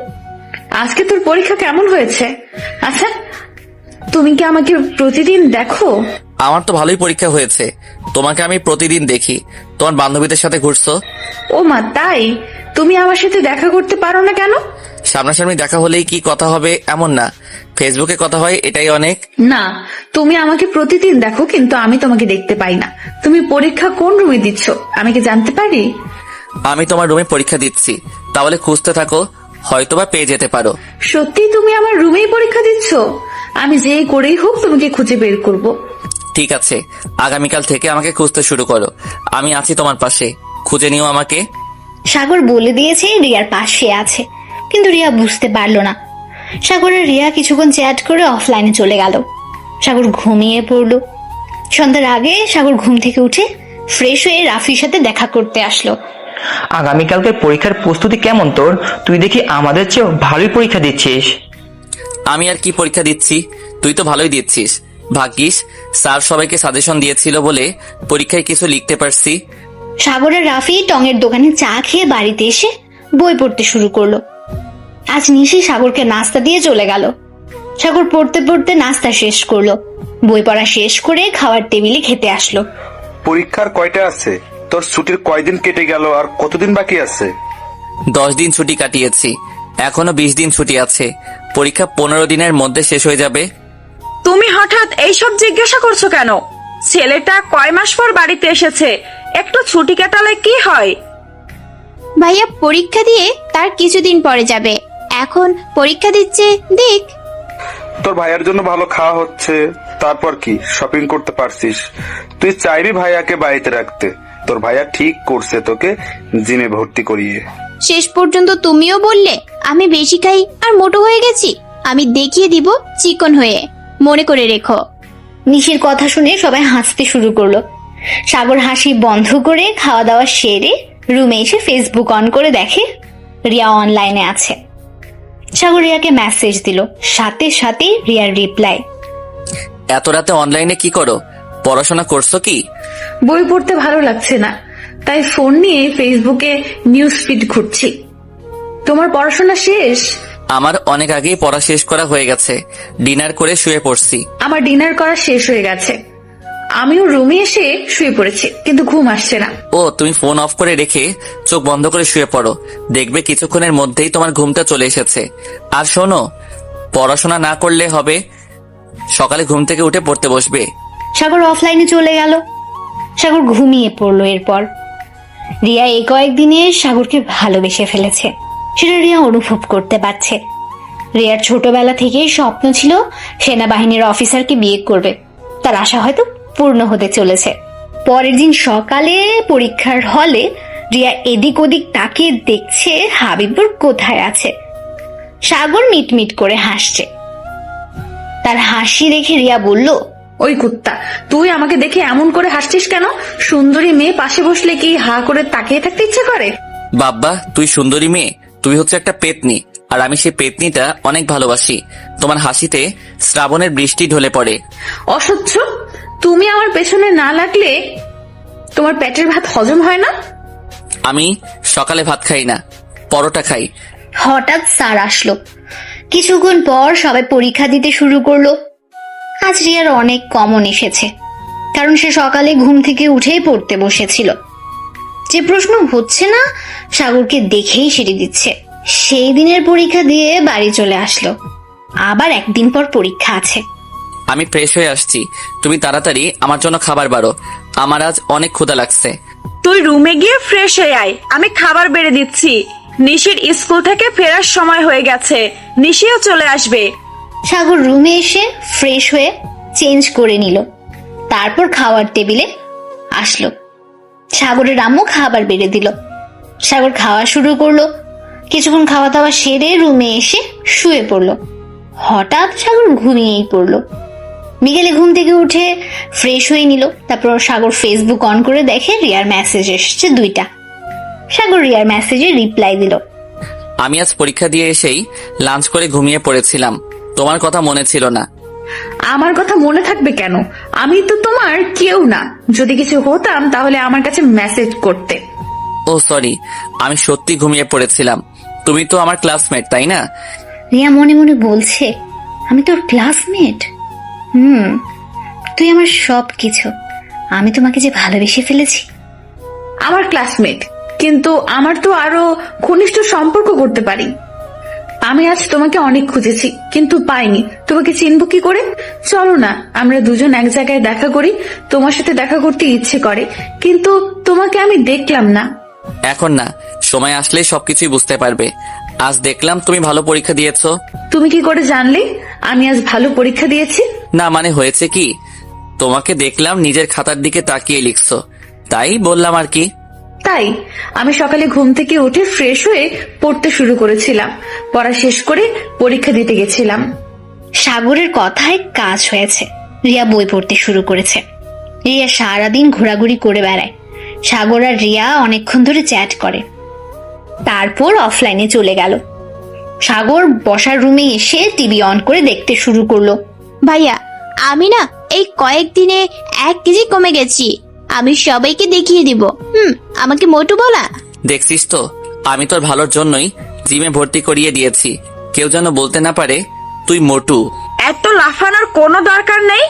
S7: আজকে তোর পরীক্ষা কেমন হয়েছে? আচ্ছা, তুমি কি আমাকে প্রতিদিন দেখো?
S4: আমার তো ভালোই পরীক্ষা হয়েছে, তোমাকে আমি প্রতিদিন দেখি। তোমার বান্ধবীদের সাথে ঘুরছো।
S7: ও মা, তাই? তুমি আমার সাথে দেখা করতে পারো না কেন?
S4: সামনাসামনি দেখা হলেই কি কথা হবে এমন না, ফেসবুকে কথা হয়, এটাই অনেক।
S7: না, তুমি আমাকে প্রতিদিন দেখো, কিন্তু আমি তোমাকে দেখতে পাই না। তুমি পরীক্ষা কোন রুমে দিচ্ছ আমি কি জানতে পারি?
S4: আমি তোমার রুমে পরীক্ষা দিচ্ছি, তাহলে খুঁজতে থাকো, হয়তোবা পেয়ে যেতে পারো।
S7: সত্যি তুমি আমার রুমেই পরীক্ষা দিচ্ছ? আমি যেই করেই হোক তোমাকে খুঁজে বের করব।
S4: ঠিক আছে, আগামীকাল থেকে আমাকে খুঁজতে শুরু করো। আমি আছি তোমার পাশে, খুঁজে নিও আমাকে।
S2: সাগর বলে দিয়েছে রিয়ার পাশে আছে, কিন্তু রিয়া বুঝতে পারলো না। সাগর আর রিয়া কিছুক্ষণ চ্যাট করে অফলাইনে চলে গেল। সাগর ঘুমিয়ে পড়ল। সন্ধ্যার আগে সাগর ঘুম থেকে উঠে ফ্রেশ হয়ে রাফির সাথে দেখা করতে আসলো।
S6: আগামীকালকে পরীক্ষার প্রস্তুতি কেমন তোর? তুই দেখি আমাদের চেয়েও ভালোই পরীক্ষা দিচ্ছিস।
S4: আমি আর কি পরীক্ষা দিচ্ছি, তুই তো ভালোই দিচ্ছিস। ভাগ্যিস স্যার সবাইকে সাজেশন দিয়েছিল বলে পরীক্ষায় কিছু লিখতে পারছি।
S2: সাগরের রাফি টঙের দোকানে চা খেয়ে বাড়িতে এসে বই পড়তে শুরু করলো। আজ নিশি সাগরকে নাস্তা দিয়ে চলে গেল। সাগর পড়তে পড়তে নাস্তা শেষ করলো। বই পড়া শেষ করে খাওয়ার টেবিলে খেতে আসলো।
S3: পরীক্ষার কয়টা আছে? তোর ছুটির কয়দিন কেটে গেল আর কতদিন বাকি আছে?
S4: 10 দিন ছুটি কাটিয়েছি, এখনো 20 দিন ছুটি আছে। পরীক্ষা 15 দিনের মধ্যে শেষ হয়ে যাবে।
S5: তুমি হঠাৎ এইসব জিজ্ঞাসা করছো কেন? ছেলেটা কয় মাস পর বাড়িতে এসেছে, একটু ছুটি কাটালে কি হয়?
S1: ভাইয়া পরীক্ষা দিয়ে তার কিছুদিন পরে যাবে, এখন পরীক্ষা দিচ্ছে দেখ।
S3: তোর ভাইয়ার জন্য ভালো খাওয়া হচ্ছে, তারপর কি শপিং করতে পারছিস? তুই চাইবি ভাইয়াকে বাড়িতে রাখতে। তোর ভাইয়া ঠিক করছে তোকে জিমে ভর্তি করিয়ে।
S1: শেষ পর্যন্ত তুমিও বললে আমি বেশি খাই আর মোটো হয়ে গেছি। আমি দেখিয়ে দিব চিকন হয়ে, মনে করে রেখো।
S2: নিশির কথা শুনে সবাই হাসতে শুরু করলো। সাগর হাসি বন্ধ করে খাওয়া দাওয়া সেরে রুমে এসে ফেসবুক অন করে দেখে রিয়া অনলাইনে আছে। সাগর রিয়াকে মেসেজ দিল, সাথে সাথে রিয়ার রিপ্লাই।
S4: এত রাতে অনলাইনে কি করো? পড়াশোনা করছো কি?
S7: বই পড়তে ভালো লাগছে না, তাই ফোন নিয়ে ফেসবুকে নিউজ ফিড ঘুরছি। তোমার পড়াশোনা শেষ?
S4: আমার অনেক আগেই পড়া শেষ করা হয়ে গেছে, ডিনার করে শুয়ে পড়ছি।
S7: আমার ডিনার করা শেষ হয়ে গেছে, আমিও রুমে এসে শুয়ে পড়েছি, কিন্তু ঘুম আসছে না।
S4: ও, তুমি ফোন অফ করে রেখে চোখ বন্ধ করে শুয়ে পড়ো, দেখবে কিছুক্ষণের মধ্যেই তোমার ঘুমটা চলে এসেছে। আর শোনো, পড়াশোনা না করলে হবে, সকালে ঘুম থেকে উঠে পড়তে বসবে।
S2: সাগর অফলাইনে চলে গেল। সাগর ঘুমিয়ে পড়লো। এরপর রিয়া এই কয়েকদিনে সাগরকে ভালোবেসে ফেলেছে, সেটা রিয়া অনুভব করতে পারছে। রিয়ার ছোটবেলা থেকেই স্বপ্ন ছিল সেনাবাহিনীর অফিসারকে বিয়ে করবে। তার আশা হয়তো পূর্ণ হতে চলেছে। পরের দিন সকালে পরীক্ষার হলে রিয়া এদিক ওদিক তাকিয়ে দেখছে হাবিবুর কোথায় আছে। সাগর মিটমিট করে হাসছে। তার হাসি দেখে রিয়া বলল,
S7: ওই কুত্তা, তুই আমাকে দেখে এমন করে হাসছিস কেন? সুন্দরী মেয়ে পাশে বসলে কি হা করে তাকিয়ে থাকতে ইচ্ছে করে?
S4: বাব্বা, তুই সুন্দরী মেয়ে, তুই হচ্ছে একটা পেতনি, আর আমি সেই পেতনিটা অনেক ভালোবাসি। তোমার হাসিতে শ্রাবণের বৃষ্টি ঢলে পড়ে।
S7: অসহ্য, তুমি আমার পেছনে না লাগলে তোমার পেটের ভাত হজম হয় না?
S4: আমি সকালে ভাত খাই না, পরোটা খাই।
S2: হঠাৎ স্যার আসলো। কিছুক্ষণ পর সবাই পরীক্ষা দিতে শুরু করলো। আজ রিয়ার অনেক কমন এসেছে, কারণ সে সকালে ঘুম থেকে উঠেই পড়তে বসেছিল। যে প্রশ্ন হচ্ছে না সাগরকে দেখেই সেটি দিচ্ছে। সেই দিনের পরীক্ষা দিয়ে বাড়ি চলে আসলো। আবার একদিন পর পরীক্ষা আছে।
S4: আমি ফ্রেশ হয়ে আসছি, তুমি তাড়াতাড়ি আমার জন্য খাবার বাড়ো, আমার আজ অনেক ক্ষুধা লাগছে।
S5: তুই রুমে গিয়ে ফ্রেশ হয়ে আয়, আমি খাবার বেড়ে দিচ্ছি। নিশির স্কুল থেকে ফেরার সময় হয়ে গেছে, নিশিও চলে আসবে।
S2: সাগর রুমে এসে ফ্রেশ হয়ে চেঞ্জ করে নিল, তারপর খাওয়ার টেবিলে আসলো। সাগরের আম্মু খাবার বেড়ে দিল। সাগর খাওয়া শুরু করলো। কিছুক্ষণ খাওয়া দাওয়া সেরে রুমে এসে শুয়ে পড়লো। হঠাৎ সাগর ঘুমিয়েই পড়লো। বিকেলে ঘুম থেকে উঠে ফ্রেশ হয়ে নিল। তারপর সাগর ফেসবুক অন করে দেখে রিয়ার মেসেজ এসেছে 2টা। সাগর রিয়ার মেসেজে রিপ্লাই দিল।
S4: আমি আজ পরীক্ষা দিয়ে এসেই লাঞ্চ করে ঘুমিয়ে পড়েছিলাম, তোমার কথা মনে ছিল না।
S7: আমার কথা মনে থাকবে কেন? আমি তো তোমার কেউ না। যদি কিছু হতাম তাহলে আমার কাছে মেসেজ করতে।
S4: ও সরি, আমি সত্যি ঘুমিয়ে পড়েছিলাম। তুমি তো আমার ক্লাসমেট, তাই না?
S2: রিয়া মনে মনে বলছে, আমি তোর ক্লাসমেট? তুই আমার সব কিছু। আমি তোমাকে যে ভালোবেসে ফেলেছি।
S7: আমার ক্লাসমেট, কিন্তু আমার তো আরো ঘনিষ্ঠ সম্পর্ক করতে পারি। আমি আজ তোমাকে অনেক খুঁজেছি, কিন্তু পাইনি। তোমাকে চিনব কি করে? চলো না, আমরা দুজন এক জায়গায় দেখা করি। তোমার সাথে দেখা করতে ইচ্ছে করে, কিন্তু তোমাকে আমি দেখলাম না।
S4: এখন না, সময় আসলেই সবকিছুই বুঝতে পারবে। আজ দেখলাম তুমি ভালো পরীক্ষা দিয়েছো।
S7: তুমি কি করে জানলে আমি আজ ভালো পরীক্ষা দিয়েছি?
S4: না মানে হয়েছে কি, তোমাকে দেখলাম নিজের খাতার দিকে তাকিয়ে লিখছো, তাই বললাম আর কি।
S7: তাই আমি সকালে ঘুম থেকে উঠে ফ্রেশ হয়ে পড়তে শুরু করেছিলাম, পড়া শেষ করে পরীক্ষা দিতে গেছিলাম।
S2: সাগরের কথায় কাজ হয়েছে। রিয়া বই পড়তে শুরু করেছে। রিয়া সারাদিন ঘোরাঘুরি করে বেড়ায়। সাগর আর রিয়া অনেকক্ষণ ধরে চ্যাট করে, তারপর অফলাইনে চলে গেল। সাগর বসার রুমে এসে টিভি অন করে দেখতে শুরু করলো।
S1: ভাইয়া, আমি না এই কয়েকদিনে 1 কেজি কমে গেছি। আমি সবাইকে দেখিয়ে দিব। আমাকে মোটু বলা।
S4: দেখছিস তো, আমি তোর ভালোর জন্যই জিমে ভর্তি করিয়ে দিয়েছি, কেউ যেন বলতে না পারে তুই মোটু।
S5: এত লাফানোর কোনো দরকার নেই।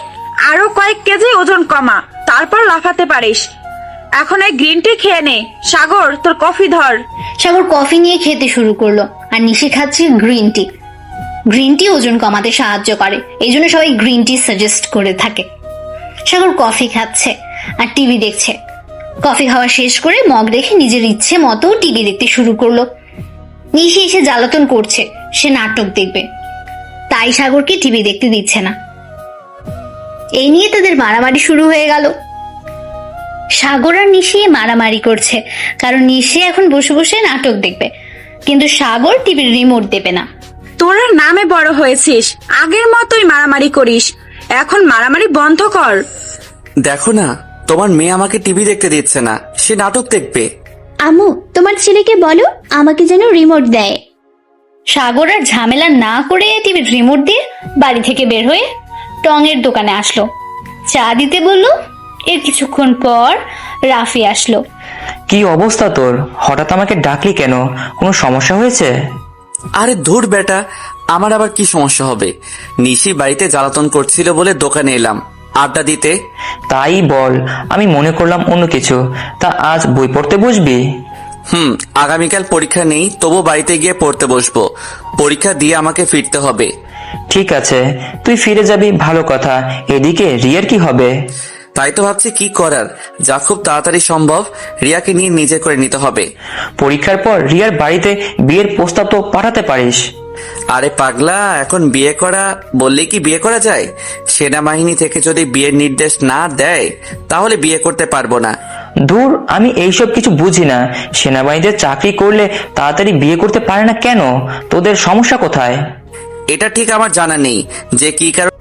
S5: আরো কয়েক কেজি ওজন কমা, তারপর লাফাতে পারিস। এখন এই গ্রিন টি খেয়ে নে। সাগর, তোর কফি ধর।
S2: সাগর কফি নিয়ে খেতে শুরু করলো, আর নিশি খাচ্ছে গ্রিন টি। গ্রিন টি ওজন কমাতে সাহায্য করে, এই জন্য সবাই গ্রিন টি সাজেস্ট করে থাকে। সাগর কফি খাচ্ছে আর টিভি দেখছে। কফি খাওয়া শেষ করে মগ রেখে নিজের ইচ্ছে মতো টিভি দেখতে শুরু করলো। নিশি এসে জ্বালাতন করছে, সে নাটক দেখবে, তাই সাগরকে টিভি দেখতে দিচ্ছে না। এই নিয়ে তাদের মারামারি শুরু হয়ে গেল। সাগর আর নিশি মারামারি করছে, কারণ নিশি এখন বসে বসে নাটক দেখবে, কিন্তু সাগর টিভির রিমোট দেবে না।
S5: তোরা নামে বড় হয়েছিস, আগের মতোই মারামারি করিস। এখন মারামারি বন্ধ কর।
S4: দেখো না, তোমার মেয়ে আমাকে টিভি দেখতে দিচ্ছে না, সে নাটক দেখবে।
S1: আম্মু, তোমার ছেলেকে বলো আমাকে যেন রিমোট দেয়।
S2: সাগর আর ঝামেলা না করে টিভির রিমোট দিয়ে বাড়ি থেকে বের হয়ে টঙের দোকানে আসলো, চা দিতে বললো। এর কিছুক্ষণ পর রাফি আসলো।
S6: কি অবস্থা তোর? হঠাৎ আমাকে ডাকলি কেন? কোনো সমস্যা হয়েছে?
S4: আরে ধুর বেটা, আমার আবার কি সমস্যা হবে? নিশি বাড়িতে জ্বালাতন করছিল বলে দোকানে এলাম আড্ডা দিতে।
S6: তাই বল, আমি মনে করলাম অন্য কিছু। তা আজ বই পড়তে বসবি?
S4: আগামীকাল পরীক্ষা নেই, তবু বাড়িতে গিয়ে পড়তে বসবো। পরীক্ষা দিয়ে আমাকে ফিরতে হবে।
S6: ঠিক আছে, তুই ফিরে যাবি, ভালো কথা। এদিকে রিয়ার কি হবে?
S4: তাই তো ভাবছি কি করার, যা খুব তাড়াতাড়ি সম্ভব রিয়াকে নিয়ে নিজে করে নিতে হবে।
S6: পরীক্ষার পর রিয়ার বাড়িতে বিয়ের প্রস্তাব তো পাঠাতে পারিস।
S4: আরে পাগলা, এখন বিয়ে করা বললেই কি বিয়ে করা যায়? সেনাবাহিনী থেকে যদি বিয়ের নির্দেশ না দেয় তাহলে বিয়ে করতে পারবো না।
S6: দূর, আমি এইসব কিছু বুঝি না। সেনাবাহিনীতে চাকরি করলে তাড়াতাড়ি বিয়ে করতে পারে না কেন? তোদের সমস্যা কোথায়?
S4: এটা ঠিক আমার জানা নেই যে কি কারণ